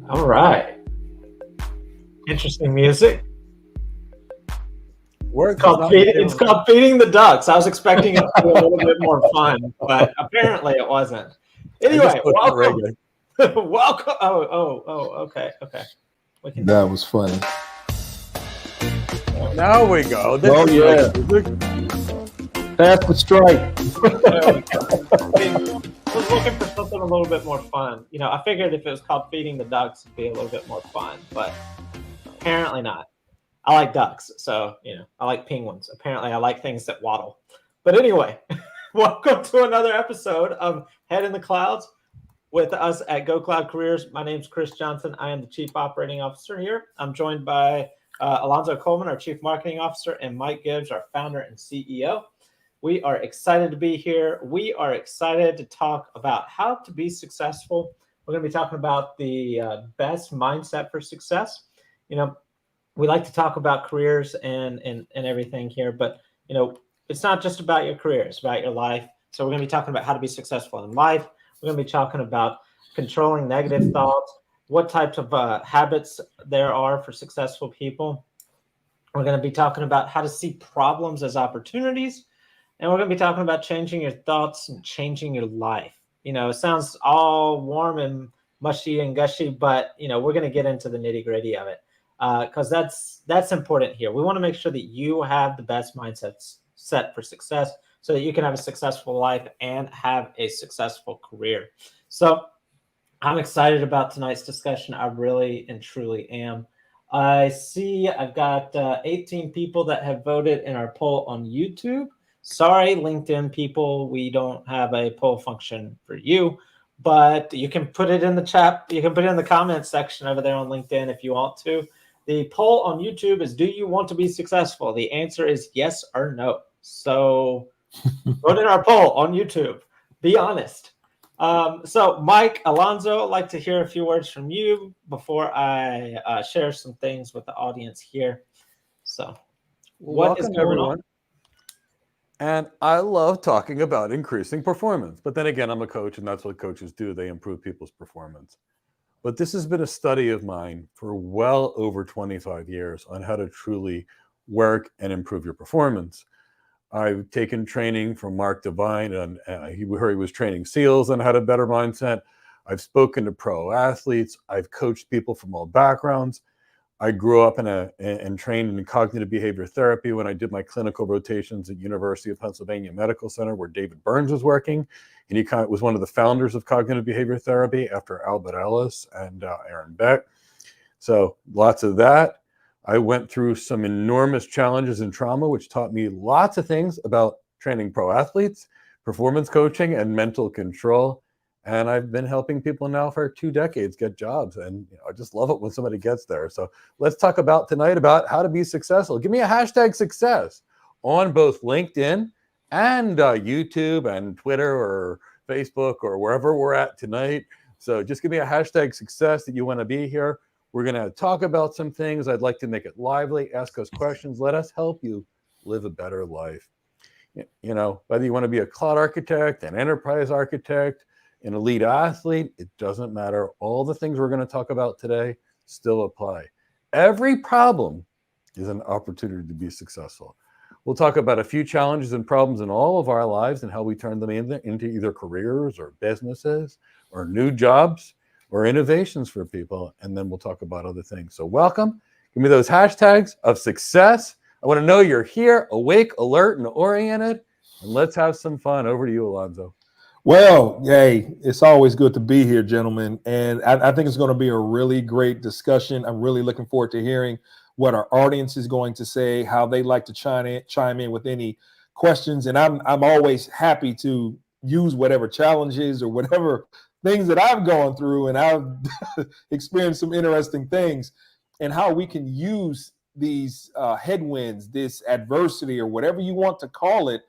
All right. Interesting music. Works. It's not my It's favorite. called Feeding the Ducks. I was expecting it to be a little bit more fun, but apparently it wasn't. I just Anyway, put in welcome. reggae. Welcome. Okay. We can That was funny. Now we go. This Oh, is yeah. reggae. Pass the strike. There we go. I was looking for something a little bit more fun. I figured if it was called Feeding the Ducks, it'd be a little bit more fun, but apparently not. I like ducks, so I like penguins. Apparently, I like things that waddle. But anyway, welcome to another episode of Head in the Clouds with us at Go Cloud Careers. My name is Chris Johnson. I am the Chief Operating Officer here. I'm joined by Alonzo Coleman, our Chief Marketing Officer, and Mike Gibbs, our Founder and CEO. We are excited to be here. We are excited to talk about how to be successful. We're going to be talking about the best mindset for success. We like to talk about careers and everything here, but it's not just about your career, it's about your life. So we're going to be talking about how to be successful in life. We're going to be talking about controlling negative thoughts, what types of habits there are for successful people. We're going to be talking about how to see problems as opportunities, and we're going to be talking about changing your thoughts and changing your life. It sounds all warm and mushy and gushy, but we're going to get into the nitty-gritty of it. Because that's important here. We want to make sure that you have the best mindset set for success so that you can have a successful life and have a successful career. So I'm excited about tonight's discussion. I really and truly am. I see I've got 18 people that have voted in our poll on YouTube. Sorry, LinkedIn people, we don't have a poll function for you, but you can put it in the chat. You can put it in the comments section over there on LinkedIn if you want to. The poll on YouTube is, do you want to be successful? The answer is yes or no. So vote in our poll on YouTube. Be honest. So Mike, Alonzo, I'd like to hear a few words from you before I share some things with the audience here. So what is Welcome, going everyone. on? And I love talking about increasing performance. But then again, I'm a coach, and that's what coaches do. They improve people's performance. But this has been a study of mine for well over 25 years on how to truly work and improve your performance. I've taken training from Mark Divine, and he was training SEALs on how to better mindset. I've spoken to pro athletes. I've coached people from all backgrounds. I grew up and trained in cognitive behavior therapy when I did my clinical rotations at University of Pennsylvania Medical Center, where David Burns was working. And he was one of the founders of cognitive behavior therapy after Albert Ellis and Aaron Beck. So lots of that. I went through some enormous challenges and trauma, which taught me lots of things about training pro athletes, performance coaching, and mental control. And I've been helping people now for 2 decades get jobs. And I just love it when somebody gets there. So let's talk about tonight about how to be successful. Give me a hashtag success on both LinkedIn and YouTube and Twitter or Facebook or wherever we're at tonight. So just give me a hashtag success that you want to be here. We're going to talk about some things. I'd like to make it lively. Ask us questions. Let us help you live a better life. Whether you want to be a cloud architect, an enterprise architect, an elite athlete, it doesn't matter. All the things we're going to talk about today still apply. Every problem is an opportunity to be successful. We'll talk about a few challenges and problems in all of our lives and how we turn them into either careers or businesses or new jobs or innovations for people. And then we'll talk about other things. So welcome. Give me those hashtags of success. I want to know you're here, awake, alert, and oriented. And let's have some fun. Over to you, Alonzo. Well, hey, it's always good to be here, gentlemen. And I think it's going to be a really great discussion. I'm really looking forward to hearing what our audience is going to say, how they like to chime in with any questions. And I'm always happy to use whatever challenges or whatever things that I've gone through, and I've experienced some interesting things, and how we can use these headwinds, this adversity, or whatever you want to call it,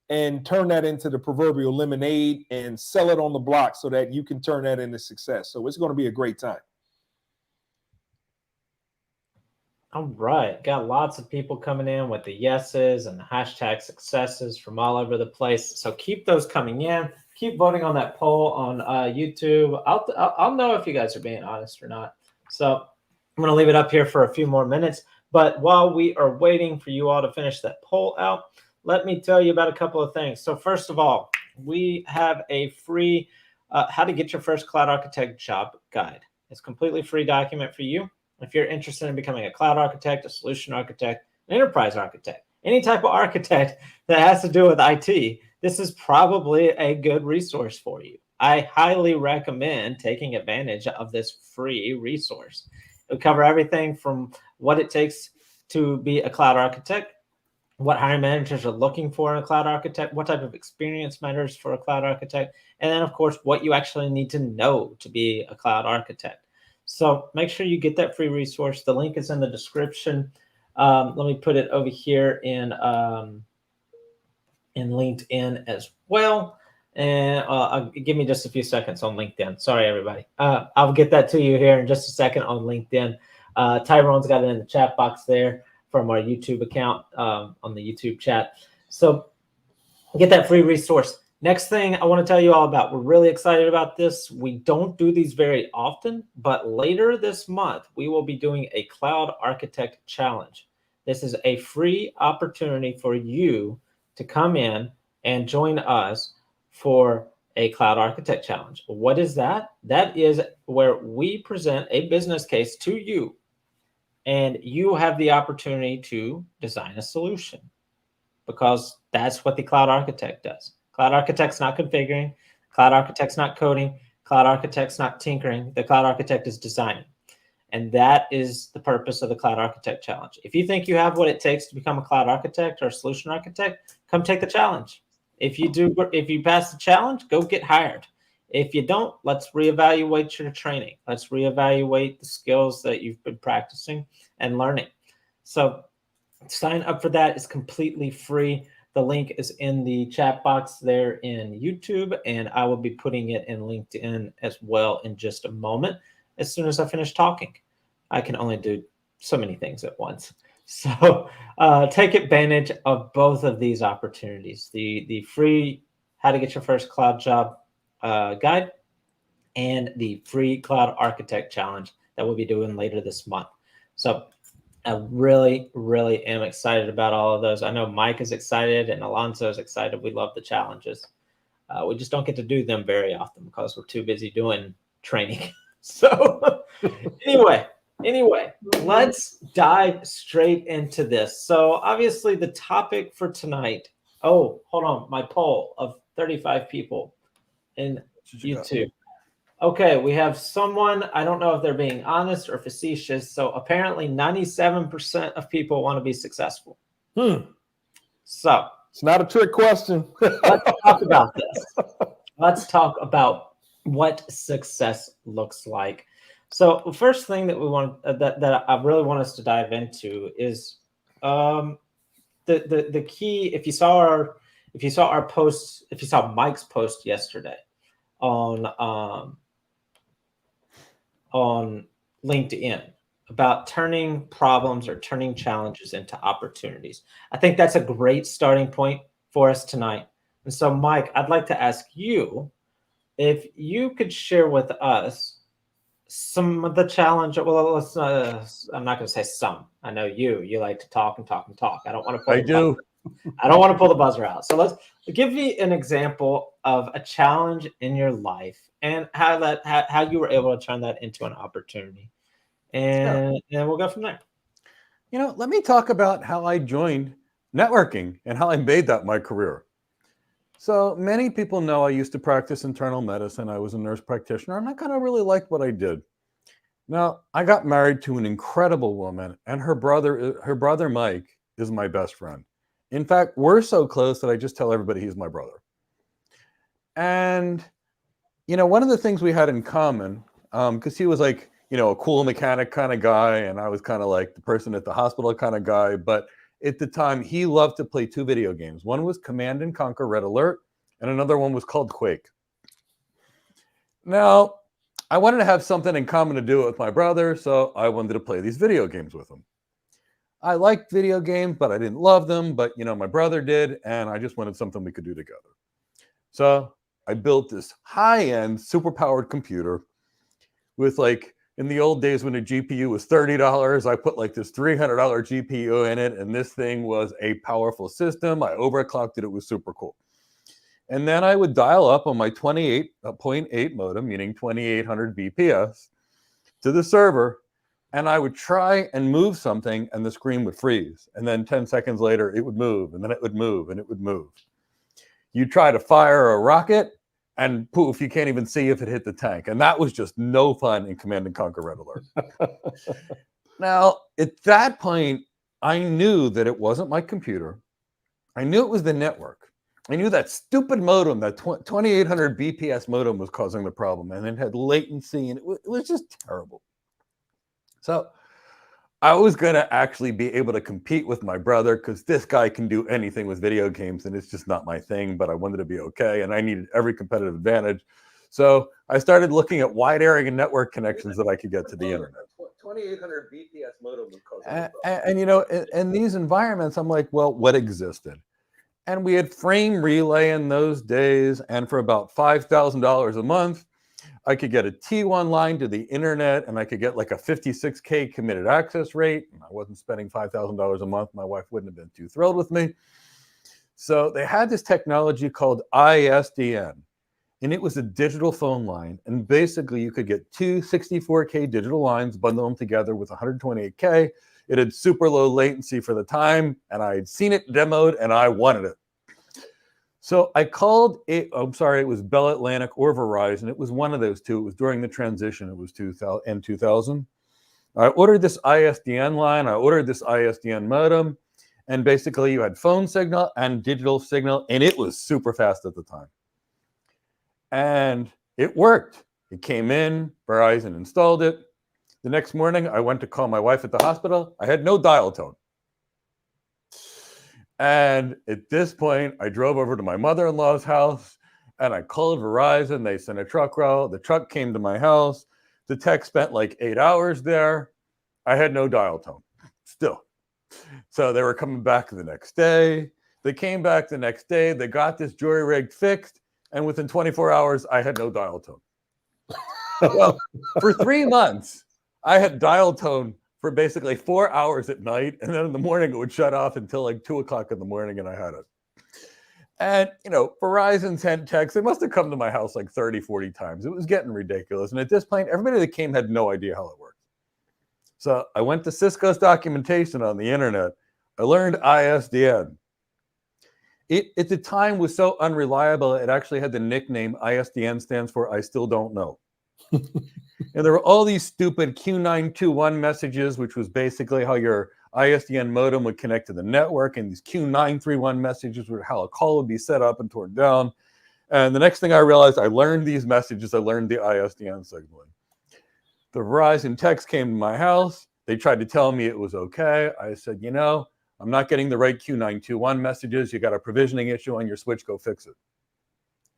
and turn that into the proverbial lemonade and sell it on the block so that you can turn that into success. So it's going to be a great time. All right. Got lots of people coming in with the yeses and the hashtag successes from all over the place. So keep those coming in. Keep voting on that poll on YouTube. I'll know if you guys are being honest or not. So I'm going to leave it up here for a few more minutes. But while we are waiting for you all to finish that poll out, let me tell you about a couple of things. So first of all, we have a free how to get your first cloud architect job guide. It's a completely free document for you. If you're interested in becoming a cloud architect, a solution architect, an enterprise architect, any type of architect that has to do with IT, this is probably a good resource for you. I highly recommend taking advantage of this free resource. It'll cover everything from what it takes to be a cloud architect, what hiring managers are looking for in a cloud architect, what type of experience matters for a cloud architect, and then, of course, what you actually need to know to be a cloud architect. So make sure you get that free resource. The link is in the description. Let me put it over here in LinkedIn as well. And give me just a few seconds on LinkedIn. Sorry, everybody. I'll get that to you here in just a second on LinkedIn. Tyrone's got it in the chat box there from our YouTube account on the YouTube chat. So get that free resource. Next thing I want to tell you all about, we're really excited about this. We don't do these very often, but later this month, we will be doing a Cloud Architect Challenge. This is a free opportunity for you to come in and join us for a Cloud Architect Challenge. What is that? That is where we present a business case to you, and you have the opportunity to design a solution, because that's what the Cloud Architect does. Cloud Architect's not configuring. Cloud Architect's not coding. Cloud Architect's not tinkering. The Cloud Architect is designing. And that is the purpose of the Cloud Architect Challenge. If you think you have what it takes to become a cloud architect or a solution architect, come take the challenge. If you pass the challenge, go get hired. If you don't, let's reevaluate your training. Let's reevaluate the skills that you've been practicing and learning. So sign up for that. It's completely free. The link is in the chat box there in YouTube, and I will be putting it in LinkedIn as well in just a moment. As soon as I finish talking, I can only do so many things at once. So take advantage of both of these opportunities, the free How to Get Your First Cloud Job guide and the free Cloud Architect Challenge that we'll be doing later this month. So I really, really am excited about all of those. I know Mike is excited and Alonso is excited. We love the challenges. We just don't get to do them very often because we're too busy doing training. So anyway, let's dive straight into this. So obviously the topic for tonight, oh, hold on, my poll of 35 people in YouTube. Okay, we have someone, I don't know if they're being honest or facetious. So apparently 97% of people want to be successful. So it's not a trick question. Let's talk about this. Let's talk about what success looks like. So the first thing that we want that I really want us to dive into is the key. If you saw our post, if you saw Mike's post yesterday on LinkedIn about turning problems or turning challenges into opportunities, I think that's a great starting point for us tonight. And so, Mike, I'd like to ask you if you could share with us some of the challenge. Well, let's. I'm not going to say some. I know you like to talk and talk and talk. I don't want to. I don't want to pull the buzzer out. So let's give me an example of a challenge in your life and how you were able to turn that into an opportunity, and we'll go from there. Let me talk about how I joined networking and how I made that my career. So many people know I used to practice internal medicine. I was a nurse practitioner, and I kind of really liked what I did. Now, I got married to an incredible woman, and her brother Mike is my best friend. In fact, we're so close that I just tell everybody he's my brother. And, one of the things we had in common, because he was like, a cool mechanic kind of guy, and I was kind of like the person at the hospital kind of guy, but at the time, he loved to play 2 video games. One was Command & Conquer Red Alert, and another one was called Quake. Now, I wanted to have something in common to do with my brother, so I wanted to play these video games with him. I liked video games, but I didn't love them, but, my brother did, and I just wanted something we could do together. So I built this high-end, super-powered computer with, In the old days when a GPU was $30, I put like this $300 GPU in it, and this thing was a powerful system. I overclocked it. It was super cool. And then I would dial up on my 28.8 modem, meaning 2800 BPS, to the server, and I would try and move something, and the screen would freeze. And then 10 seconds later, it would move, and then it would move, and it would move. You try to fire a rocket, and poof, you can't even see if it hit the tank. And that was just no fun in Command and Conquer Red Alert. Now, at that point, I knew that it wasn't my computer. I knew it was the network. I knew that stupid modem, that 2800 BPS modem was causing the problem, and it had latency, and it was just terrible. So I was going to actually be able to compete with my brother because this guy can do anything with video games, and it's just not my thing, but I wanted to be okay, and I needed every competitive advantage. So I started looking at wide area network connections that I could get to the internet. 2800 BPS modem was causing and you know, in these environments, I'm like, well, what existed? And we had Frame Relay in those days, and for about $5,000 a month, I could get a T1 line to the internet, and I could get like a 56K committed access rate. I wasn't spending $5,000 a month. My wife wouldn't have been too thrilled with me. So they had this technology called ISDN, and it was a digital phone line. And basically, you could get two 64K digital lines, bundle them together with 128K. It had super low latency for the time, and I had seen it demoed, and I wanted it. So I called it, I'm sorry, it was Bell Atlantic or Verizon. It was one of those two. It was during the transition. It was 2000. I ordered this ISDN line. I ordered this ISDN modem. And basically, you had phone signal and digital signal, and it was super fast at the time. And it worked. It came in, Verizon installed it. The next morning, I went to call my wife at the hospital. I had no dial tone. And at this point, I drove over to my mother-in-law's house, and I called Verizon. They sent a truck route. The truck came to my house. The tech spent like 8 hours there. I had no dial tone still. So they were coming back the next day. They came back the next day. They got this jury rig fixed. And within 24 hours, I had no dial tone. Well, for 3 months, I had dial tone for basically 4 hours at night. And then in the morning, it would shut off until like 2 o'clock in the morning, and I had it. And, you know, Verizon sent texts. They must have come to my house like 30, 40 times. It was getting ridiculous. And at this point, everybody that came had no idea how it worked. So I went to Cisco's documentation on the internet. I learned ISDN. It, at the time, was so unreliable, it actually had the nickname ISDN stands for I still don't know. And there were all these stupid Q921 messages, which was basically how your ISDN modem would connect to the network, and these Q931 messages were how a call would be set up and torn down. And the next thing I realized, I learned these messages, I learned the ISDN signaling. The Verizon techs came to my house. They tried to tell me it was okay. I said, you know, I'm not getting the right Q921 messages. You got a provisioning issue on your switch, go fix it.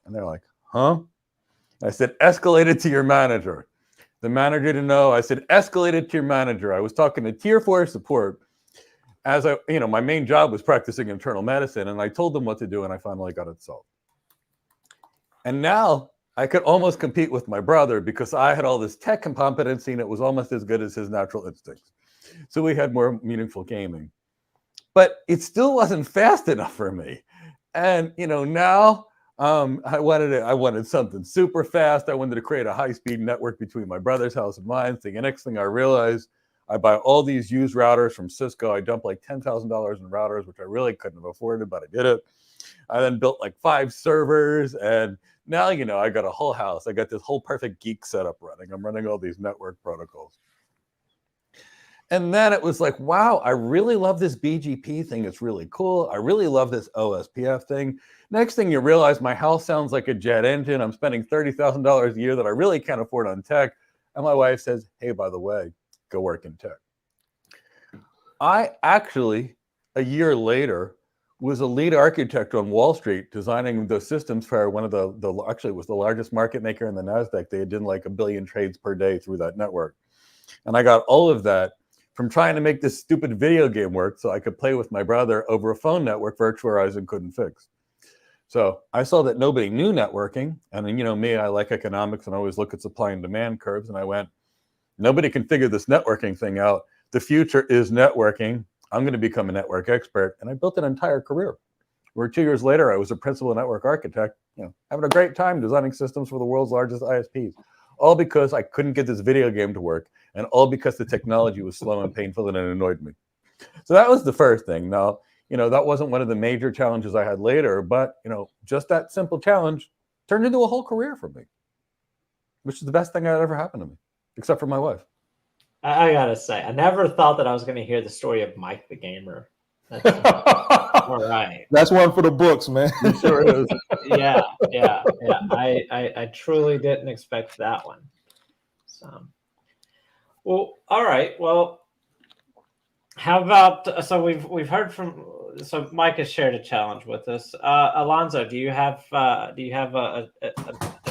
And they're like, huh? I said, escalate it to your manager. The manager didn't know. I said, escalate it to your manager. I was talking to tier 4 support. As I, you know, my main job was practicing internal medicine, and I told them what to do, and I finally got it solved. And now I could almost compete with my brother because I had all this tech competency, and it was almost as good as his natural instincts. So we had more meaningful gaming. But it still wasn't fast enough for me. And, you know, now I wanted something super fast. I wanted to create a high-speed network between my brother's house and mine. So the next thing I realized, I buy all these used routers from Cisco. I dumped like $10,000 in routers, which I really couldn't have afforded, but I did it. I then built like 5 servers, and now, you know, I got a whole house. I got this whole perfect geek setup running. I'm running all these network protocols. And then it was like, wow, I really love this BGP thing. It's really cool. I really love this OSPF thing. Next thing you realize, my house sounds like a jet engine. I'm spending $30,000 a year that I really can't afford on tech. And my wife says, hey, by the way, go work in tech. I actually, a year later, was a lead architect on Wall Street designing the systems for one of actually it was the largest market maker in the NASDAQ. They had done like 1 billion trades per day through that network. And I got all of that from trying to make this stupid video game work so I could play with my brother over a phone network Virtualization couldn't fix. So I saw that nobody knew networking. And then, you know, me, I like economics and always look at supply and demand curves. And I went, Nobody can figure this networking thing out. The future is networking. I'm going to become a network expert. And I built an entire career where 2 years later, I was a principal network architect, having a great time designing systems for the world's largest ISPs, all because I couldn't get this video game to work, and all because the technology was slow and painful and it annoyed me. So that was the first thing. Now, that wasn't one of the major challenges I had later, but, just that simple challenge turned into a whole career for me, which is the best thing that ever happened to me, except for my wife. I gotta say, I never thought that I was going to hear the story of Mike the Gamer. All right. That's one for the books, man. It sure is. Yeah. I truly didn't expect that one. So, well, all right. Well, how about, so we've heard from, so Mike has shared a challenge with us. Alonzo, do you have an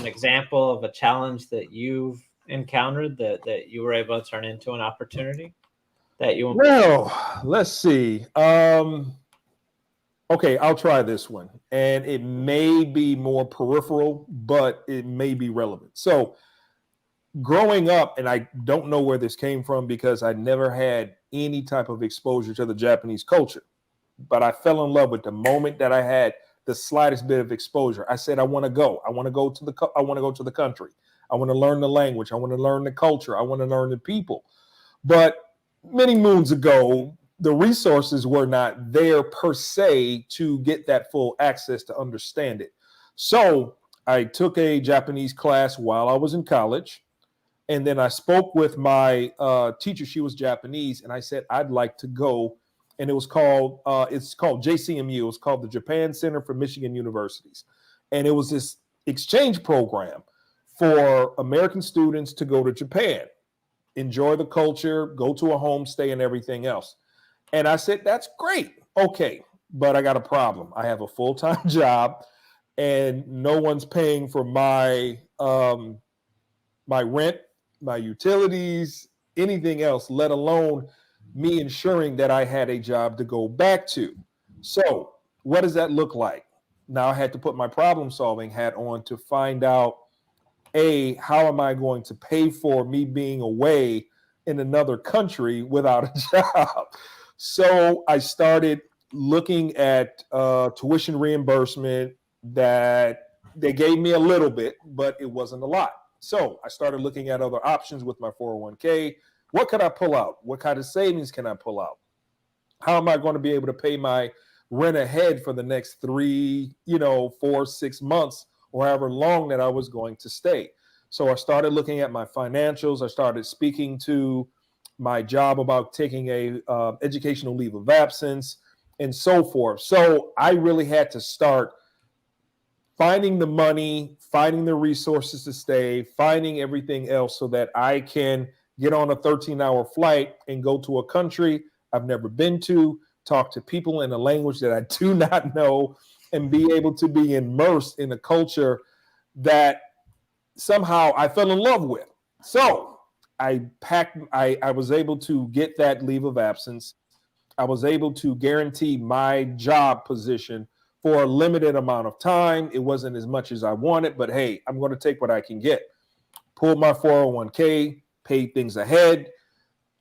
example of a challenge that you've encountered that you were able to turn into an opportunity that you? Well, let's see. Okay, I'll try this one, and it may be more peripheral, but it may be relevant. So, growing up, and I don't know where this came from because I never had any type of exposure to the Japanese culture, but I fell in love with the moment that I had the slightest bit of exposure. I said, I want to go. I want to go to the country. I want to learn the language. I want to learn the culture. I want to learn the people. But many moons ago, the resources were not there per se to get that full access to understand it. So I took a Japanese class while I was in college. And then I spoke with my teacher. She was Japanese. And I said, I'd like to go. And it's called JCMU. It's called the Japan Center for Michigan Universities. And it was this exchange program for American students to go to Japan, enjoy the culture, go to a homestay and everything else. And I said, that's great. Okay, but I got a problem. I have a full-time job and no one's paying for my my rent, my utilities, anything else, let alone me ensuring that I had a job to go back to. So what does that look like? Now I had to put my problem-solving hat on to find out, how am I going to pay for me being away in another country without a job? So I started looking at tuition reimbursement that they gave me a little bit, but it wasn't a lot. So I started looking at other options with my 401k. What could I pull out? What kind of savings can I pull out? How am I going to be able to pay my rent ahead for the next 3, 4, 6 months, or however long that I was going to stay? So I started looking at my financials. I started speaking to my job about taking a educational leave of absence and so forth. So I really had to start finding the money, finding the resources to stay, finding everything else so that I can get on a 13-hour flight and go to a country I've never been to, talk to people in a language that I do not know, and be able to be immersed in a culture that somehow I fell in love with. So I was able to get that leave of absence. I was able to guarantee my job position for a limited amount of time. It wasn't as much as I wanted, but hey, I'm going to take what I can get. Pulled my 401k, paid things ahead,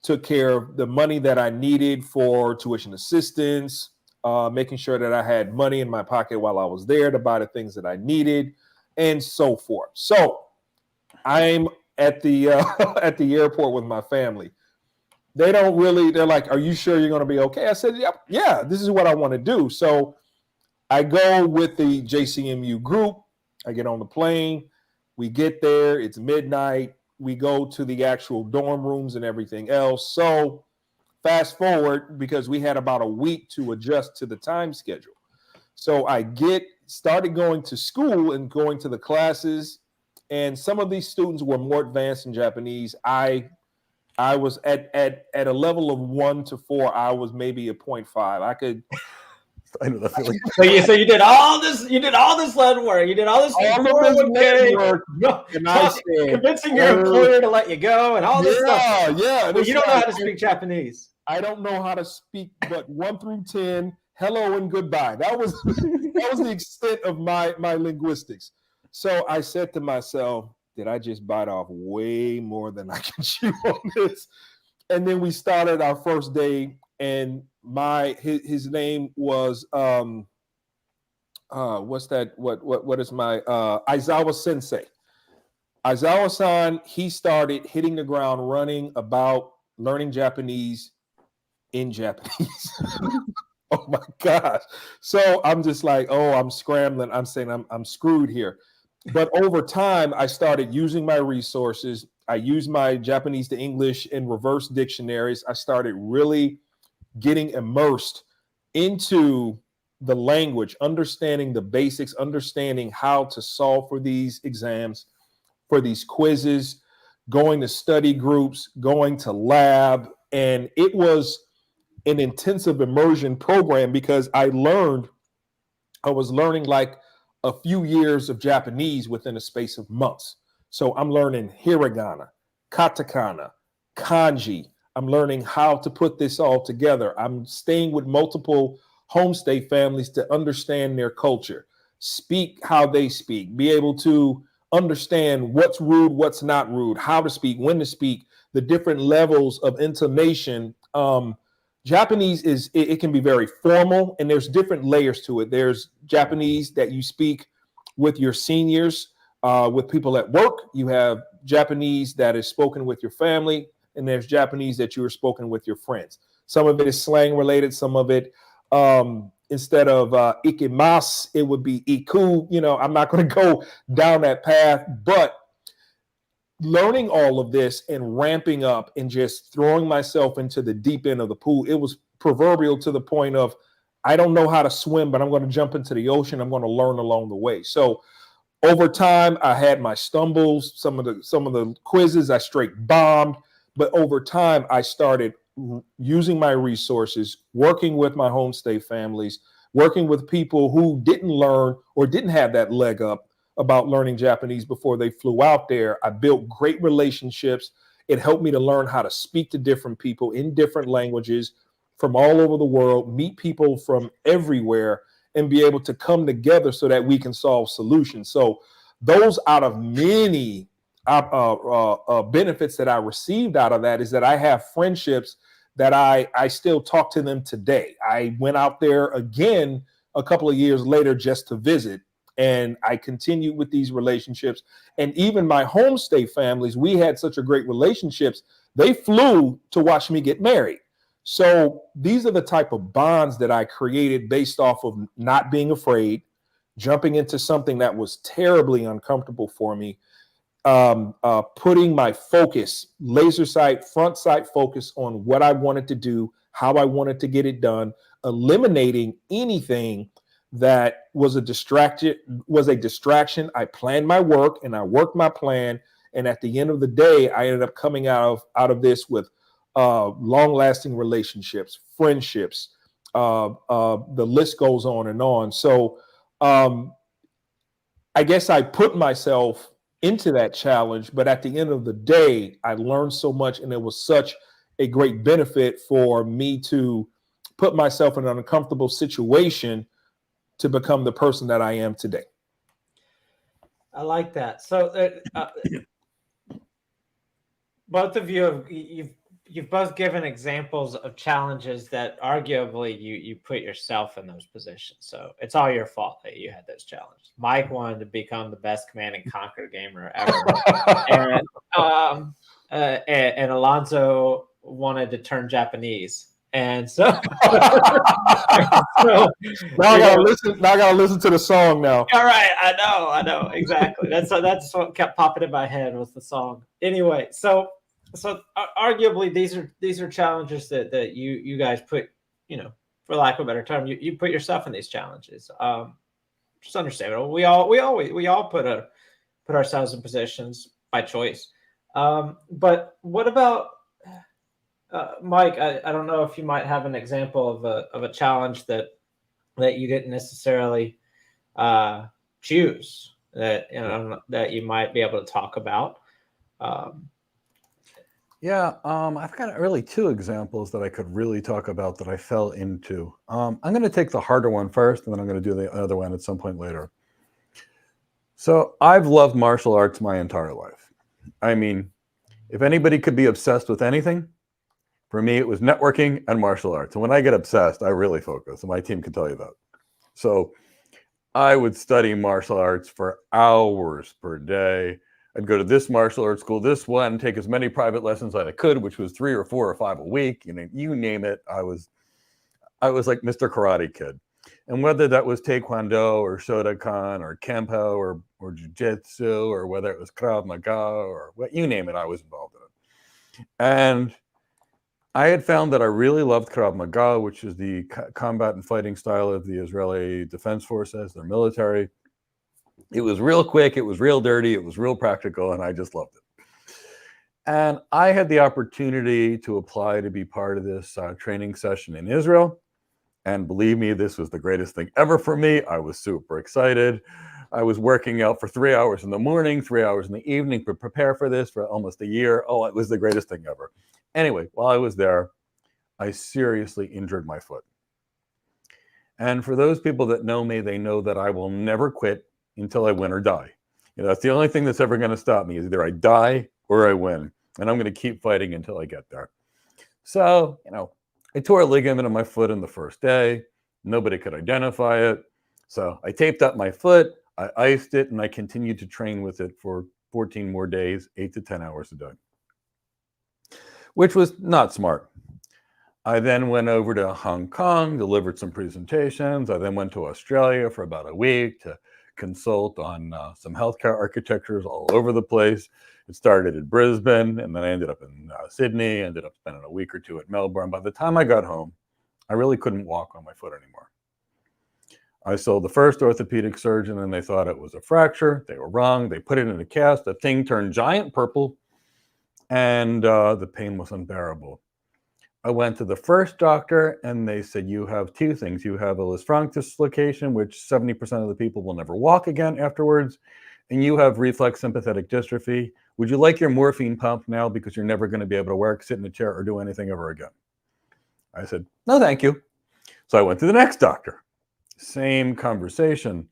took care of the money that I needed for tuition assistance, making sure that I had money in my pocket while I was there to buy the things that I needed, and so forth. So I'm at the at the airport with my family. They're like, are you sure you're going to be okay? I said, yeah, this is what I want to do. So I go with the JCMU group. I get on the plane. We get there. It's midnight. We go to the actual dorm rooms and everything else. So fast forward, because we had about a week to adjust to the time schedule. So I started going to school and going to the classes. And some of these students were more advanced in Japanese. I was at a level of 1 to 4. I was maybe a 0.5. I know that feeling. So you did all this. You did all this lead work. You did all this work. And I said, convincing your employer to let you go, and all this stuff. Yeah. Well, you don't know how to speak Japanese. I don't know how to speak, but 1 through 10, hello and goodbye. That was the extent of my linguistics. So I said to myself, did I just bite off way more than I can chew on this? And then we started our first day, and his name was what's that? What is my Aizawa Sensei? Aizawa-san, he started hitting the ground running about learning Japanese in Japanese. Oh my gosh. So I'm just like, oh, I'm scrambling. I'm saying I'm screwed here. But over time, I started using my resources. I used my Japanese to English and reverse dictionaries. I started really getting immersed into the language, understanding the basics, understanding how to solve for these exams, for these quizzes, going to study groups, going to lab. And it was an intensive immersion program because I was learning like a few years of Japanese within a space of months. So I'm learning hiragana, katakana, kanji. I'm learning how to put this all together. I'm staying with multiple homestay families to understand their culture, speak how they speak, be able to understand what's rude, what's not rude, how to speak, when to speak, the different levels of intonation. Japanese it can be very formal, and there's different layers to it. There's Japanese that you speak with your seniors, with people at work. You have Japanese that is spoken with your family, and there's Japanese that you are spoken with your friends. Some of it is slang related. Some of it, instead of ikimasu, it would be iku. You know, I'm not going to go down that path, but learning all of this and ramping up and just throwing myself into the deep end of the pool, it was proverbial to the point of, I don't know how to swim, but I'm going to jump into the ocean. I'm going to learn along the way. So over time, I had my stumbles. Some of the quizzes I straight bombed, but over time, I started using my resources, working with my homestay families, working with people who didn't learn or didn't have that leg up about learning Japanese before they flew out there. I built great relationships. It helped me to learn how to speak to different people in different languages from all over the world, meet people from everywhere, and be able to come together so that we can solve solutions. So those out of many benefits that I received out of that is that I have friendships that I still talk to them today. I went out there again a couple of years later just to visit, and I continued with these relationships. And even my homestay families, we had such a great relationships. They flew to watch me get married. So these are the type of bonds that I created based off of not being afraid, jumping into something that was terribly uncomfortable for me, putting my focus, laser sight, front sight focus on what I wanted to do, how I wanted to get it done, eliminating anything that was a distraction. I planned my work and I worked my plan. And at the end of the day, I ended up coming out of this with long-lasting relationships, friendships. The list goes on and on. So I guess I put myself into that challenge, but at the end of the day, I learned so much, and it was such a great benefit for me to put myself in an uncomfortable situation to become the person that I am today. I like that. So both of you you've both given examples of challenges that arguably you put yourself in those positions. So it's all your fault that you had those challenges. Mike wanted to become the best Command and Conquer gamer ever, and Alonso wanted to turn Japanese. And so, now I gotta listen to the song now. All right, I know exactly. That's what kept popping in my head was the song. Anyway, so arguably these are challenges that you guys put, for lack of a better term, you put yourself in these challenges. Just understandable. We all put ourselves in positions by choice. But what about Mike? I don't know if you might have an example of a challenge that you didn't necessarily choose that you might be able to talk about. I've got really two examples that I could really talk about that I fell into. I'm going to take the harder one first, and then I'm going to do the other one at some point later. So I've loved martial arts my entire life. I mean, if anybody could be obsessed with anything, for me, it was networking and martial arts. And when I get obsessed, I really focus. And my team can tell you that. So I would study martial arts for hours per day. I'd go to this martial arts school, this one, take as many private lessons as I could, which was 3 or 4 or 5 a week. You name it. I was like Mr. Karate Kid. And whether that was Taekwondo or Shotokan or Kempo or Jiu-Jitsu, or whether it was Krav Maga or what, you name it, I was involved in it. And I had found that I really loved Krav Maga, which is the combat and fighting style of the Israeli Defense Forces, their military. It was real quick, it was real dirty, it was real practical, and I just loved it. And I had the opportunity to apply to be part of this training session in Israel. And believe me, this was the greatest thing ever for me. I was super excited. I was working out for 3 hours in the morning, 3 hours in the evening to prepare for this for almost a year. Oh, it was the greatest thing ever. Anyway, while I was there, I seriously injured my foot. And for those people that know me, they know that I will never quit until I win or die. That's the only thing that's ever going to stop me, is either I die or I win. And I'm going to keep fighting until I get there. So, I tore a ligament in my foot in the first day. Nobody could identify it. So I taped up my foot, I iced it, and I continued to train with it for 14 more days, 8 to 10 hours a day, which was not smart. I then went over to Hong Kong, delivered some presentations. I then went to Australia for about a week to consult on some healthcare architectures all over the place. It started in Brisbane, and then I ended up in Sydney, ended up spending a week or 2 at Melbourne. By the time I got home, I really couldn't walk on my foot anymore. I saw the first orthopedic surgeon, and they thought it was a fracture. They were wrong. They put it in a cast. The thing turned giant purple, and the pain was unbearable. I went to the first doctor, and they said, you have 2 things. You have a Lisfranc dislocation, which 70% of the people will never walk again afterwards, and you have reflex sympathetic dystrophy. Would you like your morphine pump now, because you're never going to be able to work, sit in a chair, or do anything ever again? I said, no, thank you. So I went to the next doctor. Same conversation.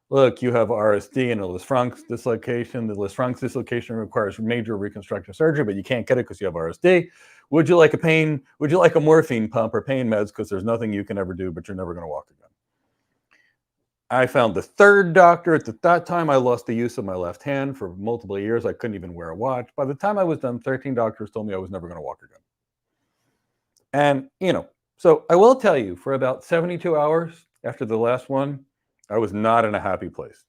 Look, you have RSD and a Lisfranc dislocation. The Lisfranc dislocation requires major reconstructive surgery, but you can't get it because you have RSD. Would you like a morphine pump or pain meds, because there's nothing you can ever do, but you're never going to walk again? I found the third doctor. At that time, I lost the use of my left hand for multiple years. I couldn't even wear a watch. By the time I was done, 13 doctors told me I was never going to walk again. And, so I will tell you, for about 72 hours after the last one, I was not in a happy place.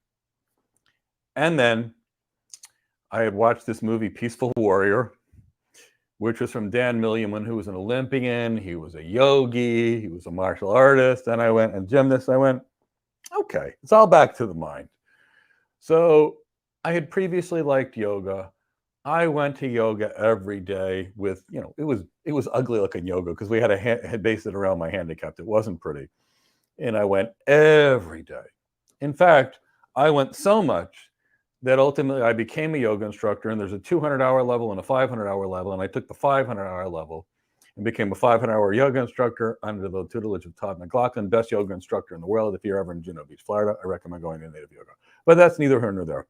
And then I had watched this movie, Peaceful Warrior, which was from Dan Milliman, who was an Olympian. He was a yogi. He was a martial artist. And I went, and gymnast, I went, okay, it's all back to the mind. So I had previously liked yoga. I went to yoga every day with, it was ugly looking yoga, because we had based it around my handicap. It wasn't pretty. And I went every day. In fact, I went so much that ultimately I became a yoga instructor, and there's a 200-hour level and a 500-hour level. And I took the 500-hour level and became a 500-hour yoga instructor under the tutelage of Todd McLaughlin, best yoga instructor in the world. If you're ever in Juno Beach, Florida, I recommend going to Native Yoga. But that's neither here nor there.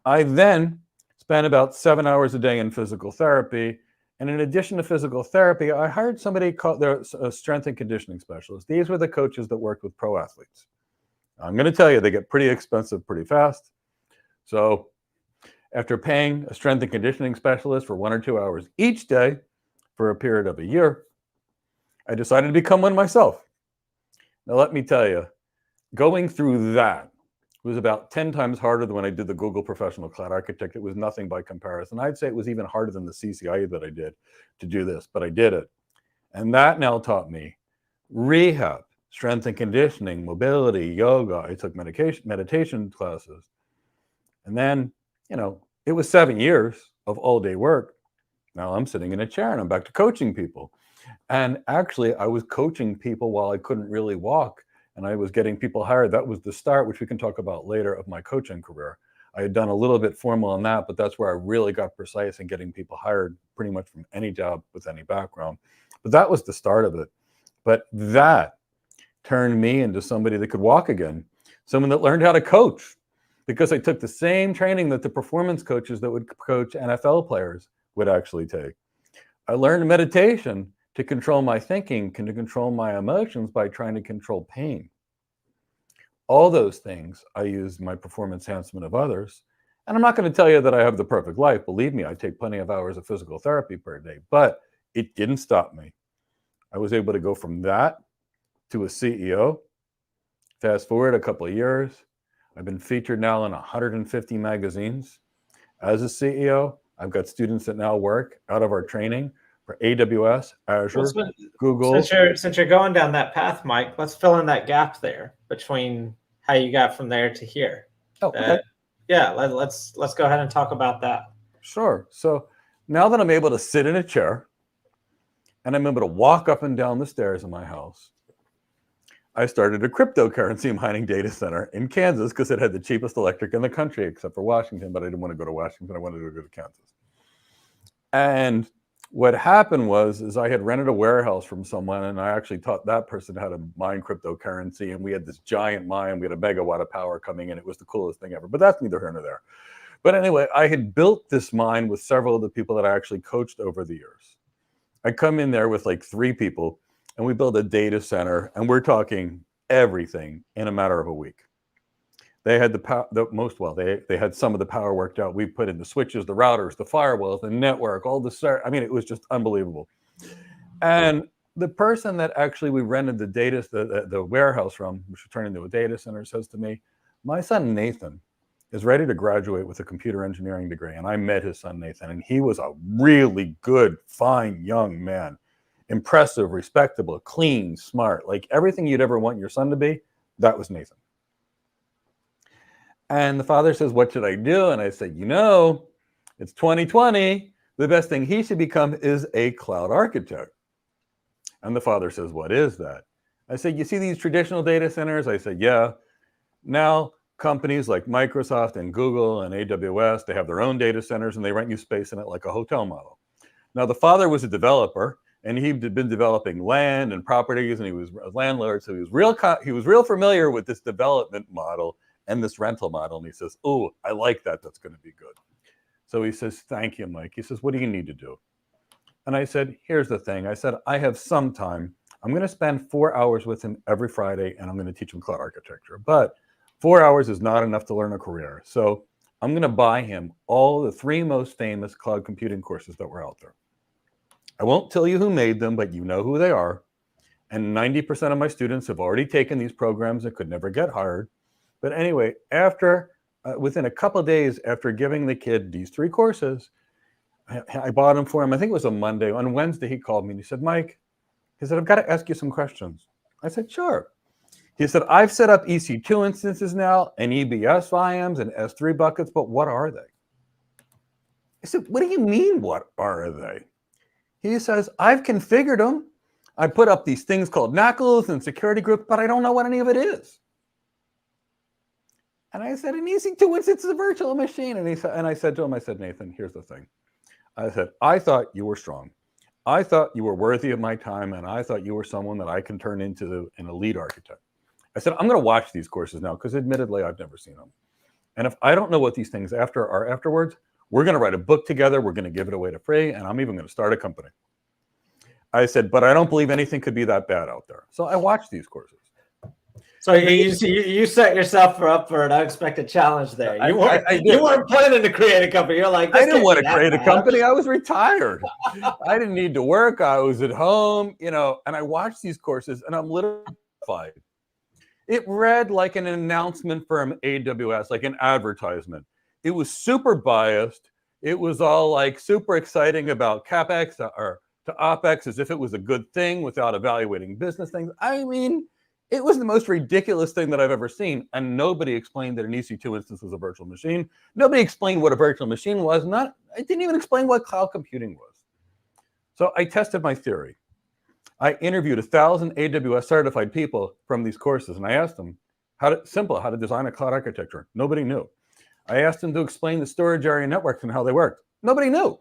I then spent about 7 hours a day in physical therapy. And in addition to physical therapy, I hired somebody called their strength and conditioning specialist. These were the coaches that worked with pro athletes. I'm going to tell you, they get pretty expensive pretty fast. So after paying a strength and conditioning specialist for 1 or 2 hours each day for a period of a year, I decided to become one myself. Now, let me tell you, going through that was about 10 times harder than when I did the Google Professional Cloud Architect. It was nothing by comparison. I'd say it was even harder than the CCIE that I did to do this, but I did it. And that now taught me rehab, strength and conditioning, mobility, yoga. I took meditation classes. And then, it was 7 years of all day work. Now I'm sitting in a chair and I'm back to coaching people. And actually, I was coaching people while I couldn't really walk. And I was getting people hired. That was the start, which we can talk about later, of my coaching career. I had done a little bit formal on that, but that's where I really got precise in getting people hired pretty much from any job with any background. But that was the start of it. But that turned me into somebody that could walk again, someone that learned how to coach. because I took the same training that the performance coaches that would coach NFL players would actually take. I learned meditation to control my thinking, to control my emotions by trying to control pain. All those things I use my performance enhancement of others. And I'm not going to tell you that I have the perfect life. Believe me, I take plenty of hours of physical therapy per day, but it didn't stop me. I was able to go from that to a CEO. Fast forward a couple of years. I've been featured now in 150 magazines. As a CEO, I've got students that now work out of our training for AWS, Azure, Google. Since you're going down that path, Mike, let's fill in that gap there between how you got from there to here. Oh, okay. Yeah, let's go ahead and talk about that. Sure. So now that I'm able to sit in a chair and I'm able to walk up and down the stairs in my house, I started a cryptocurrency mining data center in Kansas because it had the cheapest electric in the country, except for Washington, but I didn't want to go to Washington. I wanted to go to Kansas. And what happened is I had rented a warehouse from someone, and I actually taught that person how to mine cryptocurrency. And we had this giant mine. We had a megawatt of power coming in. It was the coolest thing ever, but that's neither here nor there. But anyway, I had built this mine with several of the people that I actually coached over the years. I come in there with like 3 people, and we build a data center, and we're talking everything in a matter of a week. They had they had some of the power worked out. We put in the switches, the routers, the firewalls, the network, all the, I mean, it was just unbelievable. And the person that actually we rented the warehouse from, which turned into a data center, says to me, my son Nathan is ready to graduate with a computer engineering degree. And I met his son Nathan, and he was a really good, fine young man. Impressive, respectable, clean, smart, like everything you'd ever want your son to be, that was Nathan. And the father says, what should I do? And I said, it's 2020. The best thing he should become is a cloud architect. And the father says, what is that? I said, you see these traditional data centers? I said, yeah. Now companies like Microsoft and Google and AWS, they have their own data centers and they rent you space in it like a hotel model. Now the father was a developer, and he'd been developing land and properties, and he was a landlord, so he was real familiar with this development model and this rental model. And he says, oh, I like that. That's going to be good. So he says, thank you, Mike. He says, what do you need to do? And I said, here's the thing. I said, I have some time. I'm going to spend 4 hours with him every Friday, and I'm going to teach him cloud architecture. But 4 hours is not enough to learn a career. So I'm going to buy him all the 3 most famous cloud computing courses that were out there. I won't tell you who made them, but you know who they are. And 90% of my students have already taken these programs and could never get hired. But anyway, within a couple of days after giving the kid these 3 courses, I bought them for him. I think it was a Monday. On Wednesday, he called me and he said, Mike, he said, I've got to ask you some questions. I said, sure. He said, I've set up EC2 instances now and EBS volumes and S3 buckets, but what are they? I said, what do you mean, what are they? He says, I've configured them. I put up these things called knuckles and security groups, but I don't know what any of it is. And I said, an EC2 instance is a virtual machine. And I said to him, I said, Nathan, here's the thing. I said, I thought you were strong. I thought you were worthy of my time, and I thought you were someone that I can turn into an elite architect. I said, I'm going to watch these courses now, because admittedly, I've never seen them. And if I don't know what these things are afterwards, we're going to write a book together. We're going to give it away to free, and I'm even going to start a company. I said, but I don't believe anything could be that bad out there. So I watched these courses. So you set yourself up for an unexpected challenge there. You weren't planning to create a company. You're like, I didn't want to create a company. I was retired. I didn't need to work. I was at home, and I watched these courses, and I'm literally terrified. It read like an announcement from AWS, like an advertisement. It was super biased. It was all like super exciting about CapEx or to OpEx as if it was a good thing without evaluating business things. I mean, it was the most ridiculous thing that I've ever seen. And nobody explained that an EC2 instance was a virtual machine. Nobody explained what a virtual machine was. I didn't even explain what cloud computing was. So I tested my theory. I interviewed 1,000 AWS certified people from these courses, and I asked them how to design a cloud architecture. Nobody knew. I asked them to explain the storage area networks and how they worked. Nobody knew.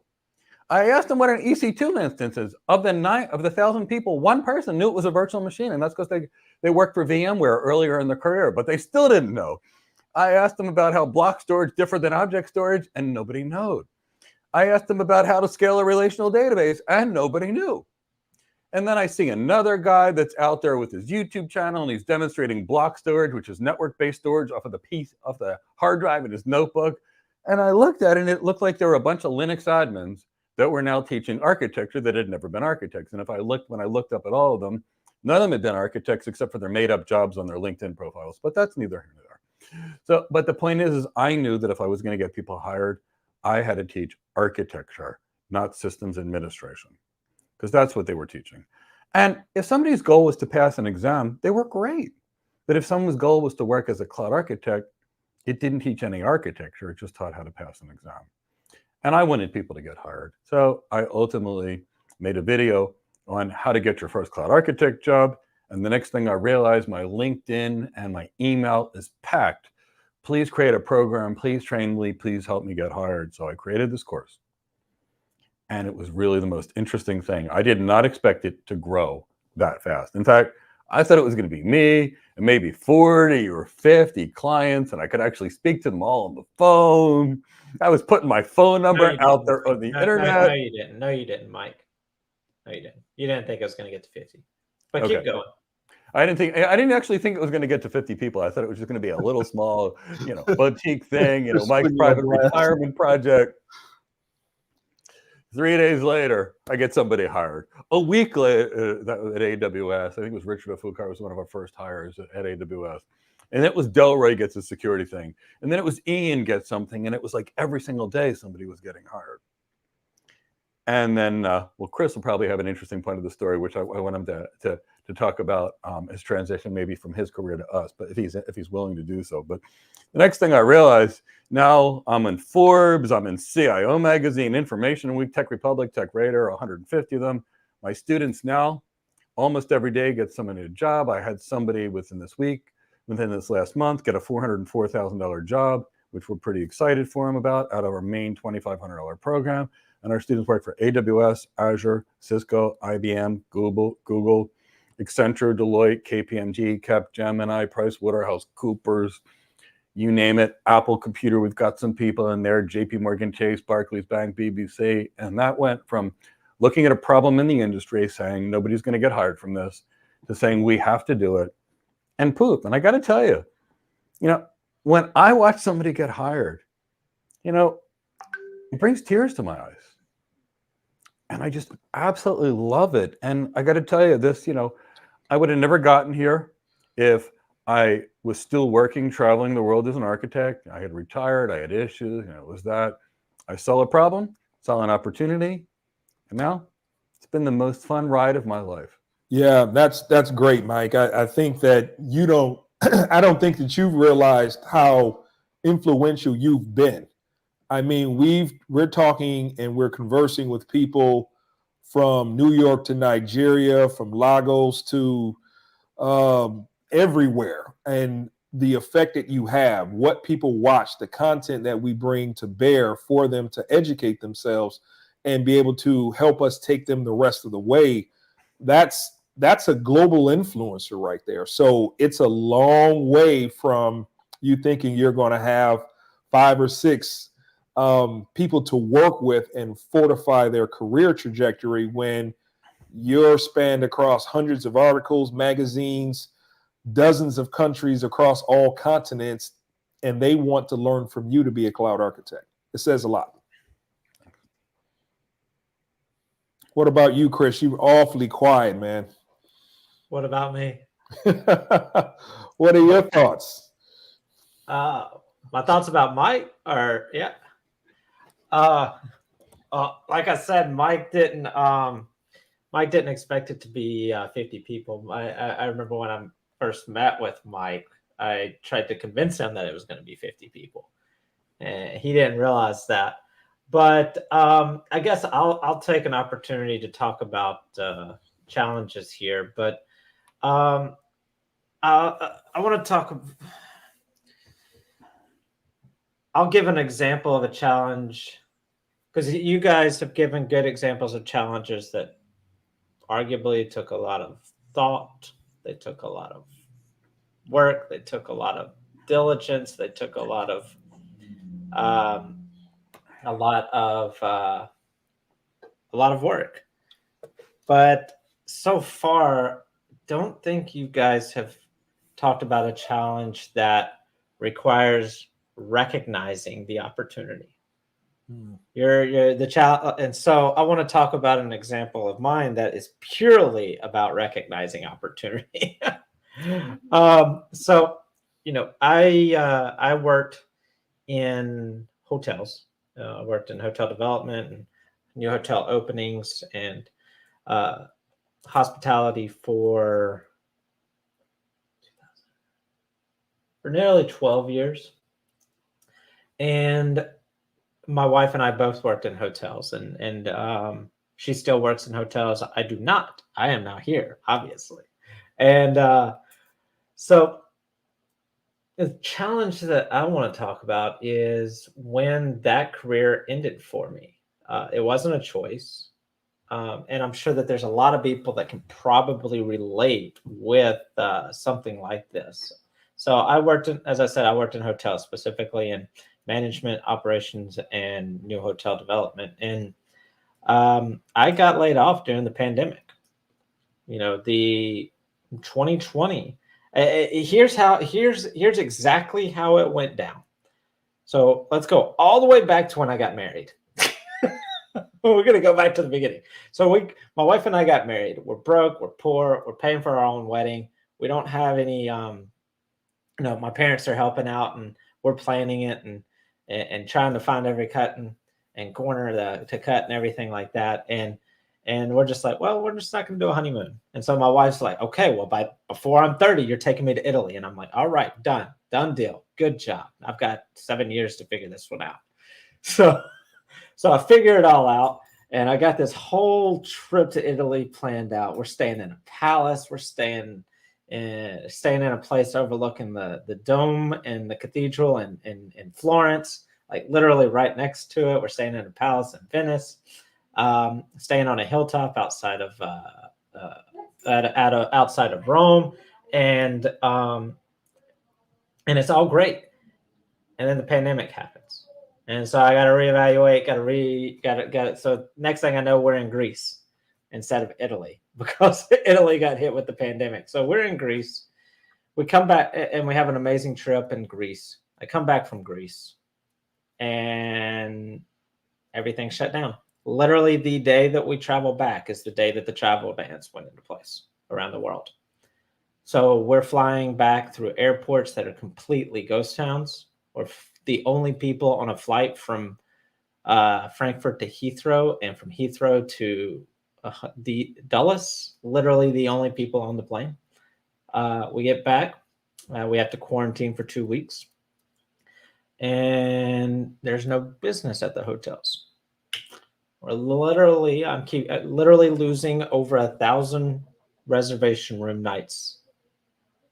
I asked them what an EC2 instance is. Of the 1,000 people, 1 person knew it was a virtual machine, and that's because they worked for VMware earlier in their career, but they still didn't know. I asked them about how block storage differed than object storage, and nobody knew. I asked them about how to scale a relational database, and nobody knew. And then I see another guy that's out there with his YouTube channel, and he's demonstrating block storage, which is network-based storage off of the hard drive in his notebook. And I looked at it, and it looked like there were a bunch of Linux admins that were now teaching architecture that had never been architects. And when I looked up at all of them, none of them had been architects except for their made-up jobs on their LinkedIn profiles. But that's neither here nor there. So, but the point is I knew that if I was going to get people hired, I had to teach architecture, not systems administration, because that's what they were teaching. And if somebody's goal was to pass an exam, they were great. But if someone's goal was to work as a cloud architect, it didn't teach any architecture. It just taught how to pass an exam. And I wanted people to get hired. So I ultimately made a video on how to get your first cloud architect job. And the next thing I realized, my LinkedIn and my email is packed. Please create a program. Please train me. Please help me get hired. So I created this course. And it was really the most interesting thing. I did not expect it to grow that fast. In fact, I thought it was going to be me and maybe 40 or 50 clients, and I could actually speak to them all on the phone. I was putting my phone number out there on the internet. No, you didn't. No, you didn't, Mike. No, you didn't. You didn't think it was going to get to 50. But Okay. keep going. I didn't actually think it was going to get to 50 people. I thought it was just going to be a little small, boutique thing, Mike's private retirement project. 3 days later, I get somebody hired. A week later, at AWS, I think it was Richard Ofukar was one of our first hires at AWS. And it was Delray gets a security thing. And then it was Ian gets something. And it was like every single day somebody was getting hired. And then, Chris will probably have an interesting point of the story, which I want him to talk about his transition maybe from his career to us, but if he's willing to do so. But the next thing I realized, now I'm in Forbes, I'm in CIO Magazine, Information Week, Tech Republic, Tech Radar, 150 of them. My students now, almost every day, get someone a job. I had somebody within this last month, get a $404,000 job, which we're pretty excited for him about, out of our main $2,500 program. And our students work for AWS, Azure, Cisco, IBM, Google, Accenture, Deloitte, KPMG, Capgemini, PricewaterhouseCoopers, you name it. Apple Computer, we've got some people in there, JP Morgan Chase, Barclays Bank, BBC. And that went from looking at a problem in the industry, saying nobody's going to get hired from this, to saying we have to do it, and poof. And I got to tell you, when I watch somebody get hired, it brings tears to my eyes. And I just absolutely love it. And I got to tell you this, I would have never gotten here if I was still working, traveling the world as an architect. I had retired, I had issues, it was that. I saw a problem, saw an opportunity, and now it's been the most fun ride of my life. Yeah, that's great, Mike. I think that I don't think that you've realized how influential you've been. I mean, we're talking and we're conversing with people from New York to Nigeria, from Lagos to everywhere. And the effect that you have, what people watch, the content that we bring to bear for them to educate themselves and be able to help us take them the rest of the way, that's a global influencer right there. So it's a long way from you thinking you're going to have 5 or 6 people to work with and fortify their career trajectory when you're spanned across hundreds of articles, magazines, dozens of countries across all continents, and they want to learn from you to be a cloud architect. It says a lot. What about you, Chris? You're awfully quiet, man. What about me? What are your thoughts? My thoughts about Mike are, like I said, Mike didn't expect it to be 50 people. I remember when I first met with Mike, I tried to convince him that it was going to be 50 people, and he didn't realize that. But I guess I'll take an opportunity to talk about challenges here. But I want to talk. I'll give an example of a challenge, because you guys have given good examples of challenges that arguably took a lot of thought. They took a lot of work. They took a lot of diligence. They took a lot of um, a lot of work. But so far, don't think you guys have talked about a challenge that requires recognizing the opportunity. You're the child, and so I want to talk about an example of mine that is purely about recognizing opportunity. So I worked in hotels. I worked in hotel development and new hotel openings and uh, hospitality for nearly 12 years. And my wife and I both worked in hotels, and she still works in hotels. I do not. I am now here, obviously. And so the challenge that I want to talk about is when that career ended for me. It wasn't a choice. And I'm sure that there's a lot of people that can probably relate with something like this. So as I said, I worked in hotels, specifically in management, operations, and new hotel development. And I got laid off during the pandemic. The 2020. Here's exactly how it went down. So let's go all the way back to when I got married. We're gonna go back to the beginning. So my wife and I got married. We're broke. We're poor. We're paying for our own wedding. We don't have any. My parents are helping out, and we're planning it and trying to find every cut and corner to cut and everything like that. And we're just like, well, we're just not gonna do a honeymoon. And so my wife's like, okay, well, before I'm 30, you're taking me to Italy. And I'm like, all right, done deal. Good job. I've got 7 years to figure this one out. So I figure it all out, and I got this whole trip to Italy planned out. We're staying in a palace. We're staying in a place overlooking the dome and the cathedral in Florence, like literally right next to it. We're staying in a palace in Venice, staying on a hilltop outside of outside of Rome, and it's all great. And then the pandemic happens. And so I got to reevaluate, got it. So next thing I know, we're in Greece instead of Italy because Italy got hit with the pandemic. So we're in Greece. We come back and we have an amazing trip in Greece. I come back from Greece and everything shut down. Literally the day that we travel back is the day that the travel bans went into place around the world. So we're flying back through airports that are completely ghost towns. We're the only people on a flight from Frankfurt to Heathrow, and from Heathrow to Dulles, literally the only people on the plane. We get back. We have to quarantine for 2 weeks. And there's no business at the hotels. I'm literally losing over 1,000 reservation room nights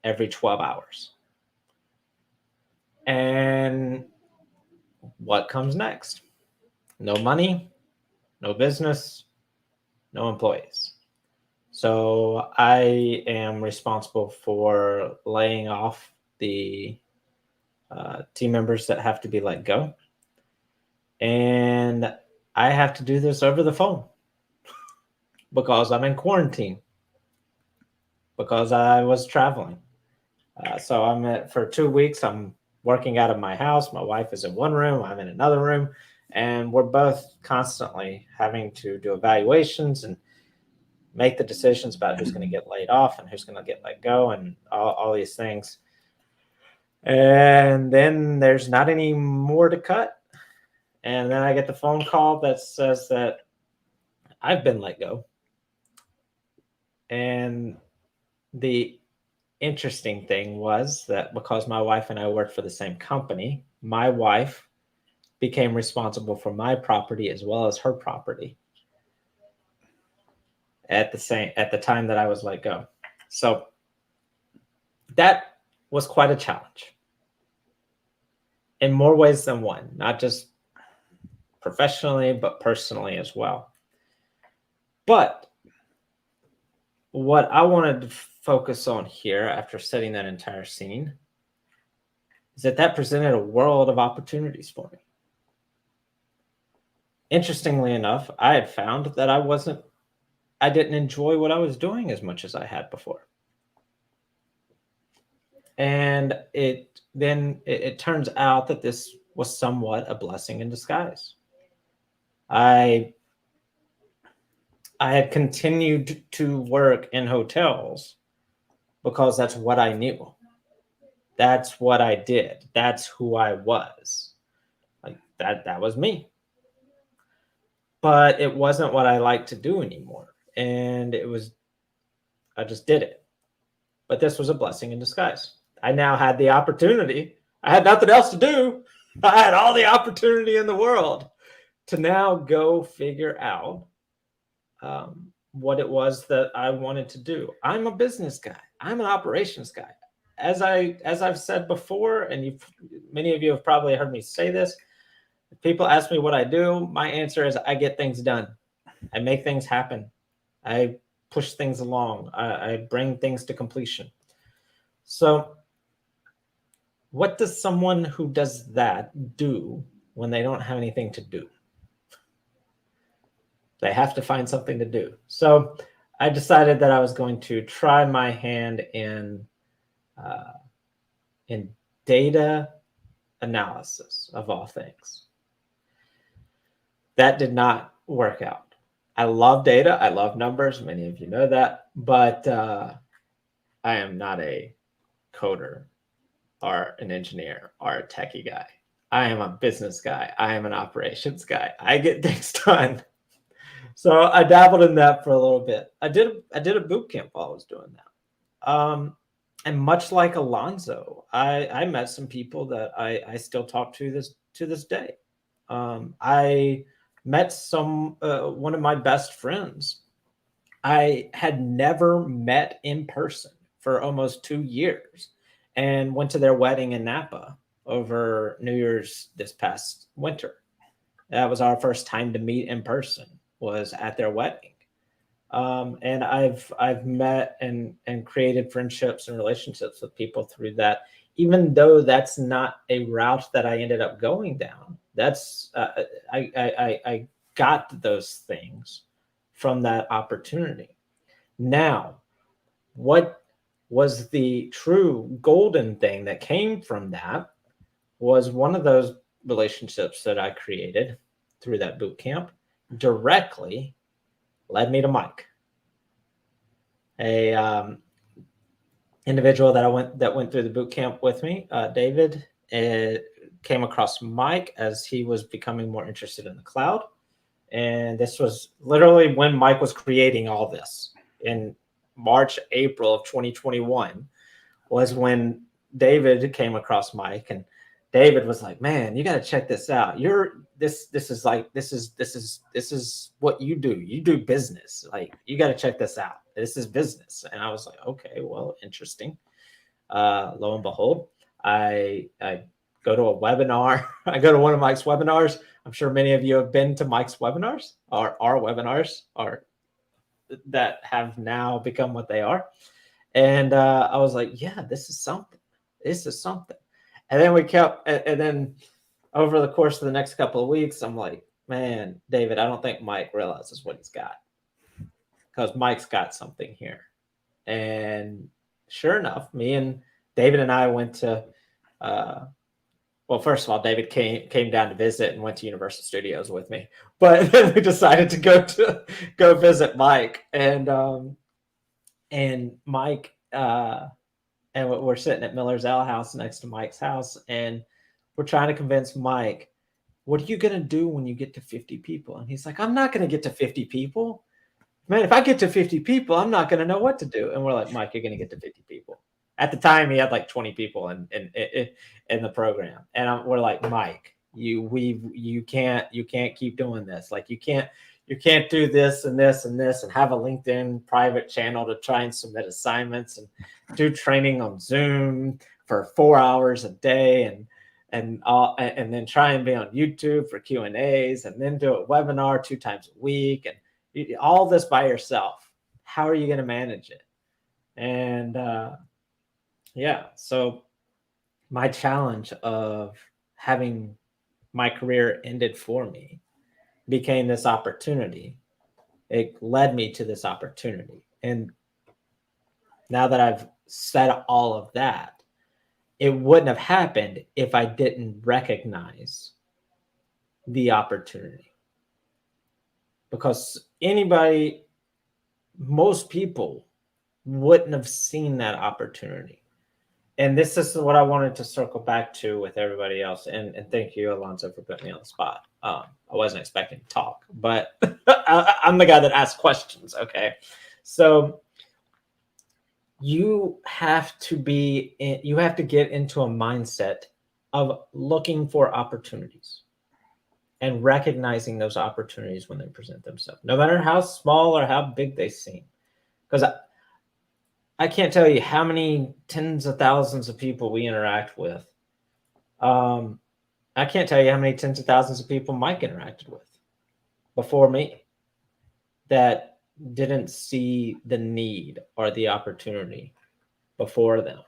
every 12 hours. And what comes next? No money, no business, no employees. So I am responsible for laying off the team members that have to be let go. And I have to do this over the phone because I'm in quarantine, because I was traveling. So for 2 weeks, I'm working out of my house. My wife is in one room, I'm in another room, and we're both constantly having to do evaluations and make the decisions about who's going to get laid off and who's going to get let go and all these things. And then there's not any more to cut. And then I get the phone call that says that I've been let go. And the interesting thing was that because my wife and I worked for the same company, my wife became responsible for my property as well as her property at the time that I was let go. So that was quite a challenge in more ways than one, not just professionally, but personally as well. But what I wanted to focus on here after setting that entire scene is that presented a world of opportunities for me. Interestingly enough, I had found that I didn't enjoy what I was doing as much as I had before. And it turns out that this was somewhat a blessing in disguise. I had continued to work in hotels because that's what I knew. That's what I did. That's who I was. Like that was me. But it wasn't what I liked to do anymore. And I just did it. But this was a blessing in disguise. I now had the opportunity. I had nothing else to do. I had all the opportunity in the world to now go figure out what it was that I wanted to do. I'm a business guy. I'm an operations guy. As I've said before, and many of you have probably heard me say this, if people ask me what I do, my answer is I get things done. I make things happen. I push things along. I bring things to completion. So what does someone who does that do when they don't have anything to do? They have to find something to do. So I decided that I was going to try my hand in data analysis of all things. That did not work out. I love data. I love numbers. Many of you know that. But I am not a coder or an engineer or a techie guy. I am a business guy. I am an operations guy. I get things done. So I dabbled in that for a little bit. I did a boot camp while I was doing that. And much like Alonzo, I met some people that I still talk to this day. I met one of my best friends I had never met in person for almost 2 years, and went to their wedding in Napa over New Year's this past winter. That was our first time to meet in person, was at their wedding. And I've met and created friendships and relationships with people through that, even though that's not a route that I ended up going down. That's I got those things from that opportunity. Now, what was the true golden thing that came from that was one of those relationships that I created through that boot camp directly led me to Mike, a individual that went through the boot camp with me. David came across Mike as he was becoming more interested in the cloud, and this was literally when Mike was creating all this in March, April of 2021, was when David came across Mike, and David was like, "Man, you got to check this out. This is what you do. You do business. Like, you got to check this out. This is business." And I was like, "Okay, well, interesting." Lo and behold, I go to a webinar. I go to one of Mike's webinars. I'm sure many of you have been to Mike's webinars, or our webinars, or that have now become what they are. And I was like, "Yeah, this is something. This is something." And then and then over the course of the next couple of weeks, I'm like, "Man, David, I don't think Mike realizes what he's got, because Mike's got something here." And sure enough, me and David and I went to, well, first of all, David came down to visit and went to Universal Studios with me, but then we decided to go visit Mike, and Mike, and we're sitting at Miller's Ale House next to Mike's house, and we're trying to convince Mike, "What are you going to do when you get to 50 people?" And he's like, "I'm not going to get to 50 people. Man, if I get to 50 people, I'm not going to know what to do." And we're like, "Mike, you're going to get to 50 people." At the time, he had like 20 people in the program, and we're like, "Mike, you can't keep doing this. Like, you can't do this and this and this and have a LinkedIn private channel to try and submit assignments and do training on Zoom for 4 hours a day and then try and be on YouTube for Q&As and then do a webinar 2 times a week and all this by yourself. How are you going to manage it?" And yeah, so my challenge of having my career ended for me became this opportunity. It led me to this opportunity. And now that I've said all of that, it wouldn't have happened if I didn't recognize the opportunity. Because most people wouldn't have seen that opportunity. And this is what I wanted to circle back to with everybody else. And thank you, Alonzo, for putting me on the spot. I wasn't expecting to talk, but I'm the guy that asks questions. Okay. So you have to get into a mindset of looking for opportunities and recognizing those opportunities when they present themselves, no matter how small or how big they seem. Because I can't tell you how many tens of thousands of people we interact with. I can't tell you how many tens of thousands of people Mike interacted with before me that didn't see the need or the opportunity before them.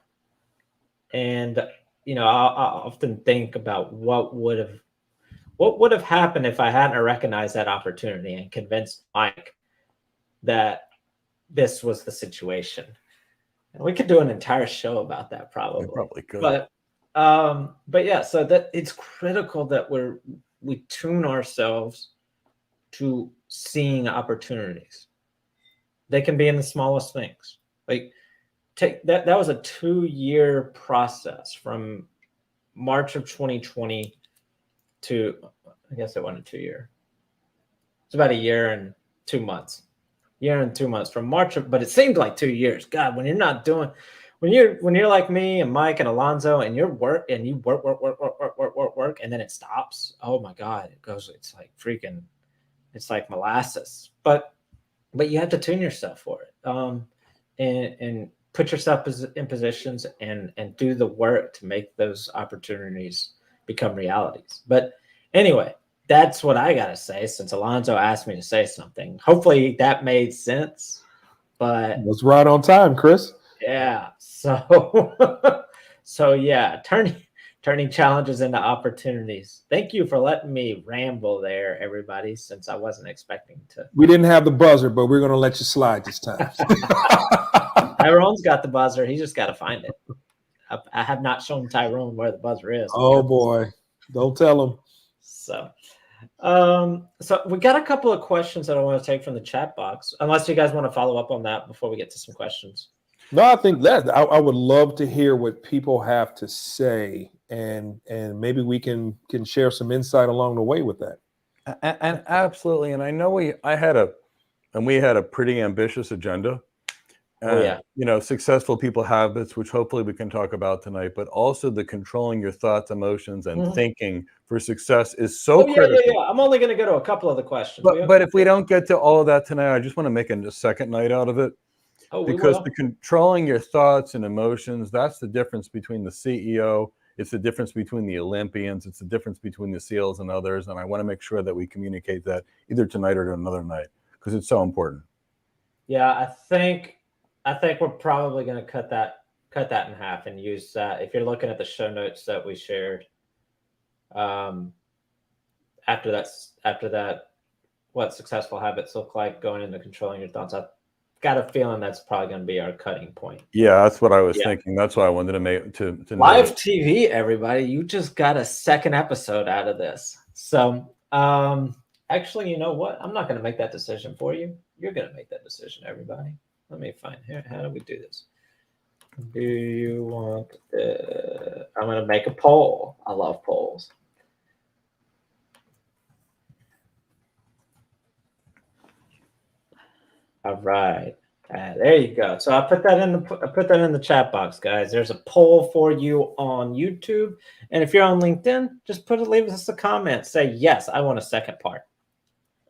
And, I often think about what would have happened if I hadn't recognized that opportunity and convinced Mike that this was the situation. And we could do an entire show about that probably. You probably could. But yeah, so that it's critical that we tune ourselves to seeing opportunities. They can be in the smallest things. Like take that was a 2-year process from March of 2020 to, I guess it wasn't a 2 year. It's about a year and 2 months. From March of, but it seemed like 2 years. God, when you're like me and Mike and Alonzo and you work, and then it stops. Oh my God, it's like molasses. But you have to tune yourself for it. And put yourself in positions and do the work to make those opportunities become realities. But anyway, that's what I got to say, since Alonzo asked me to say something. Hopefully that made sense. But it was right on time, Chris. Yeah. So, yeah, turning challenges into opportunities. Thank you for letting me ramble there, everybody, since I wasn't expecting to. We didn't have the buzzer, but we're going to let you slide this time. Tyrone's got the buzzer. He just got to find it. I have not shown Tyrone where the buzzer is. Oh boy. Don't tell him. So we got a couple of questions that I want to take from the chat box, unless you guys want to follow up on that before we get to some questions. No, I think that I would love to hear what people have to say, and maybe we can share some insight along the way with that. And absolutely. And I know we had a pretty ambitious agenda. Successful people habits, which hopefully we can talk about tonight, but also the controlling your thoughts, emotions, and thinking for success is so critical. Yeah. I'm only going to go to a couple of the questions. But if we don't get to all of that tonight, I just want to make a second night out of it. Because the controlling your thoughts and emotions, that's the difference between the CEO. It's the difference between the Olympians. It's the difference between the SEALs and others. And I want to make sure that we communicate that either tonight or another night, because it's so important. Yeah, I think we're probably going to cut that in half and use that. If you're looking at the show notes that we shared, after that, what successful habits look like, going into controlling your thoughts. I've got a feeling that's probably going to be our cutting point. Yeah, that's what I was thinking. That's why I wanted to make to live TV. Everybody, you just got a second episode out of this. So, actually, you know what? I'm not going to make that decision for you. You're going to make that decision, everybody. Let me find here. How do we do this? Do you want? I'm going to make a poll. I love polls. All right. There you go. So I put that in the chat box, guys. There's a poll for you on YouTube, and if you're on LinkedIn, just leave us a comment. Say yes, I want a second part.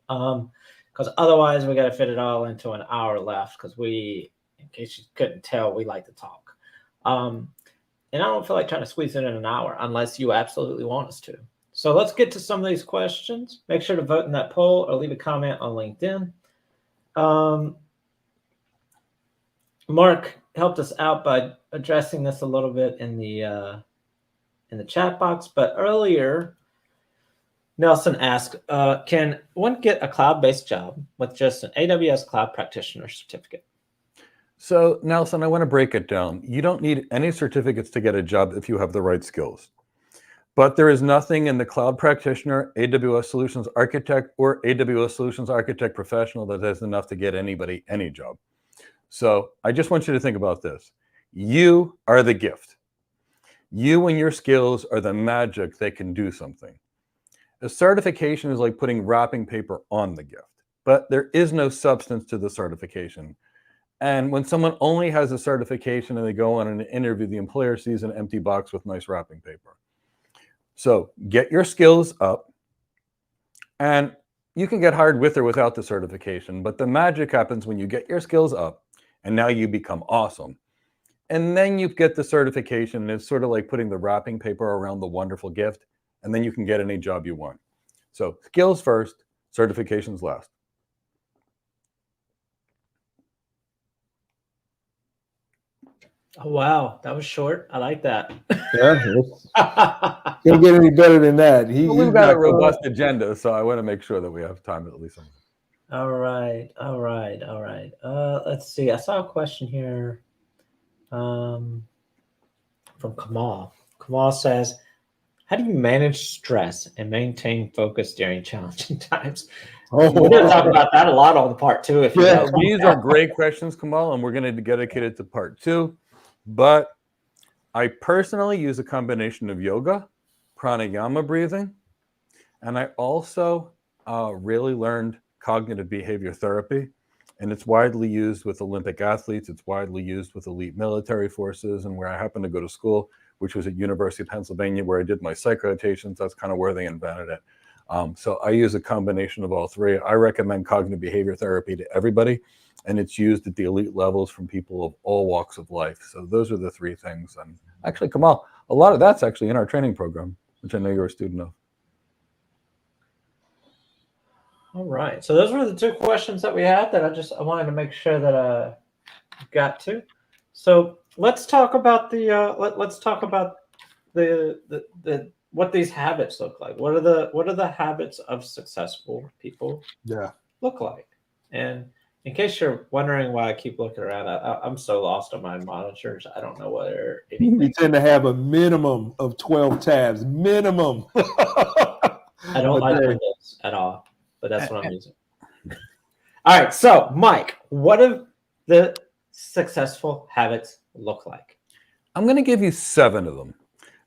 Because otherwise we got to fit it all into an hour left. Because in case you couldn't tell, we like to talk. And I don't feel like trying to squeeze it in an hour unless you absolutely want us to. So let's get to some of these questions. Make sure to vote in that poll or leave a comment on LinkedIn. Mark helped us out by addressing this a little bit in the in the chat box. But earlier, Nelson asked, can one get a cloud-based job with just an AWS Cloud Practitioner certificate? So, Nelson, I want to break it down. You don't need any certificates to get a job if you have the right skills. But there is nothing in the Cloud Practitioner, AWS Solutions Architect, or AWS Solutions Architect Professional that has enough to get anybody any job. So I just want you to think about this. You are the gift. You and your skills are the magic that can do something. A certification is like putting wrapping paper on the gift, but there is no substance to the certification. And when someone only has a certification and they go on an interview, the employer sees an empty box with nice wrapping paper. So get your skills up, and you can get hired with or without the certification, but the magic happens when you get your skills up and now you become awesome. And then you get the certification, and it's sort of like putting the wrapping paper around the wonderful gift, and then you can get any job you want. So skills first, certifications last. Oh, wow. That was short. I like that. Yeah, can't get any better than that. Well, we've got a robust agenda, so I want to make sure that we have time at least. All right. Let's see. I saw a question here from Kamal. Kamal says, how do you manage stress and maintain focus during challenging times? We're going to talk about that a lot on the part two. If you know. These are great questions, Kamal, and we're going to dedicate it to part two. But I personally use a combination of yoga, pranayama breathing, and I also really learned cognitive behavior therapy, and it's widely used with Olympic athletes. It's widely used with elite military forces, and where I happen to go to school, which was at University of Pennsylvania, where I did my psych rotations. That's kind of where they invented it. So I use a combination of all three. I recommend cognitive behavior therapy to everybody, and it's used at the elite levels from people of all walks of life. So those are the three things. And actually, Kamal, a lot of that's actually in our training program, which I know you're a student of. All right. So those were the two questions that we had that I wanted to make sure that I got to. So let's talk about the what these habits look like. What are the habits of successful people look like? And in case you're wondering why I keep looking around, I'm so lost on my monitors. I don't know whether anything. We tend to have a minimum of 12 tabs. Minimum. I don't like Windows at all, but that's what I'm using. All right. So, Mike, what do the successful habits look like? I'm going to give you 7 of them.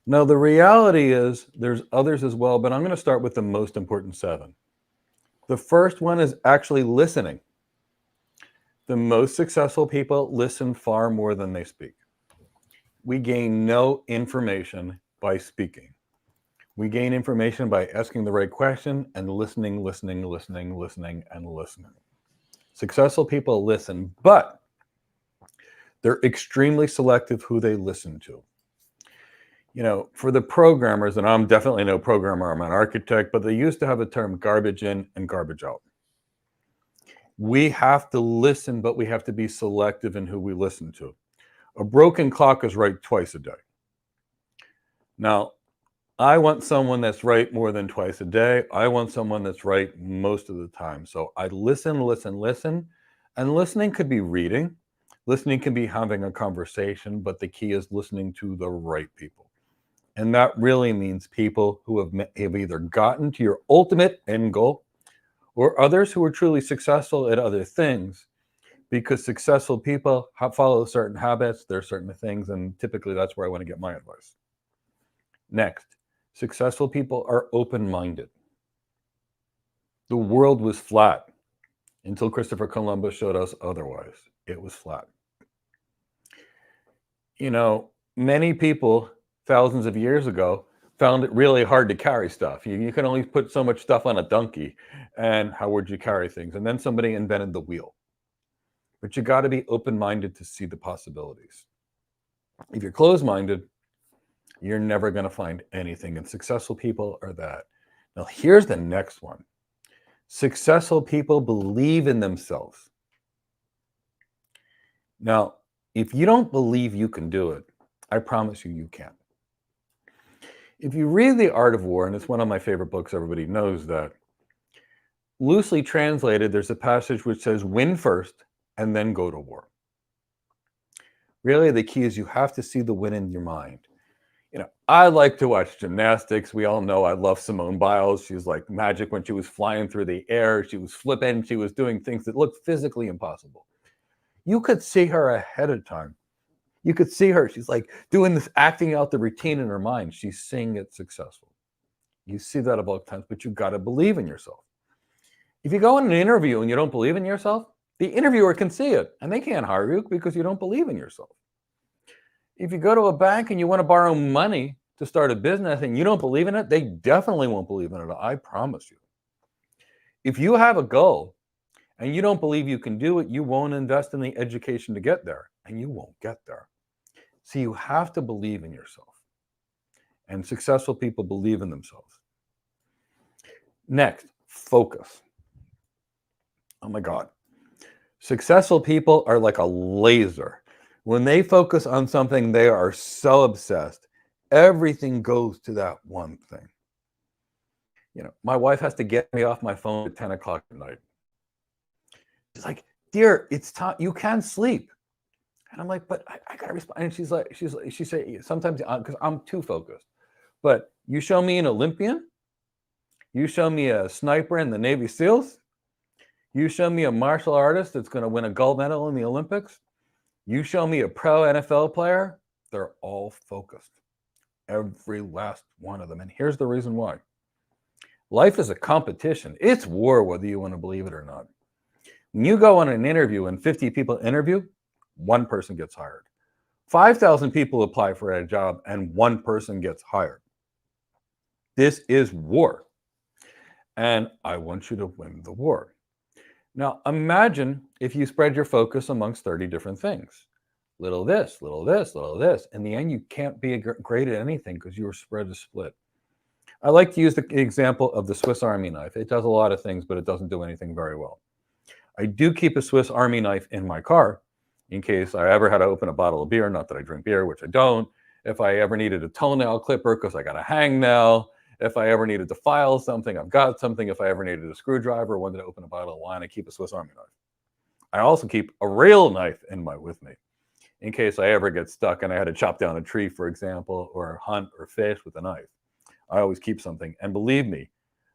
Now, the reality is there's others as well, but I'm going to start with the most important 7. The first one is actually listening. The most successful people listen far more than they speak. We gain no information by speaking. We gain information by asking the right question and listening. Successful people listen, but they're extremely selective who they listen to. You know, for the programmers, and I'm definitely no programmer, I'm an architect, but they used to have a term garbage in and garbage out. We have to listen, but we have to be selective in who we listen to. A broken clock is right twice a day. Now, I want someone that's right more than twice a day. I want someone that's right most of the time. So I listen, and listening could be reading. Listening can be having a conversation, but the key is listening to the right people. And that really means people who have either gotten to your ultimate end goal or others who are truly successful at other things, because successful people follow certain habits, there are certain things, and typically that's where I want to get my advice. Next, successful people are open-minded. The world was flat until Christopher Columbus showed us otherwise. It was flat. You know, many people thousands of years ago found it really hard to carry stuff. You can only put so much stuff on a donkey, and how would you carry things? And then somebody invented the wheel. But you got to be open-minded to see the possibilities. If you're closed-minded, you're never going to find anything, and successful people are that. Now, here's the next one. Successful people believe in themselves. Now, if you don't believe you can do it, I promise you, you can. If you read The Art of War, and it's one of my favorite books, everybody knows that, loosely translated, there's a passage which says, win first and then go to war. Really, the key is you have to see the win in your mind. I like to watch gymnastics. We all know I love Simone Biles. She's like magic when she was flying through the air. She was flipping. She was doing things that looked physically impossible. You could see her ahead of time. You could see her. She's like doing this, acting out the routine in her mind. She's seeing it successful. You see that about times, but you got to believe in yourself. If you go in an interview and you don't believe in yourself, the interviewer can see it and they can't hire you because you don't believe in yourself. If you go to a bank and you want to borrow money to start a business and you don't believe in it, they definitely won't believe in it. I promise you. If you have a goal and you don't believe you can do it, you won't invest in the education to get there and you won't get there. So you have to believe in yourself. And successful people believe in themselves. Next, focus. Oh my God. Successful people are like a laser. When they focus on something, they are so obsessed. Everything goes to that one thing. My wife has to get me off my phone at 10 o'clock at night. She's like, dear, it's time. You can't sleep. And I'm like, but I got to respond. And she said, sometimes, because I'm too focused. But you show me an Olympian, you show me a sniper in the Navy SEALs, you show me a martial artist that's going to win a gold medal in the Olympics, you show me a pro NFL player, they're all focused. Every last one of them. And here's the reason why. Life is a competition. It's war, whether you want to believe it or not. When you go on an interview and 50 people interview, one person gets hired. 5,000 people apply for a job and one person gets hired. This is war. And I want you to win the war. Now, imagine if you spread your focus amongst 30 different things. Little this, little this, little this. In the end, you can't be great at anything because your spread is split. I like to use the example of the Swiss Army knife. It does a lot of things, but it doesn't do anything very well. I do keep a Swiss Army knife in my car in case I ever had to open a bottle of beer, not that I drink beer, which I don't. If I ever needed a toenail clipper because I got a hangnail. If I ever needed to file something, I've got something. If I ever needed a screwdriver, wanted to open a bottle of wine, I keep a Swiss Army knife. I also keep a real knife with me in case I ever get stuck and I had to chop down a tree, for example, or hunt or fish with a knife. I always keep something. And believe me,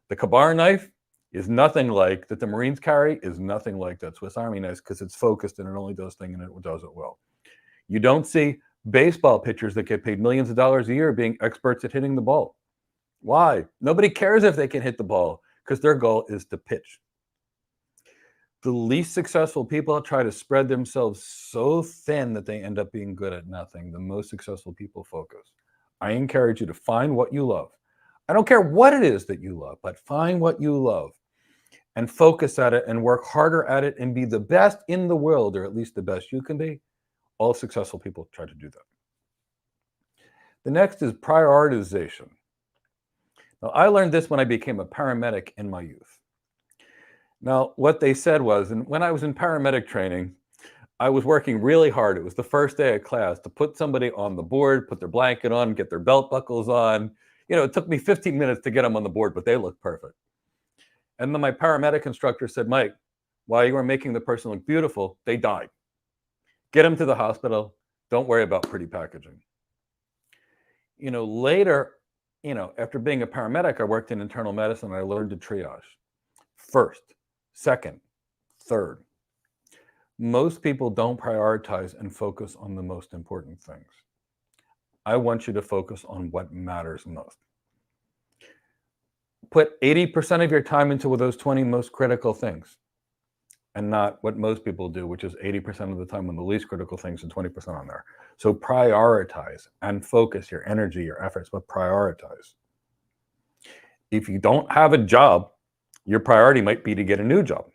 the Ka-Bar knife is nothing like that the Marines carry, is nothing like that Swiss Army knife because it's focused and it only does things and it does it well. You don't see baseball pitchers that get paid millions of dollars a year being experts at hitting the ball. Why? Nobody cares if they can hit the ball because their goal is to pitch. The least successful people try to spread themselves so thin that they end up being good at nothing. The most successful people focus. I encourage you to find what you love. I don't care what it is that you love, but find what you love and focus at it and work harder at it and be the best in the world, or at least the best you can be. All successful people try to do that. The next is prioritization. Now, I learned this when I became a paramedic in my youth. Now, what they said was, and when I was in paramedic training, I was working really hard. It was the first day of class to put somebody on the board, put their blanket on, get their belt buckles on. It took me 15 minutes to get them on the board, but they looked perfect. And then my paramedic instructor said, Mike, while you were making the person look beautiful, they died. Get them to the hospital. Don't worry about pretty packaging. Later, after being a paramedic, I worked in internal medicine and I learned to triage. First, second, third. Most people don't prioritize and focus on the most important things. I want you to focus on what matters most. Put 80% of your time into those 20 most critical things and not what most people do, which is 80% of the time on the least critical things and 20% on there. So prioritize and focus your energy, your efforts, but prioritize. If you don't have a job, your priority might be to get a new job.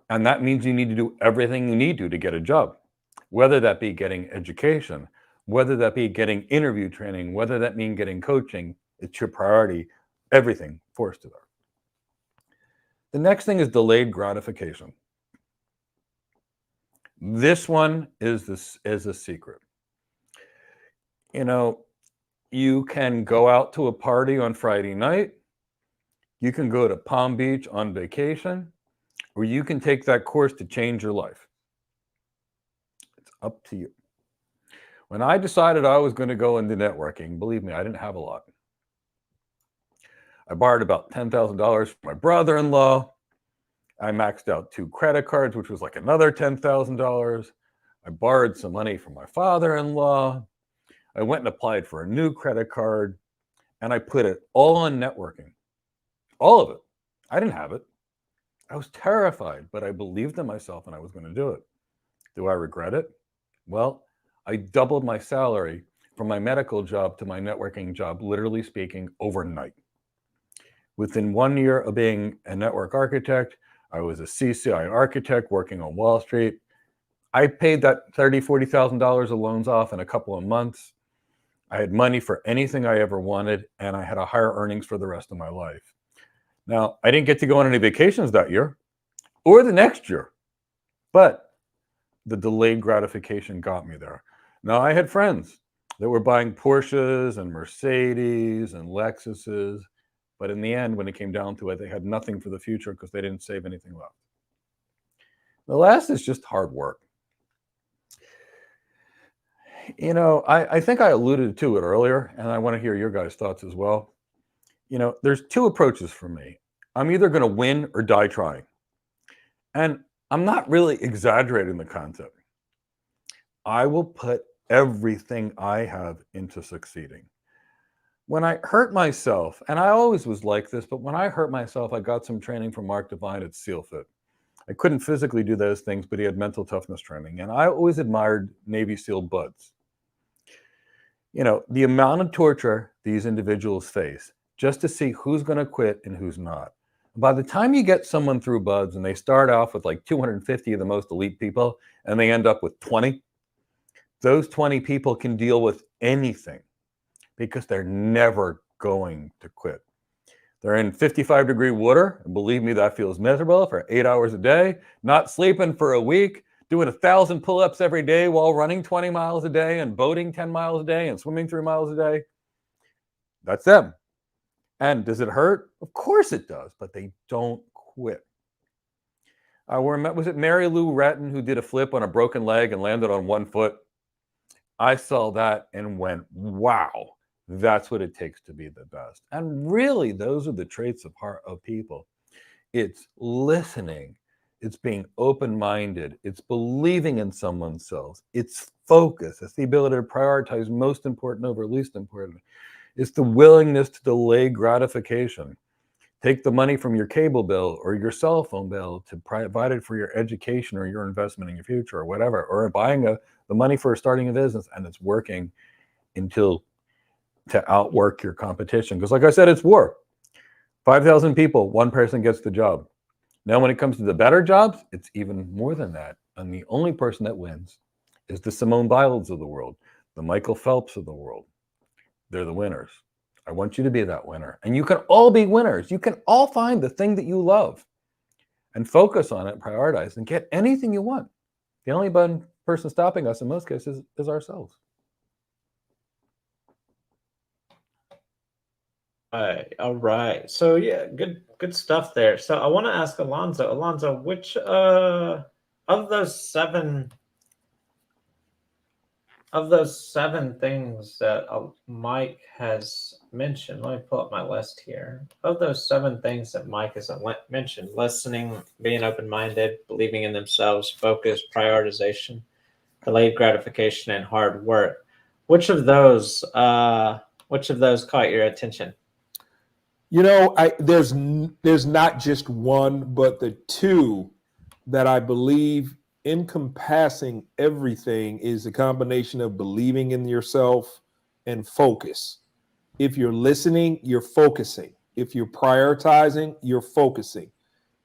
And that means you need to do everything you need to get a job, whether that be getting education, whether that be getting interview training, whether that mean getting coaching. It's your priority, everything forced to there. The next thing is delayed gratification. This one is a secret. you can go out to a party on Friday night, you can go to Palm Beach on vacation, or you can take that course to change your life. It's up to you. When I decided I was going to go into networking, believe me, I didn't have a lot. I borrowed about $10,000 from my brother-in-law. I maxed out 2 credit cards, which was like another $10,000. I borrowed some money from my father-in-law. I went and applied for a new credit card, and I put it all on networking. All of it. I didn't have it. I was terrified, but I believed in myself and I was going to do it. Do I regret it? Well, I doubled my salary from my medical job to my networking job, literally speaking, overnight. Within 1 year of being a network architect, I was a CCI architect working on Wall Street. I paid that $30,000, $40,000 of loans off in a couple of months. I had money for anything I ever wanted, and I had a higher earnings for the rest of my life. Now, I didn't get to go on any vacations that year or the next year, but the delayed gratification got me there. Now, I had friends that were buying Porsches and Mercedes and Lexuses, but in the end, when it came down to it, they had nothing for the future because they didn't save anything left. The last is just hard work. You know, I think I alluded to it earlier, and I want to hear your guys' thoughts as well. You know, there's 2 approaches for me. I'm either going to win or die trying. And I'm not really exaggerating the concept. I will put everything I have into succeeding. When I hurt myself, and I always was like this, but when I hurt myself, I got some training from Mark Divine at SEALFIT. I couldn't physically do those things, but he had mental toughness training. And I always admired Navy SEAL buds. You know, the amount of torture these individuals face just to see who's going to quit and who's not. By the time you get someone through buds and they start off with like 250 of the most elite people and they end up with 20, those 20 people can deal with anything because they're never going to quit. They're in 55-degree water, and believe me, that feels miserable, for 8 hours a day, not sleeping for a week, doing 1,000 pull-ups every day while running 20 miles a day and boating 10 miles a day and swimming 3 miles a day. That's them. And does it hurt? Of course it does, but they don't quit. Was it Mary Lou Retton who did a flip on a broken leg and landed on 1 foot? I saw that and went, wow, that's what it takes to be the best. And really, those are the traits of people. It's listening. It's being open-minded. It's believing in someone's selves. It's focus. It's the ability to prioritize most important over least important. It's the willingness to delay gratification. Take the money from your cable bill or your cell phone bill to provide it for your education or your investment in your future or whatever, or buying the money for starting a business, and it's working until to outwork your competition. Because like I said, it's war. 5,000 people, 1 person gets the job. Now, when it comes to the better jobs, it's even more than that. And the only person that wins is the Simone Biles of the world, the Michael Phelps of the world. They're the winners. I want you to be that winner. And you can all be winners. You can all find the thing that you love and focus on it, prioritize, and get anything you want. The only person stopping us in most cases is ourselves. All right. So yeah, good stuff there. So I want to ask Alonzo. Alonzo, which of those seven things that Mike has mentioned, let me pull up my list here. Of those 7 things that Mike has mentioned: listening, being open-minded, believing in themselves, focus, prioritization, delayed gratification, and hard work. Which of those caught your attention? You know, there's not just one, but the 2 that I believe encompassing everything is a combination of believing in yourself and focus. If you're listening, you're focusing. If you're prioritizing, you're focusing.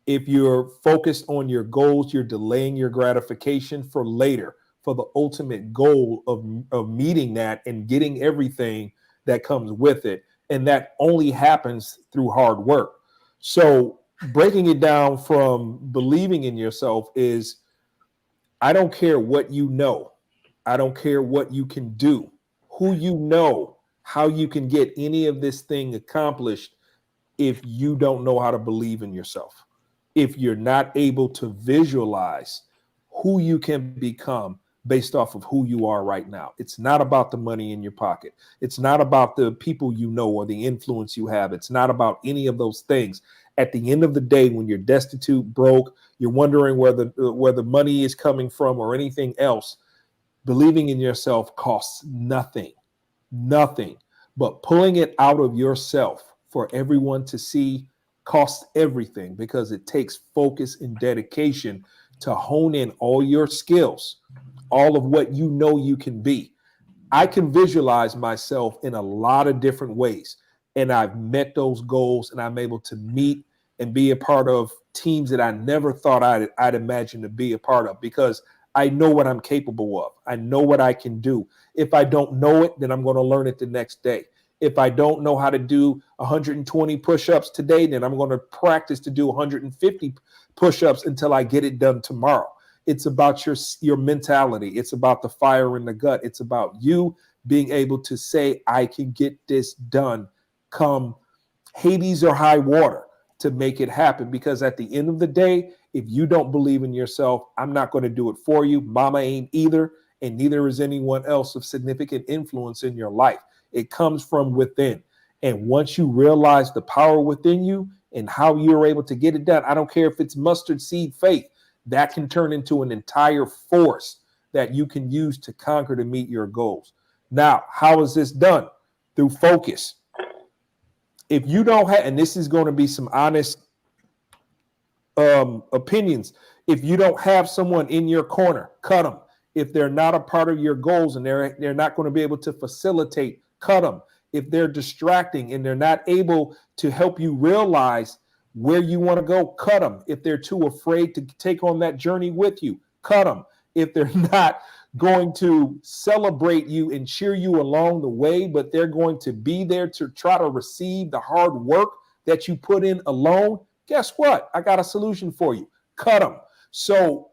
If you're focused on your goals, you're delaying your gratification for later, for the ultimate goal of meeting that and getting everything that comes with it. And that only happens through hard work. So breaking it down from believing in yourself is, I don't care what you know. I don't care what you can do, who you know, how you can get any of this thing accomplished if you don't know how to believe in yourself, if you're not able to visualize who you can become based off of who you are right now. It's not about the money in your pocket. It's not about the people you know or the influence you have. It's not about any of those things. At the end of the day, when you're destitute, broke, you're wondering where the money is coming from or anything else, believing in yourself costs nothing, but pulling it out of yourself for everyone to see costs everything, because it takes focus and dedication to hone in all your skills, all of what you know you can be. I can visualize myself in a lot of different ways, and I've met those goals, and I'm able to meet and be a part of teams that I never thought I'd imagine to be a part of, because I know what I'm capable of. I know what I can do. If I don't know it, then I'm going to learn it the next day. If I don't know how to do 120 push-ups today, then I'm going to practice to do 150 push-ups until I get it done tomorrow. It's about your mentality. It's about the fire in the gut. It's about you being able to say, I can get this done come Hades or high water, to make it happen. Because at the end of the day, if you don't believe in yourself, I'm not going to do it for you. Mama ain't either, and neither is anyone else of significant influence in your life. It comes from within. And once you realize the power within you and how you're able to get it done, I don't care if it's mustard seed faith, that can turn into an entire force that you can use to conquer, to meet your goals. Now, how is this done? Through focus. If you don't have, and this is going to be some honest opinions, if you don't have someone in your corner, cut them. If they're not a part of your goals and they're not going to be able to facilitate, cut them. If they're distracting and they're not able to help you realize where you want to go, cut them. If they're too afraid to take on that journey with you, cut them. If they're not going to celebrate you and cheer you along the way, but they're going to be there to try to receive the hard work that you put in alone, guess what? I got a solution for you. Cut them. So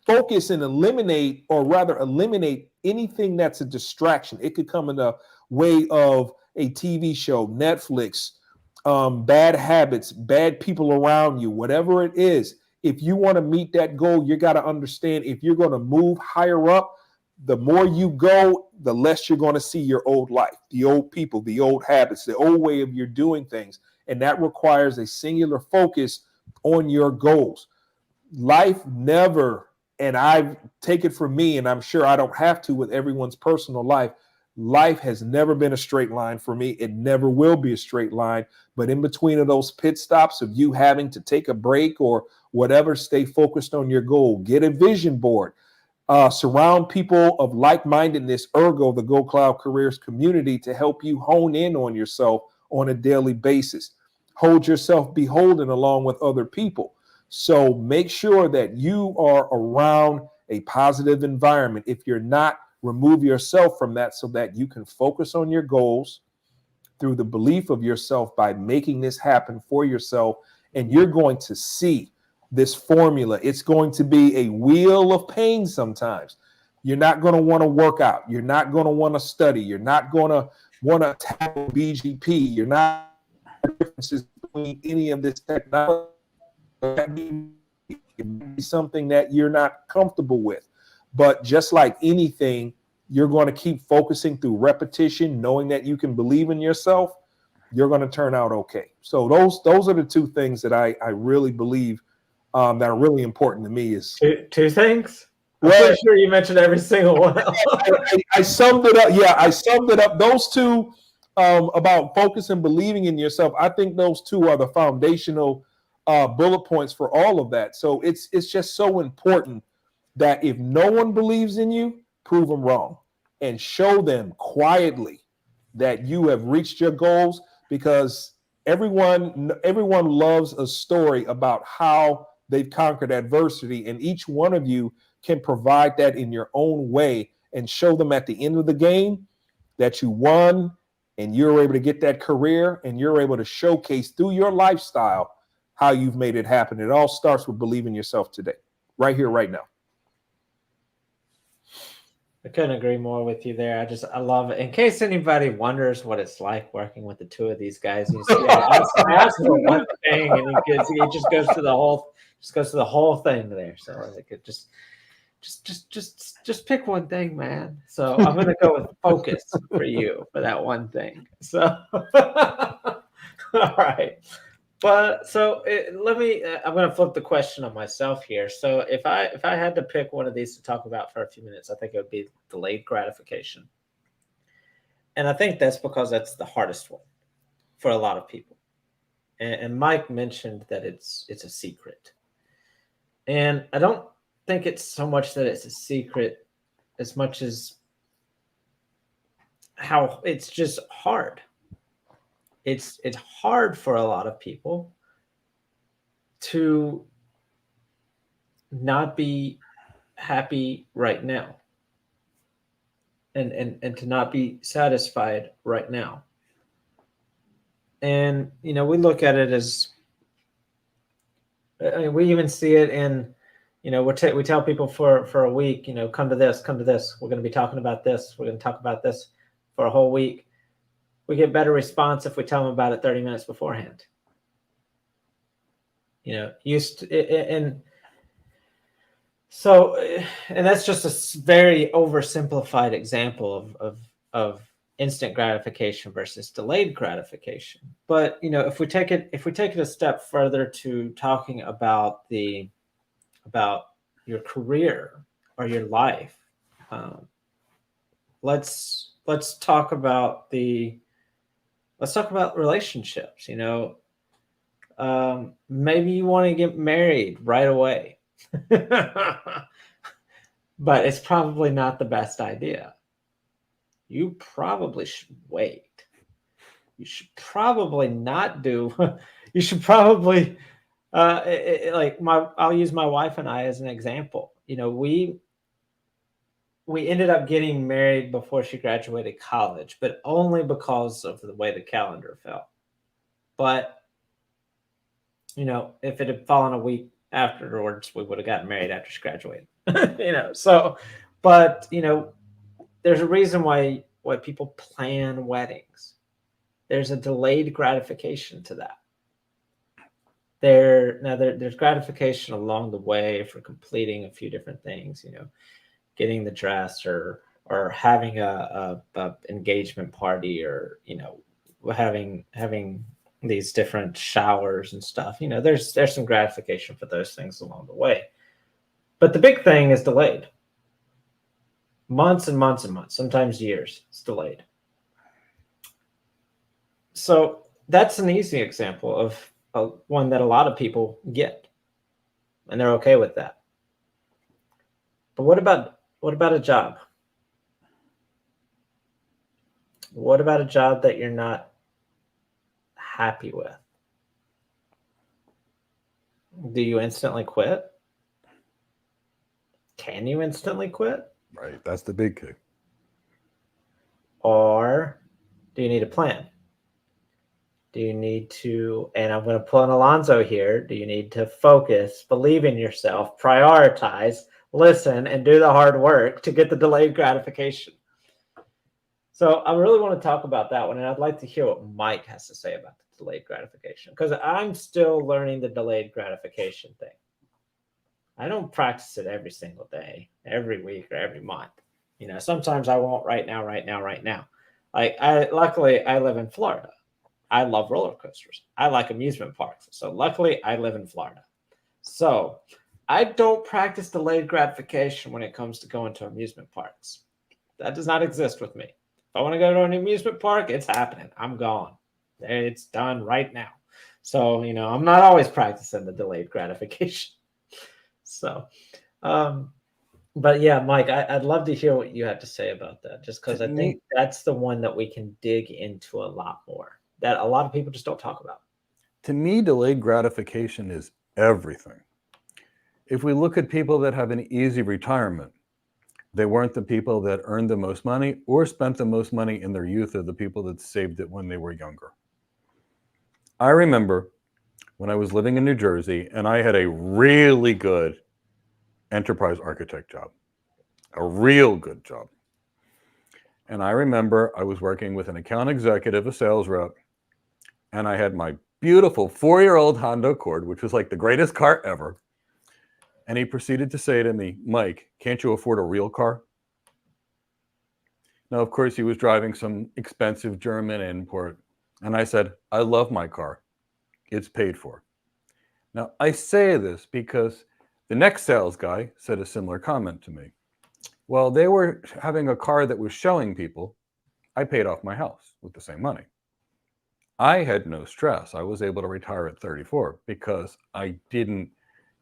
focus and eliminate, or rather eliminate anything that's a distraction. It could come in the way of a TV show, Netflix, bad habits, bad people around you, whatever it is. If you want to meet that goal, you got to understand, if you're going to move higher up, the more you go, the less you're going to see your old life, the old people, the old habits, the old way of you doing things. And that requires a singular focus on your goals. Life never, and I take it from me, and I'm sure I don't have to with everyone's personal life, life has never been a straight line for me. It never will be a straight line. But in between of those pit stops of you having to take a break or whatever, stay focused on your goal. Get a vision board. Surround people of like-mindedness, ergo the Go Cloud Careers community, to help you hone in on yourself on a daily basis. Hold yourself beholden along with other people. So make sure that you are around a positive environment. If you're not, remove yourself from that so that you can focus on your goals through the belief of yourself by making this happen for yourself. And you're going to see this formula. It's going to be a wheel of pain sometimes. You're not going to want to work out. You're not going to want to study. You're not going to want to tackle BGP. You're not differences between any of this technology. It be something that you're not comfortable with. But just like anything, you're going to keep focusing through repetition, knowing that you can believe in yourself. You're going to turn out okay. So those are the two things that I really believe that are really important to me. Is two things. I'm well, pretty sure you mentioned every single one. I summed it up. Yeah, I summed it up. Those two about focus and believing in yourself. I think those two are the foundational bullet points for all of that. So it's just so important that if no one believes in you, prove them wrong and show them quietly that you have reached your goals, because everyone loves a story about how they've conquered adversity, and each one of you can provide that in your own way and show them at the end of the game that you won and you're able to get that career and you're able to showcase through your lifestyle how you've made it happen. It all starts with believing in yourself today, right here, right now. I couldn't agree more with you there. I love it. In case anybody wonders what it's like working with the two of these guys, you see, I ask for one thing, and he just goes to the whole thing there. So like it just pick one thing, man. So I'm gonna go with focus for you for that one thing. So all right. But so let me. I'm going to flip the question on myself here. So if I had to pick one of these to talk about for a few minutes, I think it would be delayed gratification, and I think that's because that's the hardest one for a lot of people. And Mike mentioned that it's a secret, and I don't think it's so much that it's a secret as much as how it's just hard. It's hard for a lot of people to not be happy right now and to not be satisfied right now. And we look at it as, I mean, we even see it in, we tell people for a week, come to this, we're going to be talking about this, we're going to talk about this for a whole week. We get better response if we tell them about it 30 minutes beforehand. And so, and that's just a very oversimplified example of instant gratification versus delayed gratification. But if we take it a step further to talking about your career or your life, let's talk about relationships. Maybe you want to get married right away, but it's probably not the best idea. You probably should wait. You should probably not do. You should probably I'll use my wife and I as an example. We ended up getting married before she graduated college, but only because of the way the calendar fell. But if it had fallen a week afterwards, we would have gotten married after she graduated. But there's a reason why people plan weddings. There's a delayed gratification to that. There's gratification along the way for completing a few different things, getting the dress or having a engagement party, or having these different showers and stuff. There's some gratification for those things along the way. But the big thing is delayed. Months and months and months, sometimes years, it's delayed. So that's an easy example of one that a lot of people get, and they're okay with that. But what about a job? What about a job that you're not happy with? Do you instantly quit? Can you instantly quit? Right. That's the big kick. Or do you need a plan? Do you need to, and I'm going to pull an Alonzo here, do you need to focus, believe in yourself, prioritize, listen, and do the hard work to get the delayed gratification? So I really want to talk about that one, and I'd like to hear what Mike has to say about the delayed gratification, because I'm still learning the delayed gratification thing. I don't practice it every single day, every week, or every month. Sometimes I won't right now. Luckily I live in Florida. I love roller coasters. I like amusement parks. So luckily I live in Florida. So I don't practice delayed gratification when it comes to going to amusement parks. That does not exist with me. If I want to go to an amusement park, it's happening. I'm gone. It's done right now. So, I'm not always practicing the delayed gratification. So, but yeah, Mike, I'd love to hear what you have to say about that, just because I think that's the one that we can dig into a lot more, that a lot of people just don't talk about. To me, delayed gratification is everything. If we look at people that have an easy retirement, they weren't the people that earned the most money or spent the most money in their youth, or the people that saved it when they were younger. I remember when I was living in New Jersey, and I had a really good enterprise architect job. a real good job. And I remember I was working with an account executive, a sales rep, and I had my beautiful 4-year-old Honda Accord, which was like the greatest car ever. And he proceeded to say to me, Mike, can't you afford a real car? Now, of course, he was driving some expensive German import. And I said, I love my car. It's paid for. Now, I say this because the next sales guy said a similar comment to me. Well, they were having a car that was showing people. I paid off my house with the same money. I had no stress. I was able to retire at 34 because I didn't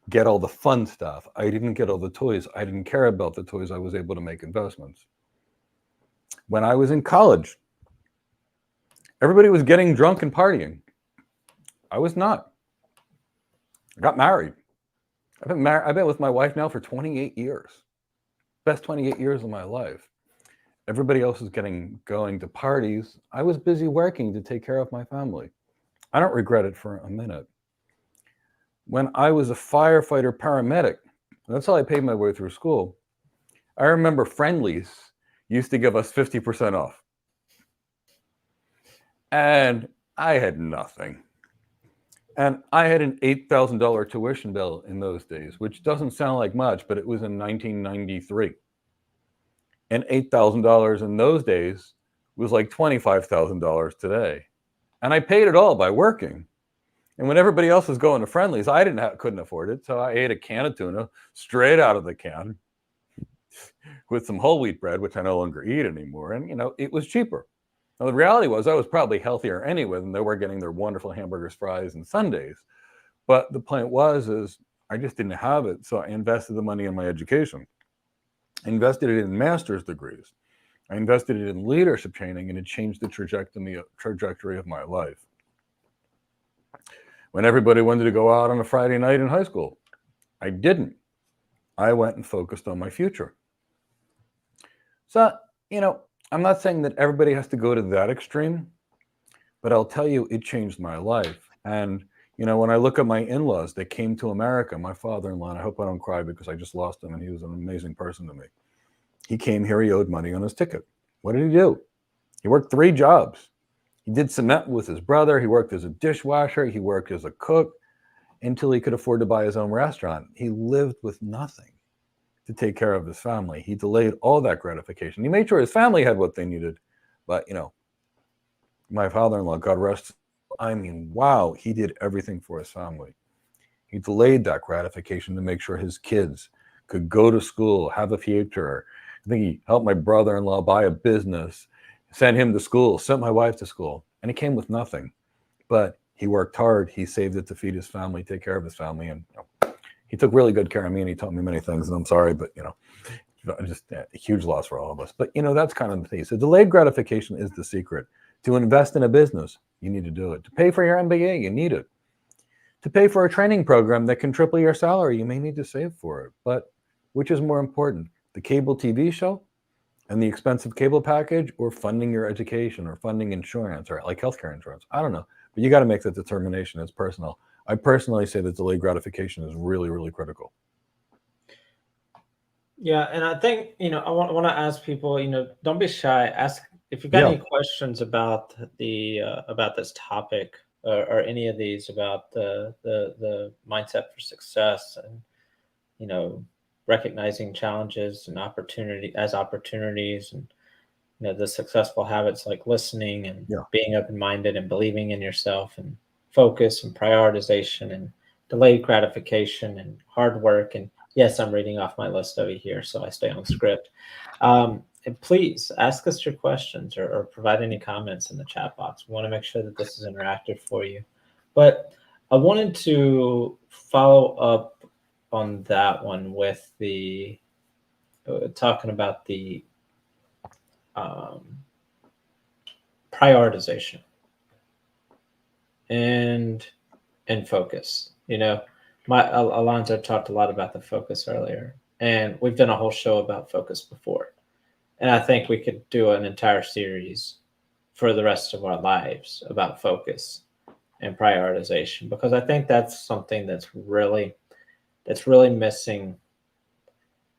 get all the fun stuff. I didn't get all the toys. I didn't care about the toys. I was able to make investments. When I was in college, everybody was getting drunk and partying. I was not. I got married. I've been with my wife now for 28 years. Best 28 years of my life. Everybody else was going to parties. I was busy working to take care of my family. I don't regret it for a minute. When I was a firefighter paramedic, that's how I paid my way through school. I remember Friendly's used to give us 50% off. And I had nothing. And I had an $8,000 tuition bill in those days, which doesn't sound like much, but it was in 1993. And $8,000 in those days was like $25,000 today. And I paid it all by working. And when everybody else was going to Friendly's, I couldn't afford it. So I ate a can of tuna straight out of the can with some whole wheat bread, which I no longer eat anymore. And, it was cheaper. Now, the reality was I was probably healthier anyway than they were getting their wonderful hamburgers, fries, and sundaes. But the point is I just didn't have it. So I invested the money in my education. I invested it in master's degrees. I invested it in leadership training, and it changed the trajectory of my life. When everybody wanted to go out on a Friday night in high school, I didn't. I went and focused on my future. So, I'm not saying that everybody has to go to that extreme, but I'll tell you, it changed my life. And, when I look at my in-laws, they came to America, my father-in-law, and I hope I don't cry because I just lost him and he was an amazing person to me. He came here, he owed money on his ticket. What did he do? He worked 3 jobs. He did cement with his brother. He worked as a dishwasher. He worked as a cook until he could afford to buy his own restaurant. He lived with nothing to take care of his family. He delayed all that gratification. He made sure his family had what they needed. But, my father-in-law, God rest, wow, he did everything for his family. He delayed that gratification to make sure his kids could go to school, have a future. I think he helped my brother-in-law buy a business, sent him to school, sent my wife to school, and he came with nothing. But he worked hard. He saved it to feed his family, take care of his family, and he took really good care of me, and he taught me many things. And I'm sorry, but just a huge loss for all of us. But that's kind of the thing. So delayed gratification is the secret. To invest in a business, you need to do it. To pay for your MBA, you need it. To pay for a training program that can triple your salary, you may need to save for it. But which is more important, the cable TV show and the expensive cable package, or funding your education, or funding insurance, or like healthcare insurance? I don't know. But you got to make that determination. It's personal. I personally say that delayed gratification is really, really critical. Yeah, and I think, I want to ask people, don't be shy. Ask if you've got any questions about about this topic, or any of these about the mindset for success, and recognizing challenges and opportunities, and the successful habits like listening and being open-minded and believing in yourself, and focus and prioritization and delayed gratification and hard work. And yes, I'm reading off my list over here, so I stay on script. And please ask us your questions, or provide any comments in the chat box. We want to make sure that this is interactive for you. But I wanted to follow up on that one with the talking about the prioritization and focus. Alonzo talked a lot about the focus earlier, and we've done a whole show about focus before. And I think we could do an entire series for the rest of our lives about focus and prioritization, because I think that's something that's really missing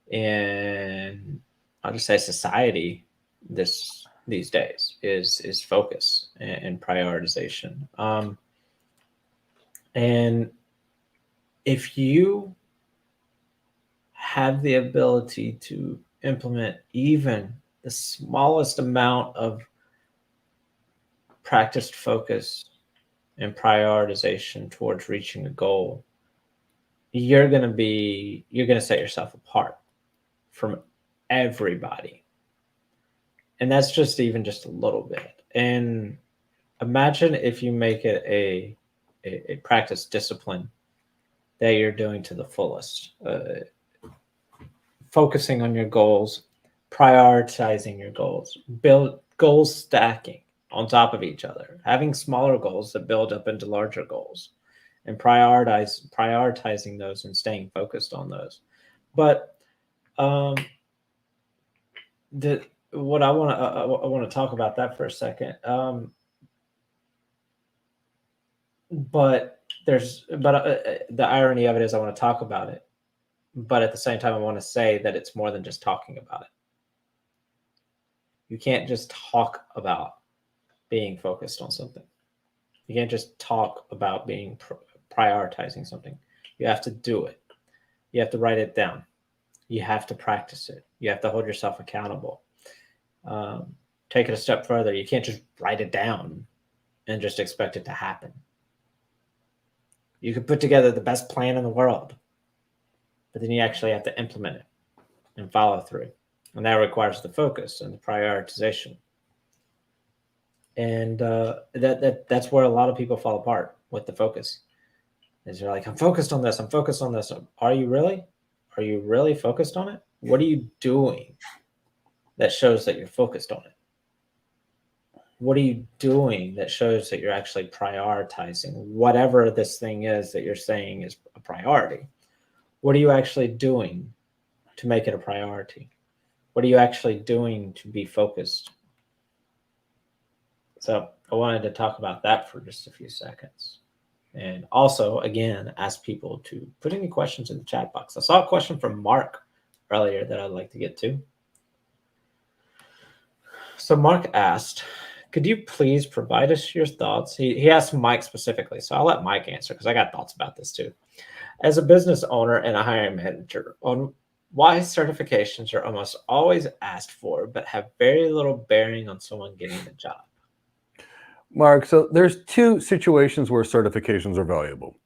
in, I'll just say, society these days is focus and prioritization. And if you have the ability to implement even the smallest amount of practiced focus and prioritization towards reaching a goal, you're going to set yourself apart from everybody. And that's just even just a little bit. And imagine if you make it a practice discipline that you're doing to the fullest, focusing on your goals, prioritizing your goals, build goals stacking on top of each other, having smaller goals that build up into larger goals, and prioritizing those and staying focused on those. But what I want to talk about that for a second. But the irony of it is I want to talk about it, but at the same time I want to say that it's more than just talking about it. You can't just talk about being focused on something. You can't just talk about being prioritizing something. You have to do it. You have to write it down. You have to practice it. You have to hold yourself accountable. Take it a step further. You can't just write it down and just expect it to happen. You could put together the best plan in the world, but then you actually have to implement it and follow through. And that requires the focus and the prioritization. And that's where a lot of people fall apart with the focus. Is you're like, I'm focused on this. I'm focused on this. Are you really? Are you really focused on it? What are you doing that shows that you're focused on it? What are you doing that shows that you're actually prioritizing whatever this thing is that you're saying is a priority? What are you actually doing to make it a priority? What are you actually doing to be focused? So I wanted to talk about that for just a few seconds. And also, again, ask people to put any questions in the chat box. I saw a question from Mark earlier that I'd like to get to. So Mark asked, could you please provide us your thoughts? He asked Mike specifically, so I'll let Mike answer because I got thoughts about this too. As a business owner and a hiring manager, on why certifications are almost always asked for, but have very little bearing on someone getting the job. Mark, so there's two situations where certifications are valuable.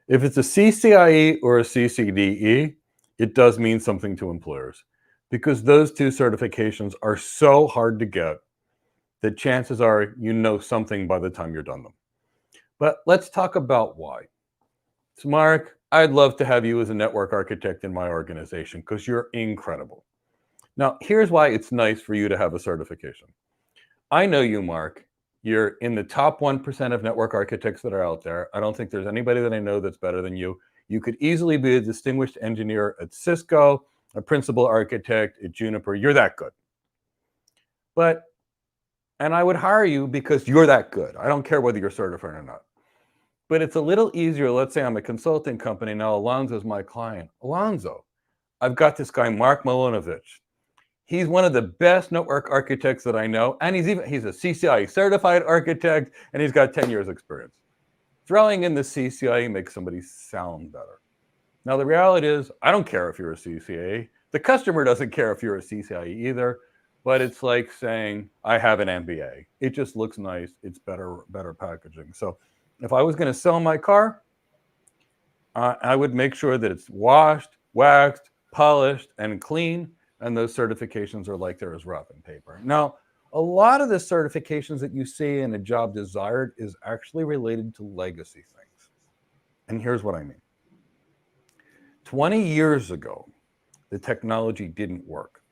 If it's a CCIE or a CCDE, it does mean something to employers because those two certifications are so hard to get that chances are you know something by the time you're done them. But let's talk about why. So Mark, I'd love to have you as a network architect in my organization because you're incredible. Now, here's why it's nice for you to have a certification. I know you, Mark. You're in the top 1% of network architects that are out there. I don't think there's anybody that I know that's better than you. You could easily be a distinguished engineer at Cisco, a principal architect at Juniper. You're that good. And I would hire you because you're that good. I don't care whether you're certified or not. But it's a little easier. Let's say I'm a consulting company. Now Alonzo's my client. Alonzo, I've got this guy, Mark Milonovich. He's one of the best network architects that I know. And he's a CCIE certified architect, and he's got 10 years experience. Throwing in the CCIE makes somebody sound better. Now, the reality is, I don't care if you're a CCIE. The customer doesn't care if you're a CCIE either. But it's like saying, I have an MBA. It just looks nice. It's better packaging. So if I was going to sell my car, I would make sure that it's washed, waxed, polished, and clean. And those certifications are like they're as wrapping paper. Now, a lot of the certifications that you see in a job desired is actually related to legacy things. And here's what I mean. 20 years ago, the technology didn't work.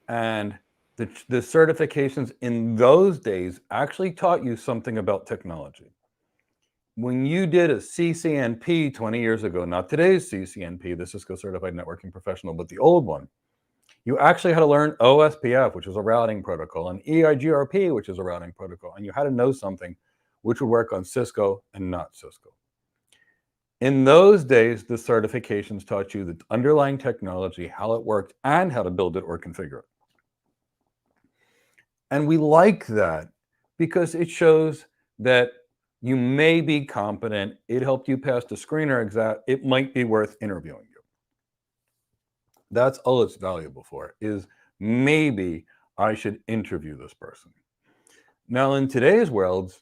And the certifications in those days actually taught you something about technology. When you did a CCNP 20 years ago, not today's CCNP, the Cisco Certified Networking Professional, but the old one, you actually had to learn OSPF, which is a routing protocol, and EIGRP, which is a routing protocol, and you had to know something which would work on Cisco and not Cisco. In those days, the certifications taught you the underlying technology, how it worked, and how to build it or configure it. And we like that because it shows that you may be competent. It helped you pass the screener exam. It might be worth interviewing you. That's all it's valuable for, is maybe I should interview this person. Now, in today's world,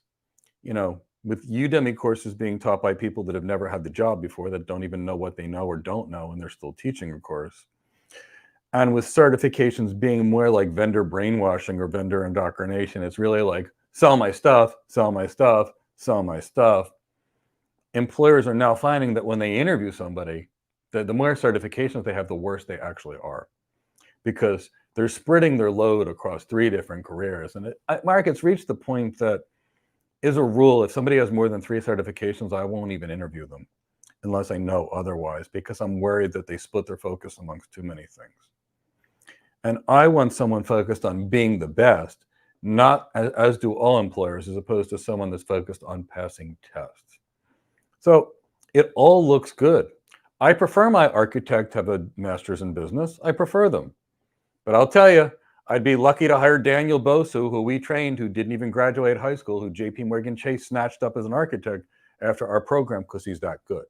with Udemy courses being taught by people that have never had the job before, that don't even know what they know or don't know, and they're still teaching a course, and with certifications being more like vendor brainwashing or vendor indoctrination, it's really like, sell my stuff, sell my stuff, sell my stuff. Employers are now finding that when they interview somebody, the more certifications they have, the worse they actually are, because they're spreading their load across 3 different careers. And Mark, it's reached the point that, is a rule, if somebody has more than 3 certifications, I won't even interview them unless I know otherwise, because I'm worried that they split their focus amongst too many things. And I want someone focused on being the best, not as do all employers, as opposed to someone that's focused on passing tests. So it all looks good. I prefer my architect have a master's in business. I prefer them. But I'll tell you, I'd be lucky to hire Daniel Bosu, who we trained, who didn't even graduate high school, who JP Morgan Chase snatched up as an architect after our program because he's that good.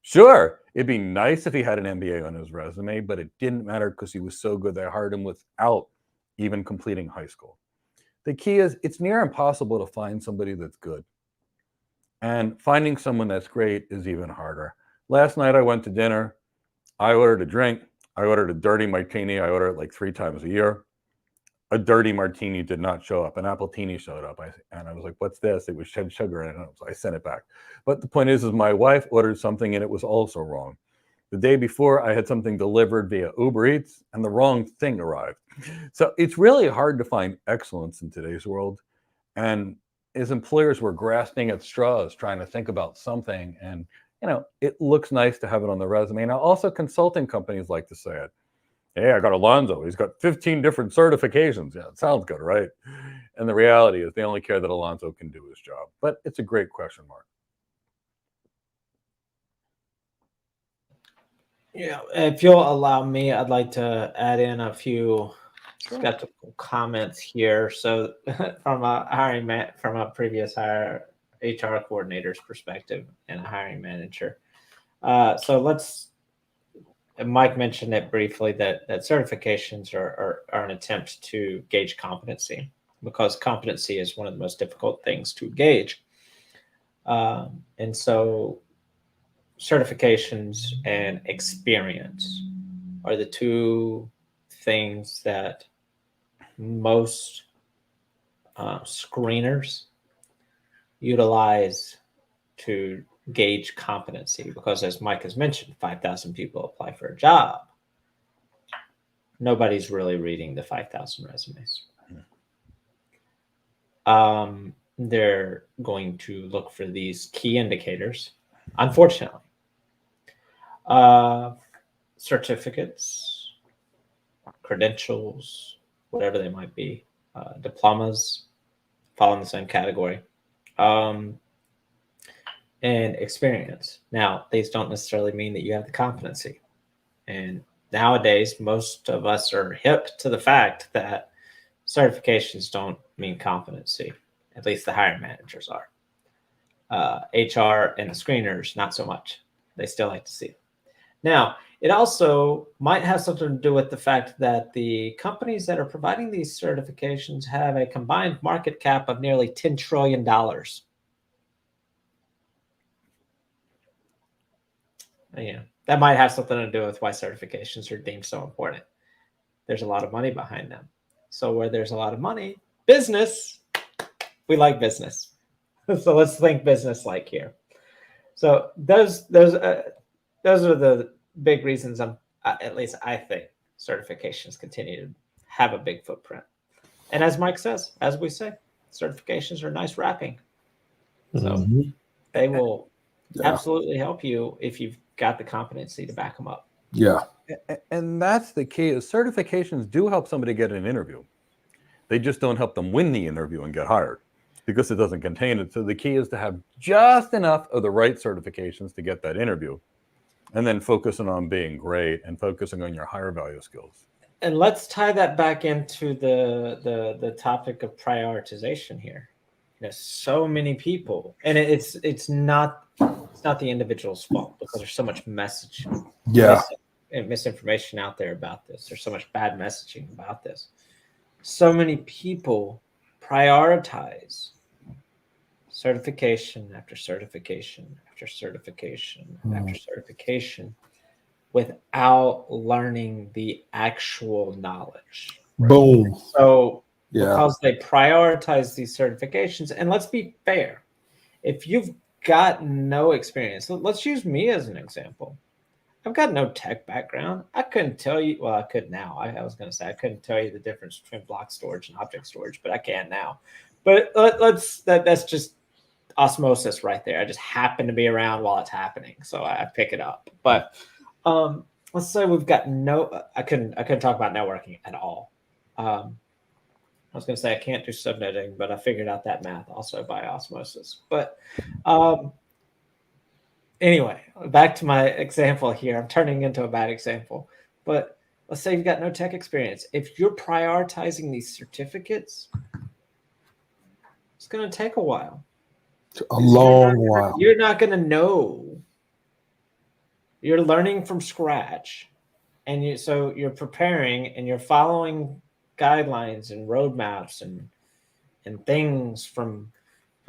Sure, it'd be nice if he had an MBA on his resume, but it didn't matter because he was so good they hired him without even completing high school. The key is it's near impossible to find somebody that's good. And finding someone that's great is even harder. Last night I went to dinner. I ordered a drink. I ordered a dirty martini. I order it like 3 times a year. A dirty martini did not show up. An Appletini showed up. And I was like, what's this? It was shed sugar in it. So I sent it back. But the point is my wife ordered something and it was also wrong. The day before, I had something delivered via Uber Eats and the wrong thing arrived. So it's really hard to find excellence in today's world. And as employers, we're grasping at straws, trying to think about something. And it looks nice to have it on the resume. Now, also consulting companies like to say it. Hey, I got Alonzo. He's got 15 different certifications. Yeah, it sounds good, right? And the reality is they only care that Alonzo can do his job. But it's a great question, Mark. Yeah, if you'll allow me, I'd like to add in a few skeptical comments here. So from a previous HR coordinator's perspective and a hiring manager. Mike mentioned it briefly that certifications are an attempt to gauge competency, because competency is one of the most difficult things to gauge. And so certifications and experience are the 2 things that most screeners utilize to gauge competency, because as Mike has mentioned, 5,000 people apply for a job. Nobody's really reading the 5,000 resumes. They're going to look for these key indicators, unfortunately. Certificates, credentials, whatever they might be, diplomas fall in the same category. And experience. Now, these don't necessarily mean that you have the competency. And nowadays, most of us are hip to the fact that certifications don't mean competency. At least the hiring managers are. HR and the screeners, not so much. They still like to see it. Now, it also might have something to do with the fact that the companies that are providing these certifications have a combined market cap of nearly $10 trillion. Yeah, that might have something to do with why certifications are deemed so important. There's a lot of money behind them. So where there's a lot of money, business, we like business. So let's think business like here. So those are the big reasons at least I think certifications continue to have a big footprint. And as Mike says, as we say, certifications are nice wrapping. So they will absolutely help you if you've got the competency to back them up. Yeah. And that's the key, is certifications do help somebody get an interview. They just don't help them win the interview and get hired. because it doesn't contain it. So the key is to have just enough of the right certifications to get that interview, and then focusing on being great and focusing on your higher value skills. And let's tie that back into the topic of prioritization here. So many people, and it's not the individual's fault, because there's so much misinformation out there about this. There's so much bad messaging about this. So many people prioritize certification after certification after certification after certification without learning the actual knowledge. Boom. So Yeah. because they prioritize these certifications, and let's be fair, if you've got no experience, let's use me as an example. I've got no tech background. I couldn't tell you, well, I could now. I was going to say I couldn't tell you the difference between block storage and object storage, but I can now. But that's just osmosis right there. I just happen to be around while it's happening, so I pick it up. But let's say we've got I couldn't talk about networking at all. I was going to say I can't do subnetting, but I figured out that math also by osmosis. But anyway, back to my example here. I'm turning into a bad example. But let's say you've got no tech experience. If you're prioritizing these certificates, it's going to take a while. A long while. You're not going to know. You're learning from scratch. And so you're preparing and you're following guidelines and roadmaps and things from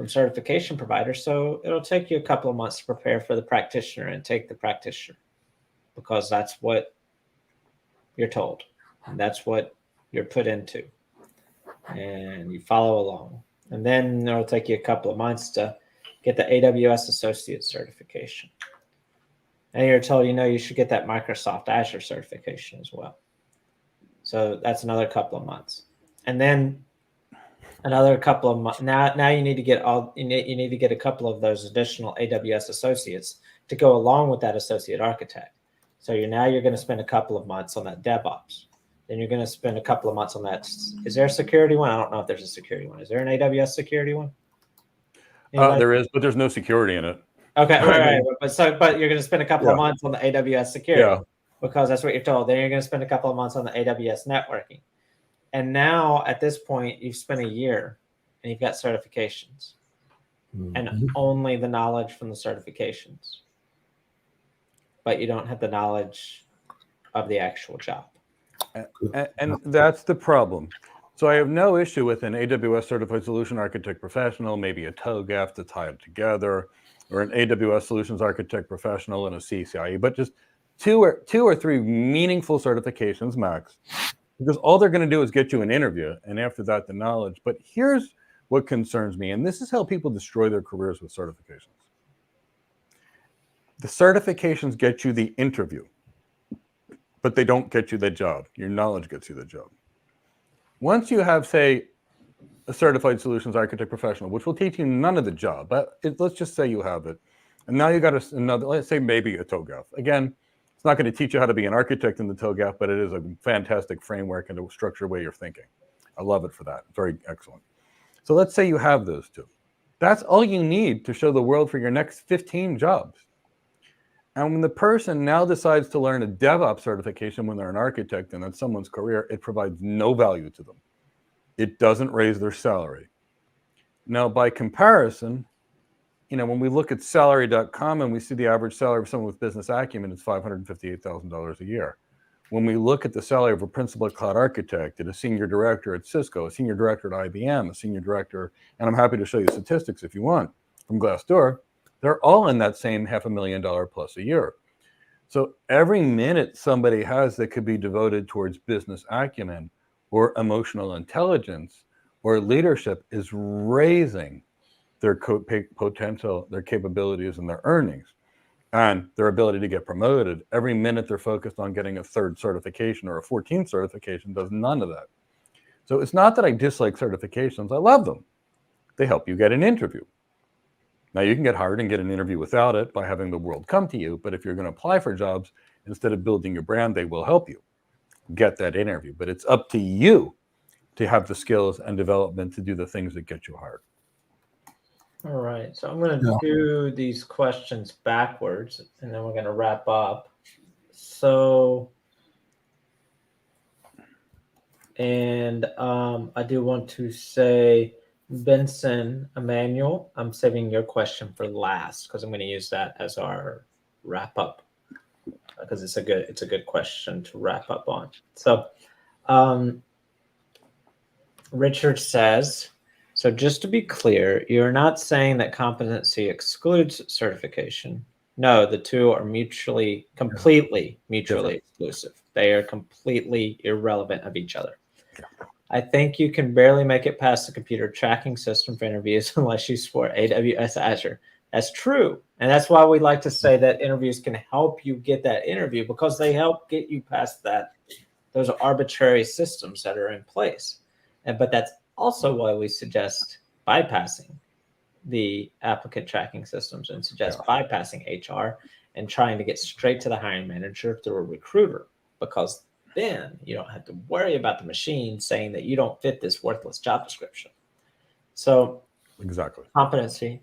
certification providers. So it'll take you a couple of months to prepare for the practitioner and take the practitioner, because that's what you're told. And that's what you're put into. And you follow along. And then it'll take you a couple of months to get the AWS Associate certification. And you're told, you should get that Microsoft Azure certification as well. So that's another couple of months. And then another couple of months. Now you need to get you need to get a couple of those additional AWS associates to go along with that associate architect. So you're going to spend a couple of months on that DevOps. Then you're going to spend a couple of months on that. Is there a security one? I don't know if there's a security one. Is there an AWS security one? There is, but there's no security in it. Okay, right. But you're going to spend a couple of months on the AWS security, because that's what you're told. Then you're going to spend a couple of months on the AWS networking. And now at this point, you've spent a year and you've got certifications and only the knowledge from the certifications, but you don't have the knowledge of the actual job. And that's the problem. So I have no issue with an AWS Certified Solution Architect Professional, maybe a TOGAF to tie it together, or an AWS Solutions Architect Professional and a CCIE, but just two or three meaningful certifications max, because all they're going to do is get you an interview, and after that, the knowledge. But here's what concerns me, and this is how people destroy their careers with certifications. The certifications get you the interview, but they don't get you the job. Your knowledge gets you the job. Once you have, say, a Certified Solutions Architect Professional, which will teach you none of the job, but let's just say you have it, and now you got another, let's say maybe a TOGAF. Again, it's not going to teach you how to be an architect in the TOGAF, but it is a fantastic framework and a structured way you're thinking. I love it for that. Very excellent. So let's say you have those two. That's all you need to show the world for your next 15 jobs. And when the person now decides to learn a DevOps certification when they're an architect and that's someone's career, it provides no value to them. It doesn't raise their salary. Now, by comparison, when we look at salary.com and we see the average salary of someone with business acumen, it's $558,000 a year. When we look at the salary of a principal cloud architect, and a senior director at Cisco, a senior director at IBM, a senior director, and I'm happy to show you statistics if you want, from Glassdoor, they're all in that same $500,000 plus a year. So every minute somebody has that could be devoted towards business acumen or emotional intelligence or leadership is raising their potential, their capabilities, and their earnings, and their ability to get promoted. Every minute they're focused on getting a 3rd certification or a 14th certification does none of that. So it's not that I dislike certifications. I love them. They help you get an interview. Now, you can get hired and get an interview without it by having the world come to you. But if you're going to apply for jobs, instead of building your brand, they will help you get that interview. But it's up to you to have the skills and development to do the things that get you hired. All right, so I'm going to Yeah. do these questions backwards, and then we're going to wrap up. So, and I do want to say, Benson Emmanuel, I'm saving your question for last because I'm going to use that as our wrap up because it's a good question to wrap up on. So, Richard says, so just to be clear, you're not saying that competency excludes certification. No, the two are completely mutually exclusive. They are completely irrelevant of each other. I think you can barely make it past the computer tracking system for interviews unless you support AWS Azure. That's true. And that's why we like to say that interviews can help you get that interview because they help get you past that. Those are arbitrary systems that are in place. But that's also why we suggest bypassing the applicant tracking systems and suggest bypassing HR and trying to get straight to the hiring manager through a recruiter, because then you don't have to worry about the machine saying that you don't fit this worthless job description. So Exactly. competency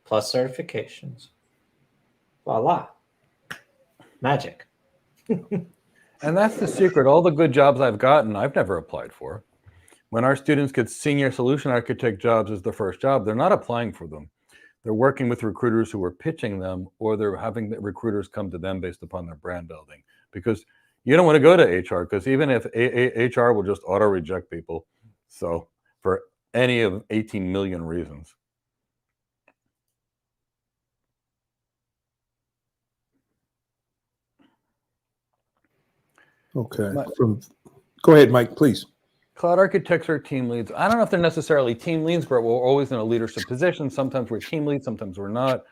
plus certifications. Voila. Magic. And that's the secret. All the good jobs I've gotten, I've never applied for. When our students get senior solution architect jobs as their first job, they're not applying for them. They're working with recruiters who are pitching them, or they're having the recruiters come to them based upon their brand building. Because you don't want to go to HR, because even if HR will just auto reject people. So for any of 18 million reasons. Okay. Go ahead, Mike, please. Cloud architects are team leads. I don't know if they're necessarily team leads, but we're always in a leadership position. Sometimes we're team leads, sometimes we're not.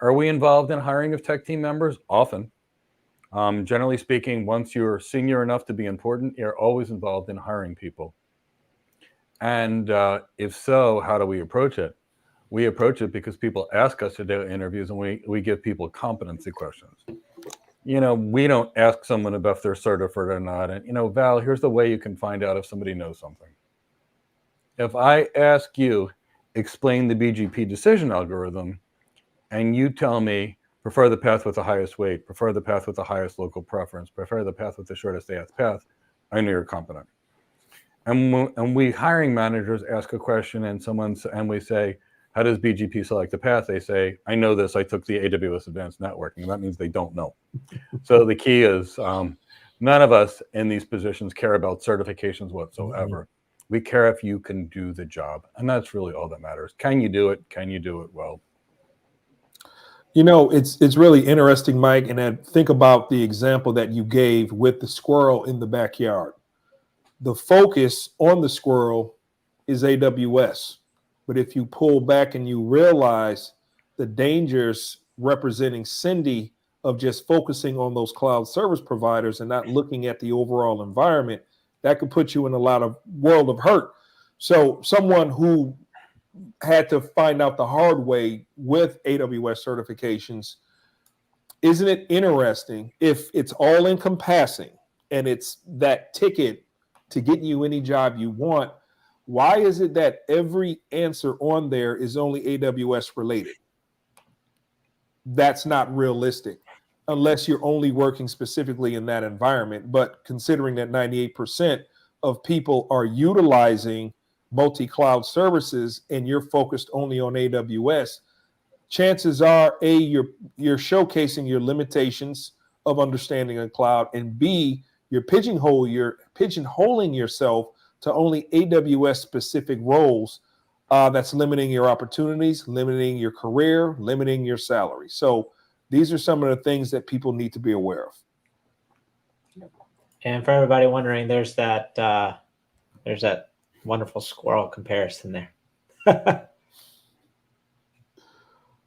Are we involved in hiring of tech team members? Often. Generally speaking, once you're senior enough to be important, you're always involved in hiring people. And if so, how do we approach it? We approach it because people ask us to do interviews, and we give people competency questions. You know, we don't ask someone about if they're certified or not. And, you know, Val, here's the way you can find out if somebody knows something. If I ask you, explain the BGP decision algorithm, and you tell me, prefer the path with the highest weight, prefer the path with the highest local preference, prefer the path with the shortest AS path, I know you're competent. And we hiring managers ask a question, and we say, how does BGP select the path? They say, I know this, I took the AWS Advanced Networking. And that means they don't know. So the key is none of us in these positions care about certifications whatsoever. We care if you can do the job. And that's really all that matters. Can you do it? Can you do it well? You know, it's really interesting, Mike. And then think about the example that you gave with the squirrel in the backyard. The focus on the squirrel is AWS. But if you pull back and you realize the dangers representing Cindy of just focusing on those cloud service providers and not looking at the overall environment, that could put you in a lot of world of hurt. So someone who had to find out the hard way with AWS certifications, isn't it interesting if it's all encompassing and it's that ticket to get you any job you want? Why is it that every answer on there is only AWS related? That's not realistic unless you're only working specifically in that environment. But considering that 98% of people are utilizing multi-cloud services and you're focused only on AWS, chances are, A, you're showcasing your limitations of understanding a cloud, and B, you're pigeonholing yourself to only AWS specific roles. That's limiting your opportunities, limiting your career, limiting your salary. So these are some of the things that people need to be aware of. And for everybody wondering, there's that wonderful squirrel comparison there.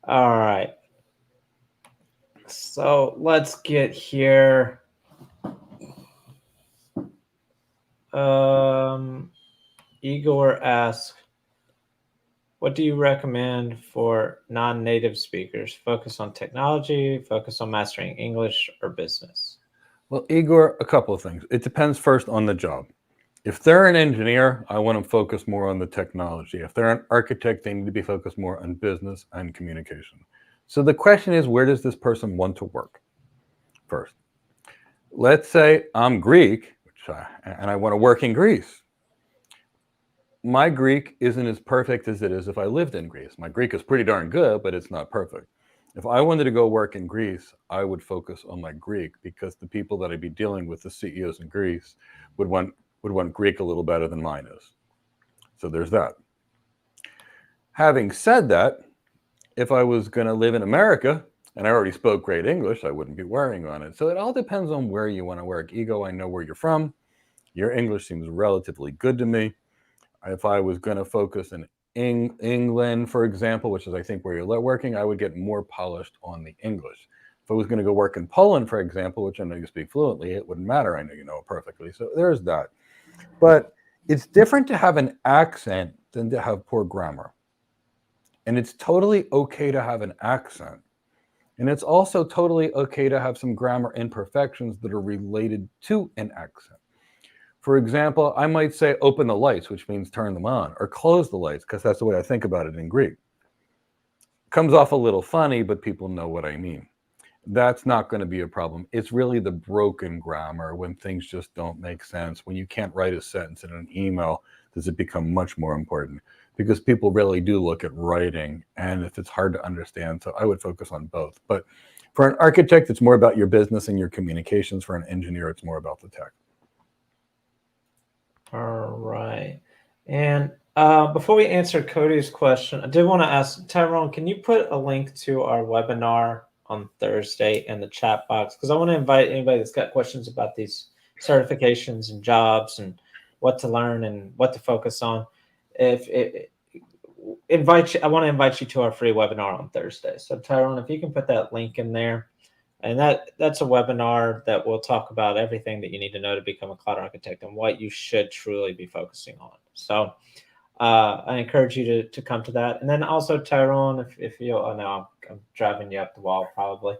All right. So let's get here. Igor asks, what do you recommend for non-native speakers? Focus on technology, focus on mastering English, or business? Well, Igor, a couple of things. It depends first on the job. If they're an engineer, I want them focused more on the technology. If they're an architect, they need to be focused more on business and communication. So the question is, where does this person want to work first? Let's say I'm Greek, and I want to work in Greece. My Greek isn't as perfect as it is if I lived in Greece. My Greek is pretty darn good, but it's not perfect. If I wanted to go work in Greece, I would focus on my Greek, because the people that I'd be dealing with, the CEOs in Greece, would want Greek a little better than mine is. So there's that. Having said that, if I was going to live in America and I already spoke great English, I wouldn't be worrying on it. So it all depends on where you want to work. Ego, I know where you're from. Your English seems relatively good to me. If I was going to focus in England, for example, which is I think where you're working, I would get more polished on the English. If I was going to go work in Poland, for example, which I know you speak fluently, it wouldn't matter. I know you know it perfectly. So there's that. But it's different to have an accent than to have poor grammar. And it's totally okay to have an accent. And it's also totally okay to have some grammar imperfections that are related to an accent. For example, I might say open the lights, which means turn them on, or close the lights, because that's the way I think about it in Greek. Comes off a little funny, but people know what I mean. That's not going to be a problem. It's really the broken grammar, when things just don't make sense, when you can't write a sentence in an email, does it become much more important, because people really do look at writing, and if it's hard to understand, so I would focus on both. But for an architect, it's more about your business and your communications. For an engineer, it's more about the tech. All right. And before we answer Cody's question, I did want to ask Tyrone, can you put a link to our webinar on Thursday in the chat box? Because I want to invite anybody that's got questions about these certifications and jobs and what to learn and what to focus on. I want to invite you to our free webinar on Thursday. So Tyrone, if you can put that link in there. And that's a webinar that will talk about everything that you need to know to become a cloud architect and what you should truly be focusing on. So I encourage you to come to that. And then also, Tyrone, if you, oh no, I'm driving you up the wall probably,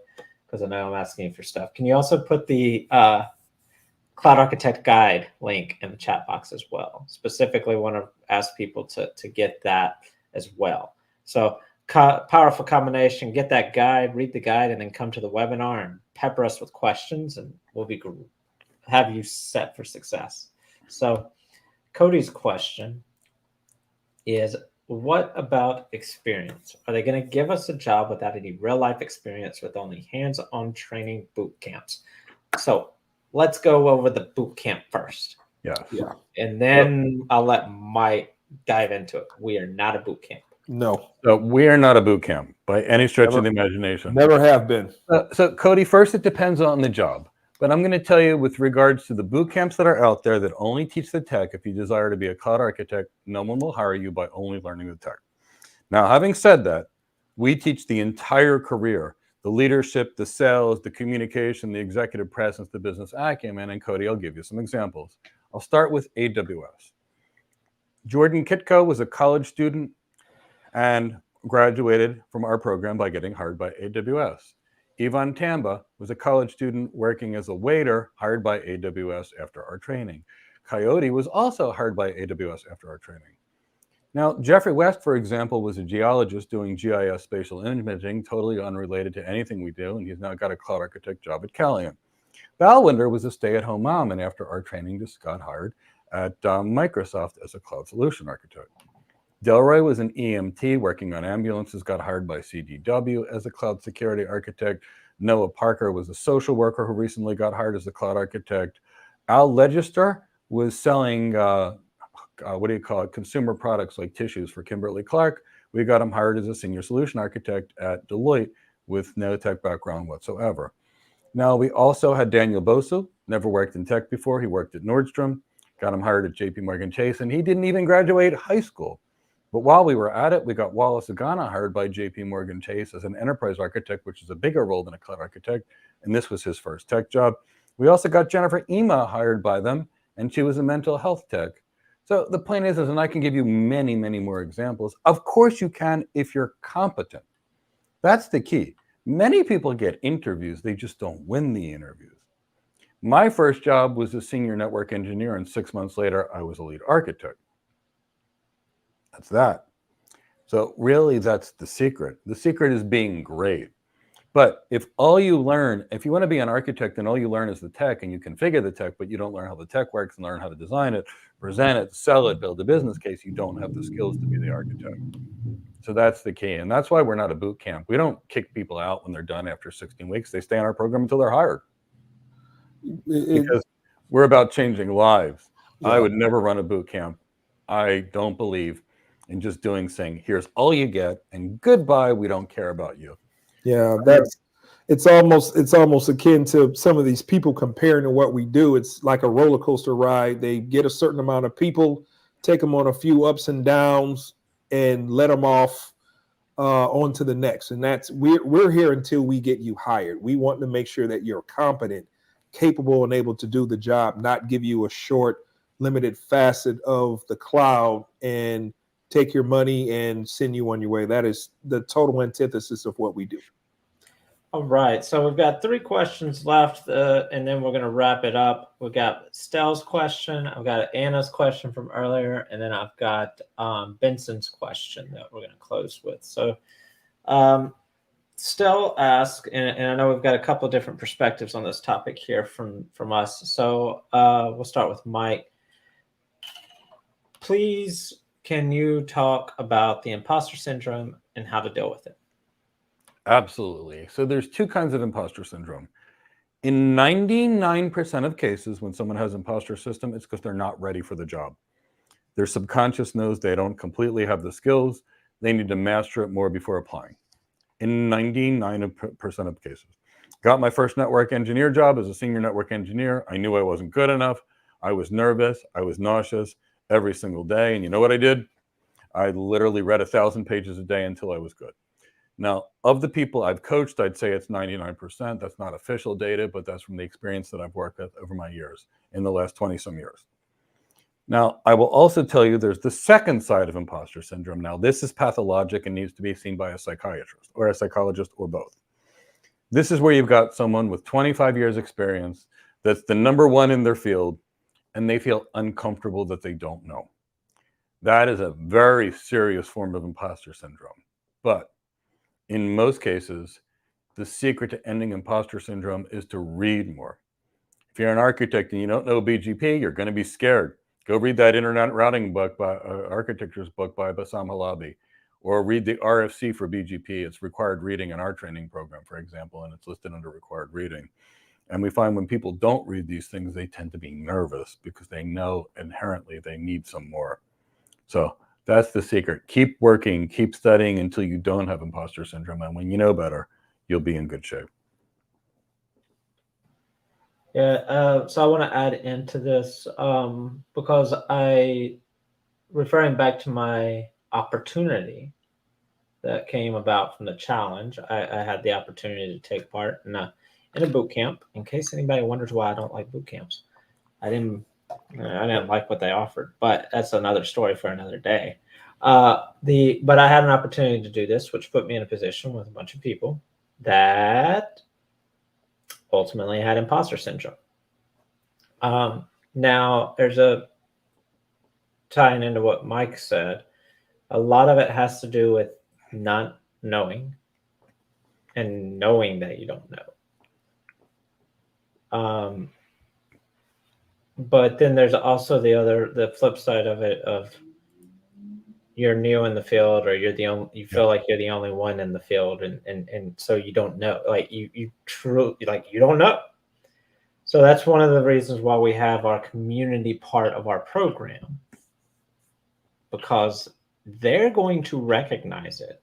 because I know I'm asking you for stuff. Can you also put the Cloud Architect Guide link in the chat box as well? Specifically want to ask people to get that as well. So powerful combination. Get that guide, read the guide, and then come to the webinar and pepper us with questions, and we'll have you set for success. So Cody's question is, what about experience? Are they going to give us a job without any real life experience, with only hands-on training boot camps? So let's go over the boot camp first. Yeah. And then I'll let Mike dive into it. We are not a boot camp. No. So we are not a boot camp by any stretch of the imagination. Never have been. So Cody, first, it depends on the job. But I'm going to tell you, with regards to the boot camps that are out there that only teach the tech, if you desire to be a cloud architect, no one will hire you by only learning the tech. Now, having said that, we teach the entire career, the leadership, the sales, the communication, the executive presence, the business acumen. And Cody, I'll give you some examples. I'll start with AWS. Jordan Kitko was a college student and graduated from our program by getting hired by AWS. Ivan Tamba was a college student working as a waiter, hired by AWS after our training. Coyote was also hired by AWS after our training. Now, Jeffrey West, for example, was a geologist doing GIS spatial imaging, totally unrelated to anything we do, and he's now got a cloud architect job at Calian. Balwinder was a stay-at-home mom, and after our training, just got hired at Microsoft as a cloud solution architect. Delroy was an EMT working on ambulances, got hired by CDW as a cloud security architect. Noah Parker was a social worker who recently got hired as a cloud architect. Al Legister was selling, consumer products like tissues for Kimberly-Clark. We got him hired as a senior solution architect at Deloitte with no tech background whatsoever. Now, we also had Daniel Bosu, never worked in tech before. He worked at Nordstrom, got him hired at JP Morgan Chase, and he didn't even graduate high school. But while we were at it, we got Wallace Agana hired by JP Morgan Chase as an enterprise architect, which is a bigger role than a cloud architect. And this was his first tech job. We also got Jennifer Ema hired by them, and she was a mental health tech. So the point is, and I can give you many, many more examples. Of course you can if you're competent. That's the key. Many people get interviews, they just don't win the interviews. My first job was a senior network engineer, and 6 months later, I was a lead architect. That's that. So really, that's the secret. The secret is being great. But if all you learn, if you want to be an architect and all you learn is the tech and you configure the tech, but you don't learn how the tech works and learn how to design it, present it, sell it, build a business case, you don't have the skills to be the architect. So that's the key. And that's why we're not a boot camp. We don't kick people out when they're done after 16 weeks. They stay on our program until they're hired. Because we're about changing lives. Yeah. I would never run a boot camp. I don't believe in just saying, here's all you get and goodbye, we don't care about you. Yeah, it's almost akin to some of these people comparing to what we do. It's like a roller coaster ride. They get a certain amount of people, take them on a few ups and downs, and let them off on to the next. And we're here until we get you hired. We want to make sure that you're competent, capable, and able to do the job, not give you a short, limited facet of the cloud and take your money and send you on your way. That is the total antithesis of what we do. All right. So we've got 3 questions left, and then we're going to wrap it up. We've got Stell's question. I've got Anna's question from earlier, and then I've got Benson's question that we're going to close with. So Stell asked, and I know we've got a couple of different perspectives on this topic here from us. So we'll start with Mike. Please, can you talk about the imposter syndrome and how to deal with it? Absolutely. So there's 2 kinds of imposter syndrome. In 99% of cases, when someone has imposter syndrome, it's because they're not ready for the job. Their subconscious knows they don't completely have the skills. They need to master it more before applying. In 99% of cases. Got my first network engineer job as a senior network engineer. I knew I wasn't good enough. I was nervous. I was nauseous every single day. And you know what I did? I literally read 1,000 pages a day until I was good. Now, of the people I've coached, I'd say it's 99%. That's not official data, but that's from the experience that I've worked with over my years in the last 20 some years. Now, I will also tell you there's the second side of imposter syndrome. Now, this is pathologic and needs to be seen by a psychiatrist or a psychologist or both. This is where you've got someone with 25 years experience that's the number one in their field, and they feel uncomfortable that they don't know. That is a very serious form of imposter syndrome. But in most cases, the secret to ending imposter syndrome is to read more. If you're an architect and you don't know BGP, you're going to be scared. Go read that Internet Routing book by Architecture's book by Bassam Halabi, or read the RFC for BGP. It's required reading in our training program, for example, and it's listed under required reading. And we find when people don't read these things, they tend to be nervous because they know inherently they need some more. So that's the secret. Keep working, keep studying until you don't have imposter syndrome. And when you know better, you'll be in good shape. Yeah, so I want to add into this because referring back to my opportunity that came about from the challenge, I had the opportunity to take part in a boot camp. In case anybody wonders why I don't like boot camps, I didn't like what they offered, but that's another story for another day. But I had an opportunity to do this, which put me in a position with a bunch of people that ultimately had imposter syndrome. Now there's tying into what Mike said, a lot of it has to do with not knowing and knowing that you don't know. But then there's also the flip side of it of you're new in the field, or you feel like you're the only one in the field, and so you don't know, like you truly, like you don't know. So that's one of the reasons why we have our community part of our program, because they're going to recognize it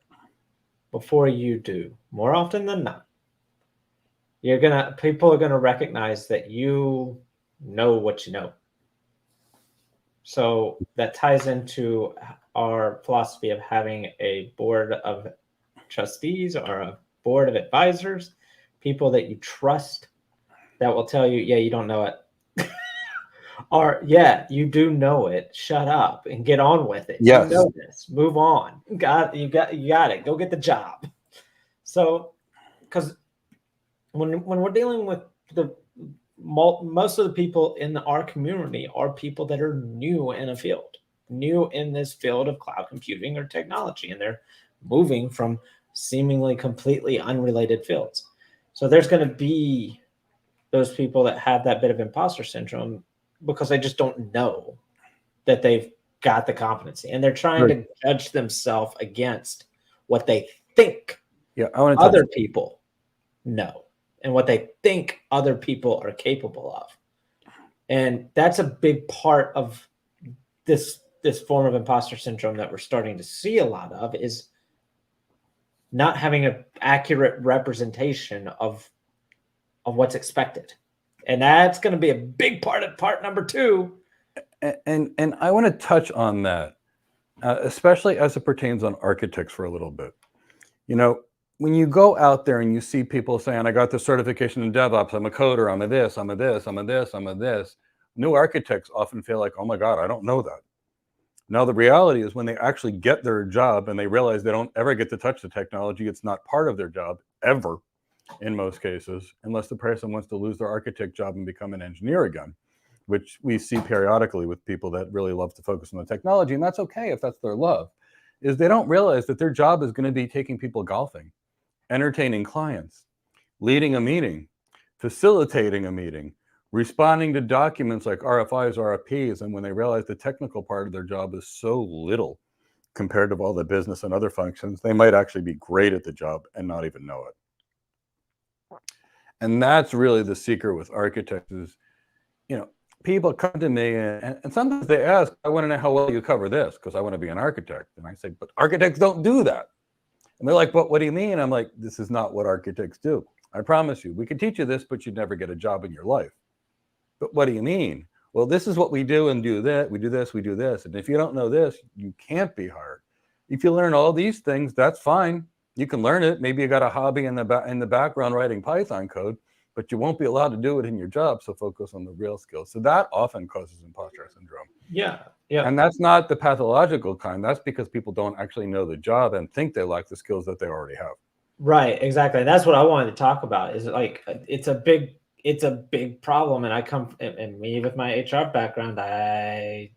before you do. More often than not, people are gonna recognize that you know what you know. So that ties into our philosophy of having a board of trustees or a board of advisors, people that you trust that will tell you, yeah, you don't know it. Or, yeah, you do know it. Shut up and get on with it. Yes. You know this. Move on. You got it. Go get the job. So, because when we're dealing with most of the people in our community are people that are new in a field, new in this field of cloud computing or technology, and they're moving from seemingly completely unrelated fields. So there's going to be those people that have that bit of imposter syndrome because they just don't know that they've got the competency, and they're trying to judge themselves against what they think I want to other people know and what they think other people are capable of. And that's a big part of this form of imposter syndrome that we're starting to see a lot of, is not having an accurate representation of what's expected. And that's going to be a big part of part number 2. And I want to touch on that, especially as it pertains on architects for a little bit. You know, when you go out there and you see people saying, I got this certification in DevOps, I'm a coder, I'm a this, I'm a this, I'm a this, I'm a this. New architects often feel like, oh my God, I don't know that. Now, the reality is when they actually get their job and they realize they don't ever get to touch the technology, it's not part of their job ever in most cases, unless the person wants to lose their architect job and become an engineer again, which we see periodically with people that really love to focus on the technology. And that's okay if that's their love, is they don't realize that their job is going to be taking people golfing, entertaining clients, leading a meeting, facilitating a meeting, responding to documents like RFIs, RFPs. And when they realize the technical part of their job is so little compared to all the business and other functions, they might actually be great at the job and not even know it. And that's really the secret with architects is, you know, people come to me and sometimes they ask, I want to know how well you cover this because I want to be an architect. And I say, but architects don't do that. And they're like, but what do you mean? I'm like, this is not what architects do. I promise you, we can teach you this, but you'd never get a job in your life. But what do you mean? Well, this is what we do and do that. We do this, we do this. And if you don't know this, you can't be hired. If you learn all these things, that's fine. You can learn it. Maybe you got a hobby in the background writing Python code, but you won't be allowed to do it in your job. So focus on the real skills. So that often causes imposter syndrome. Yeah. And that's not the pathological kind. That's because people don't actually know the job and think they lack the skills that they already have. Right. Exactly. And that's what I wanted to talk about, is like, it's a big problem. And I come, and me with my HR background, I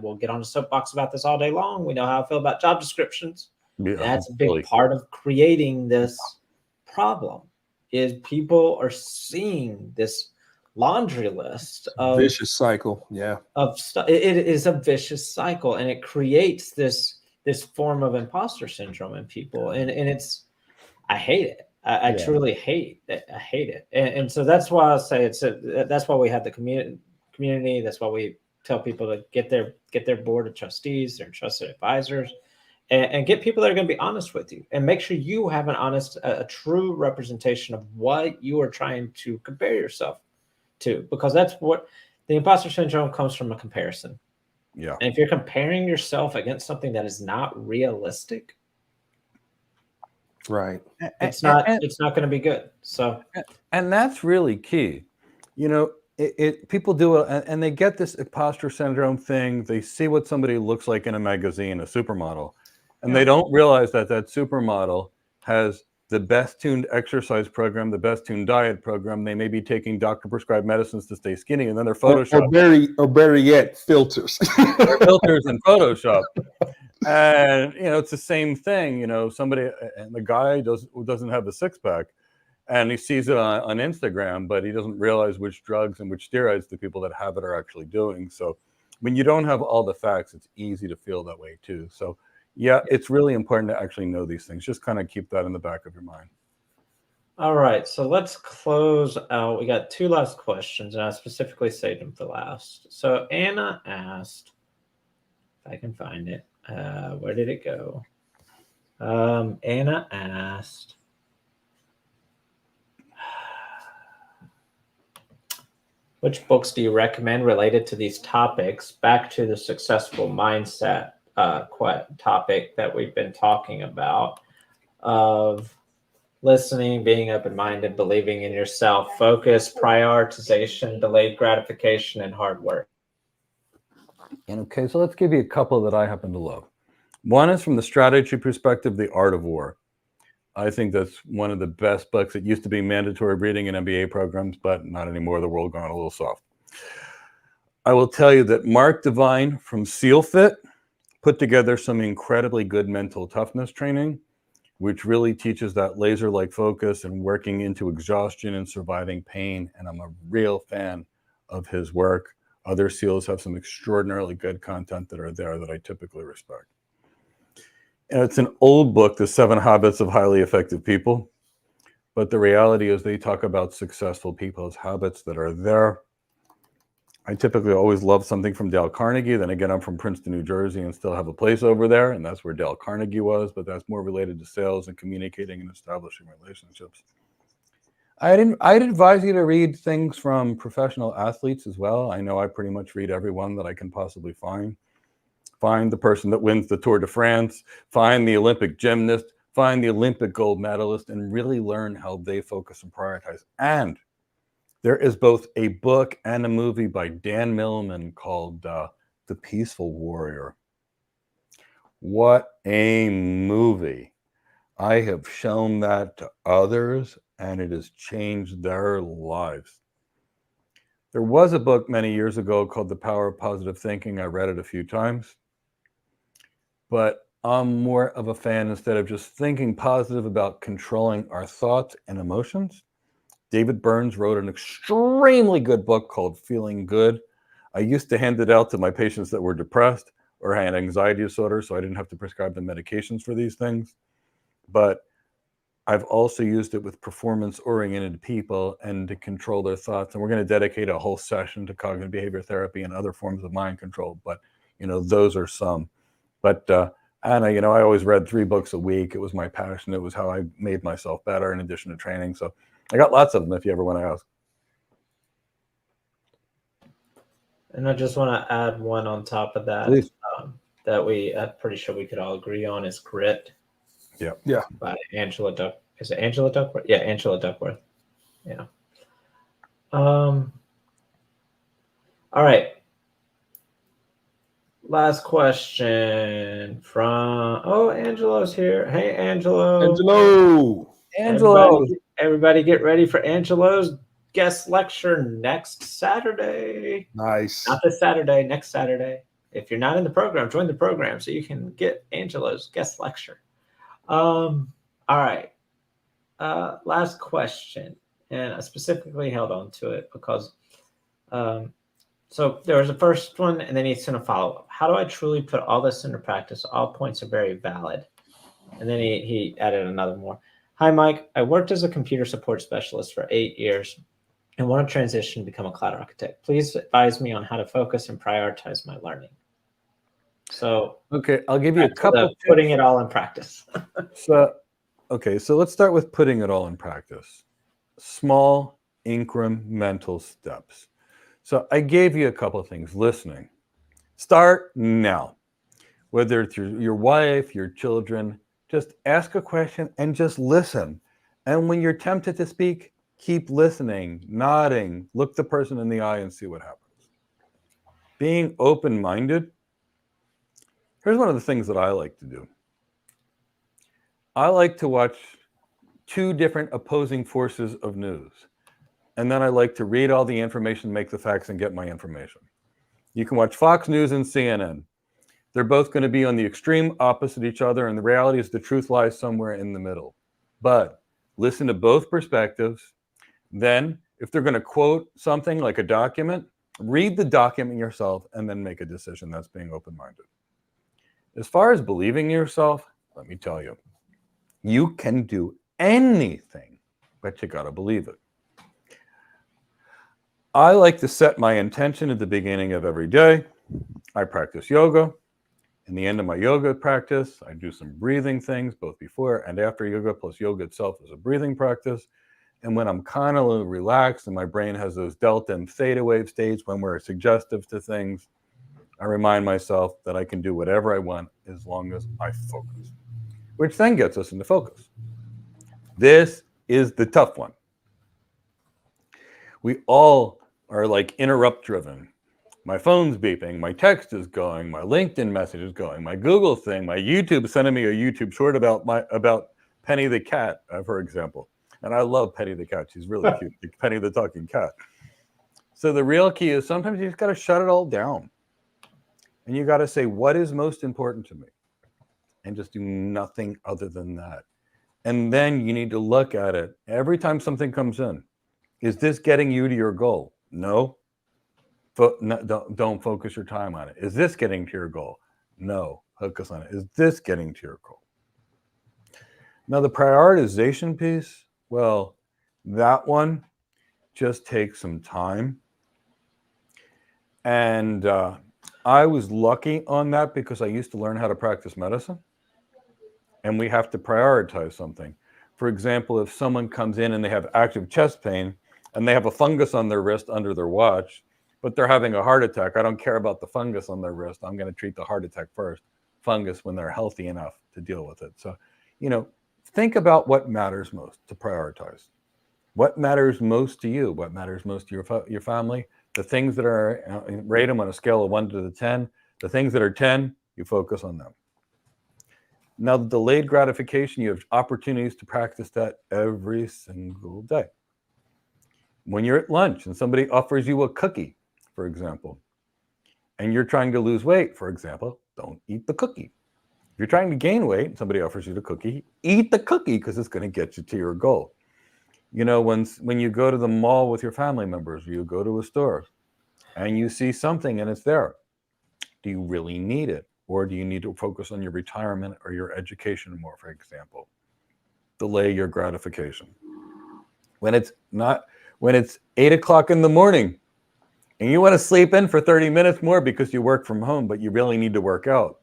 will get on a soapbox about this all day long. We know how I feel about job descriptions. Yeah, that's a big part of creating this problem, is people are seeing this laundry list of vicious cycle. Yeah. Of stuff. It is a vicious cycle, and it creates this form of imposter syndrome in people. And it's, I hate it. I truly hate it. I hate it. And so that's why I say that's why we have the community. That's why we tell people to get their board of trustees, their trusted advisors, and get people that are going to be honest with you, and make sure you have a true representation of what you are trying to compare yourself to, because that's what the imposter syndrome comes from, a comparison. Yeah. And if you're comparing yourself against something that is not realistic, right, it's not going to be good. So, and that's really key. You know, people do it, and they get this imposter syndrome thing. They see what somebody looks like in a magazine, a supermodel, and they don't realize that supermodel has the best tuned exercise program, the best tuned diet program. They may be taking doctor prescribed medicines to stay skinny, and then they're Photoshop. Or better yet, filters. Filters in Photoshop. And, you know, it's the same thing. You know, and the guy doesn't have a six-pack, and he sees it on Instagram, but he doesn't realize which drugs and which steroids the people that have it are actually doing. So when you don't have all the facts, it's easy to feel that way too. So yeah, it's really important to actually know these things. Just kind of keep that in the back of your mind. All right, so let's close out. We got 2 last questions, and I specifically saved them for last. So Anna asked, if I can find it, where did it go? Anna asked, which books do you recommend related to these topics? Back to the successful mindset topic that we've been talking about, of listening, being open-minded, believing in yourself, focus, prioritization, delayed gratification, and hard work. And okay, so let's give you a couple that I happen to love. One is from the strategy perspective, The Art of War. I think that's one of the best books. It used to be mandatory reading in MBA programs, but not anymore. The world gone a little soft. I will tell you that Mark Devine from SEALFIT put together some incredibly good mental toughness training, which really teaches that laser-like focus and working into exhaustion and surviving pain. And I'm a real fan of his work. Other SEALs have some extraordinarily good content that are there that I typically respect. And it's an old book, The 7 Habits of Highly Effective People. But the reality is they talk about successful people's habits that are there. I typically always love something from Dale Carnegie. Then again, I'm from Princeton, New Jersey, and still have a place over there. And that's where Dale Carnegie was, but that's more related to sales and communicating and establishing relationships. I'd advise you to read things from professional athletes as well. I know I pretty much read everyone that I can possibly find. Find the person that wins the Tour de France, find the Olympic gymnast, find the Olympic gold medalist, and really learn how they focus and prioritize. And there is both a book and a movie by Dan Millman called The Peaceful Warrior. What a movie. I have shown that to others, and it has changed their lives. There was a book many years ago called The Power of Positive Thinking. I read it a few times. But I'm more of a fan, instead of just thinking positive, about controlling our thoughts and emotions. David Burns wrote an extremely good book called Feeling Good. I used to hand it out to my patients that were depressed or had anxiety disorder, so I didn't have to prescribe them medications for these things. But I've also used it with performance-oriented people and to control their thoughts. And we're going to dedicate a whole session to cognitive behavior therapy and other forms of mind control. But, those are some. But Anna, I always read 3 books a week. It was my passion. It was how I made myself better in addition to training. So I got lots of them if you ever want to ask. And I just want to add one on top of that. Please. That I'm pretty sure we could all agree on is Grit. Yeah. By Angela Duck. Is it Angela Duckworth? Yeah, Angela Duckworth. Yeah. All right. Last question from Angelo's here. Hey, Angelo. Angelo. Everybody get ready for Angelo's guest lecture next Saturday. Nice. Not this Saturday, next Saturday. If you're not in the program, join the program so you can get Angelo's guest lecture. All right. Last question. And I specifically held on to it because so there was a first one, and then he's going to follow up. How do I truly put all this into practice? All points are very valid. And then he added another more. Hi, Mike. I worked as a computer support specialist for 8 years and want to transition to become a cloud architect. Please advise me on how to focus and prioritize my learning. So, okay, I'll give you a couple of putting it all in practice. So let's start with putting it all in practice. Small incremental steps. So I gave you a couple of things. Listening. Start now. Whether it's your wife, your children, just ask a question and just listen. And when you're tempted to speak, keep listening, nodding, look the person in the eye and see what happens. Being open-minded. Here's one of the things that I like to do. I like to watch 2 different opposing forces of news. And then I like to read all the information, make the facts, and get my information. You can watch Fox News and CNN. They're both going to be on the extreme opposite each other, and the reality is the truth lies somewhere in the middle. But listen to both perspectives. Then, if they're going to quote something like a document, read the document yourself and then make a decision. That's being open-minded. As far as believing yourself, let me tell you, you can do anything, but you got to believe it. I like to set my intention at the beginning of every day. I practice yoga. In the end of my yoga practice, I do some breathing things, both before and after yoga, plus yoga itself is a breathing practice. And when I'm kind of relaxed and my brain has those delta and theta wave states when we're suggestive to things, I remind myself that I can do whatever I want as long as I focus, which then gets us into focus. This is the tough one. We all are like interrupt driven. My phone's beeping, my text is going, my LinkedIn message is going, my Google thing, my YouTube sending me a YouTube short about Penny the cat, for example. And I love Penny the cat. She's really cute. Penny the talking cat. So the real key is sometimes you just got to shut it all down. And you got to say, what is most important to me? And just do nothing other than that. And then you need to look at it every time something comes in. Is this getting you to your goal? No. Don't focus your time on it. Is this getting to your goal? No. Focus on it. Is this getting to your goal? Now, the prioritization piece, well, that one just takes some time. And I was lucky on that because I used to learn how to practice medicine. And we have to prioritize something. For example, if someone comes in and they have active chest pain and they have a fungus on their wrist under their watch, but they're having a heart attack, I don't care about the fungus on their wrist. I'm going to treat the heart attack first. Fungus when they're healthy enough to deal with it. So, think about what matters most to prioritize. What matters most to you? What matters most to your family? The things that are, rate them on a scale of 1 to 10. The things that are 10, you focus on them. Now, the delayed gratification, you have opportunities to practice that every single day. When you're at lunch and somebody offers you a cookie, for example, and you're trying to lose weight, for example, don't eat the cookie. If you're trying to gain weight and somebody offers you the cookie, eat the cookie because it's going to get you to your goal. When you go to the mall with your family members, or you go to a store and you see something and it's there, do you really need it? Or do you need to focus on your retirement or your education more, for example? Delay your gratification. When it's 8 o'clock in the morning and you want to sleep in for 30 minutes more because you work from home, but you really need to work out,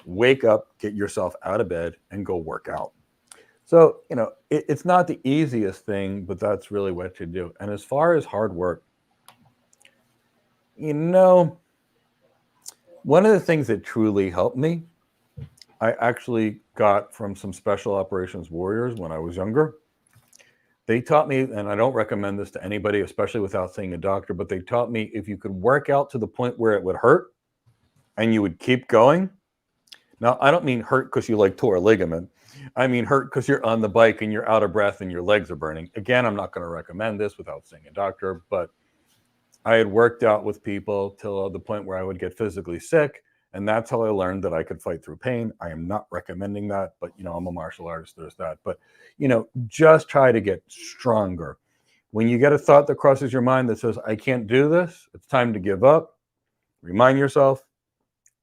wake up, get yourself out of bed and go work out. So, it's not the easiest thing, but that's really what you do. And as far as hard work, one of the things that truly helped me, I actually got from some special operations warriors when I was younger. They taught me, and I don't recommend this to anybody, especially without seeing a doctor, but they taught me if you could work out to the point where it would hurt and you would keep going. Now, I don't mean hurt because you tore a ligament. I mean hurt because you're on the bike and you're out of breath and your legs are burning. Again, I'm not going to recommend this without seeing a doctor, but I had worked out with people till the point where I would get physically sick, and that's how I learned that I could fight through pain. I am not recommending that, but I'm a martial artist, there's that. But just try to get stronger. When you get a thought that crosses your mind that says, I can't do this, it's time to give up, remind yourself,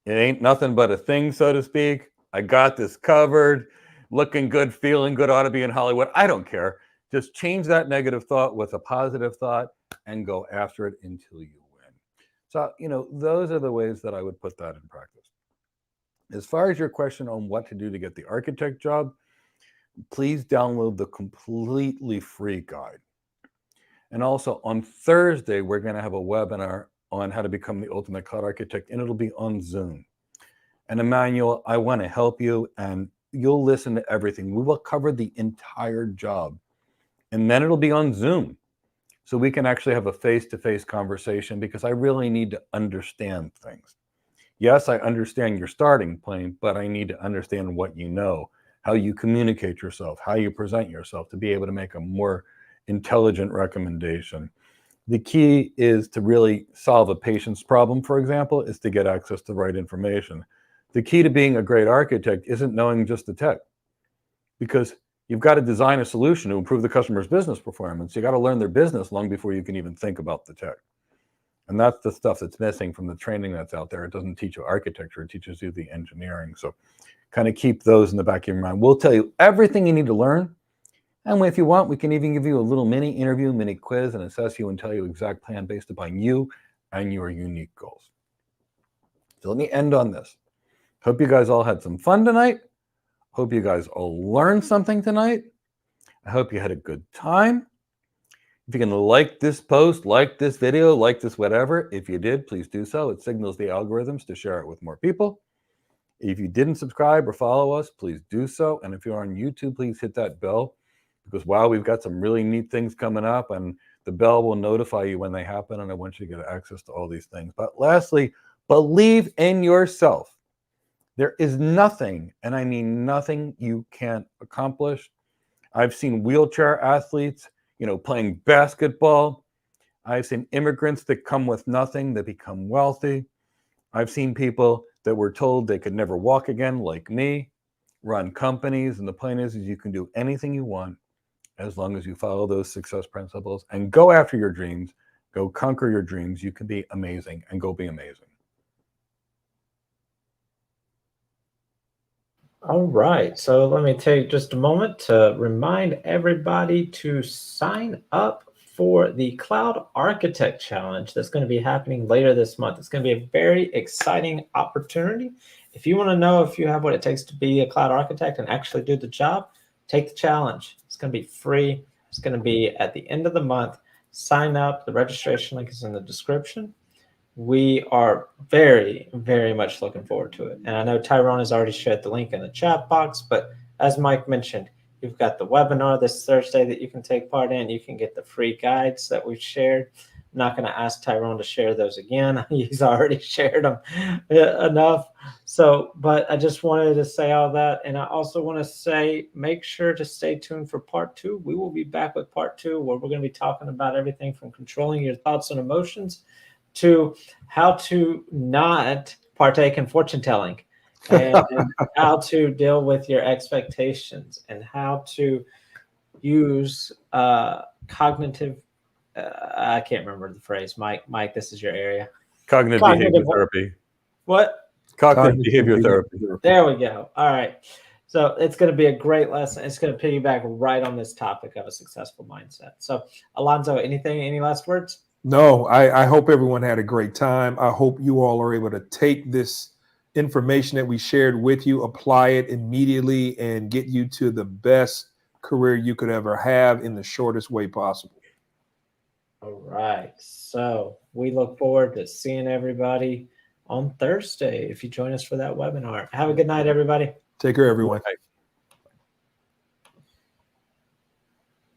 it ain't nothing but a thing, so to speak. I got this covered, looking good, feeling good, ought to be in Hollywood. I don't care. Just change that negative thought with a positive thought and go after it until you win. So, those are the ways that I would put that in practice. As far as your question on what to do to get the architect job, please download the completely free guide. And also on Thursday, we're going to have a webinar on how to become the ultimate cloud architect, and it'll be on Zoom. And Emmanuel, I want to help you, and you'll listen to everything. We will cover the entire job, and then it'll be on Zoom. So we can actually have a face-to-face conversation because I really need to understand things. Yes, I understand your starting point, but I need to understand what you know, how you communicate yourself, how you present yourself to be able to make a more intelligent recommendation. The key is to really solve a patient's problem, for example, is to get access to the right information. The key to being a great architect isn't knowing just the tech, because you've got to design a solution to improve the customer's business performance. You got to learn their business long before you can even think about the tech. And that's the stuff that's missing from the training that's out there. It doesn't teach you architecture, it teaches you the engineering. So kind of keep those in the back of your mind. We'll tell you everything you need to learn. And if you want, we can even give you a little mini interview, mini quiz, and assess you and tell you exact plan based upon you and your unique goals. So let me end on this. Hope you guys all had some fun tonight. Hope you guys all learned something tonight. I hope you had a good time. If you can like this post, like this video, like this whatever, if you did, please do so. It signals the algorithms to share it with more people. If you didn't subscribe or follow us, please do so. And if you're on YouTube, please hit that bell, because wow, we've got some really neat things coming up, and the bell will notify you when they happen, and I want you to get access to all these things. But lastly, believe in yourself. There is nothing, and I mean nothing, you can't accomplish. I've seen wheelchair athletes, playing basketball. I've seen immigrants that come with nothing that become wealthy. I've seen people that were told they could never walk again, like me, run companies. And the point is you can do anything you want as long as you follow those success principles and go after your dreams, go conquer your dreams. You can be amazing, and go be amazing. All right, so let me take just a moment to remind everybody to sign up for the Cloud Architect Challenge that's going to be happening later this month. It's going to be a very exciting opportunity. If you want to know if you have what it takes to be a cloud architect and actually do the job, take the challenge. It's going to be free. It's going to be at the end of the month. Sign up. The registration link is in the description. We are very, very much looking forward to it. And I know Tyrone has already shared the link in the chat box, but as Mike mentioned, you've got the webinar this Thursday that you can take part in. You can get the free guides that we've shared. I'm not going to ask Tyrone to share those again. He's already shared them enough. So, but I just wanted to say all that. And I also want to say, make sure to stay tuned for part 2. We will be back with part 2, where we're going to be talking about everything from controlling your thoughts and emotions to how to not partake in fortune telling, and how to deal with your expectations, and how to use cognitive. I can't remember the phrase. Mike, this is your area. Cognitive behavior therapy. What? Cognitive behavior therapy. There we go. All right. So it's going to be a great lesson. It's going to piggyback right on this topic of a successful mindset. So, Alonzo, any last words? No, I hope everyone had a great time. I hope you all are able to take this information that we shared with you, apply it immediately, and get you to the best career you could ever have in the shortest way possible. All right. So we look forward to seeing everybody on Thursday if you join us for that webinar. Have a good night, everybody. Take care, everyone. Bye.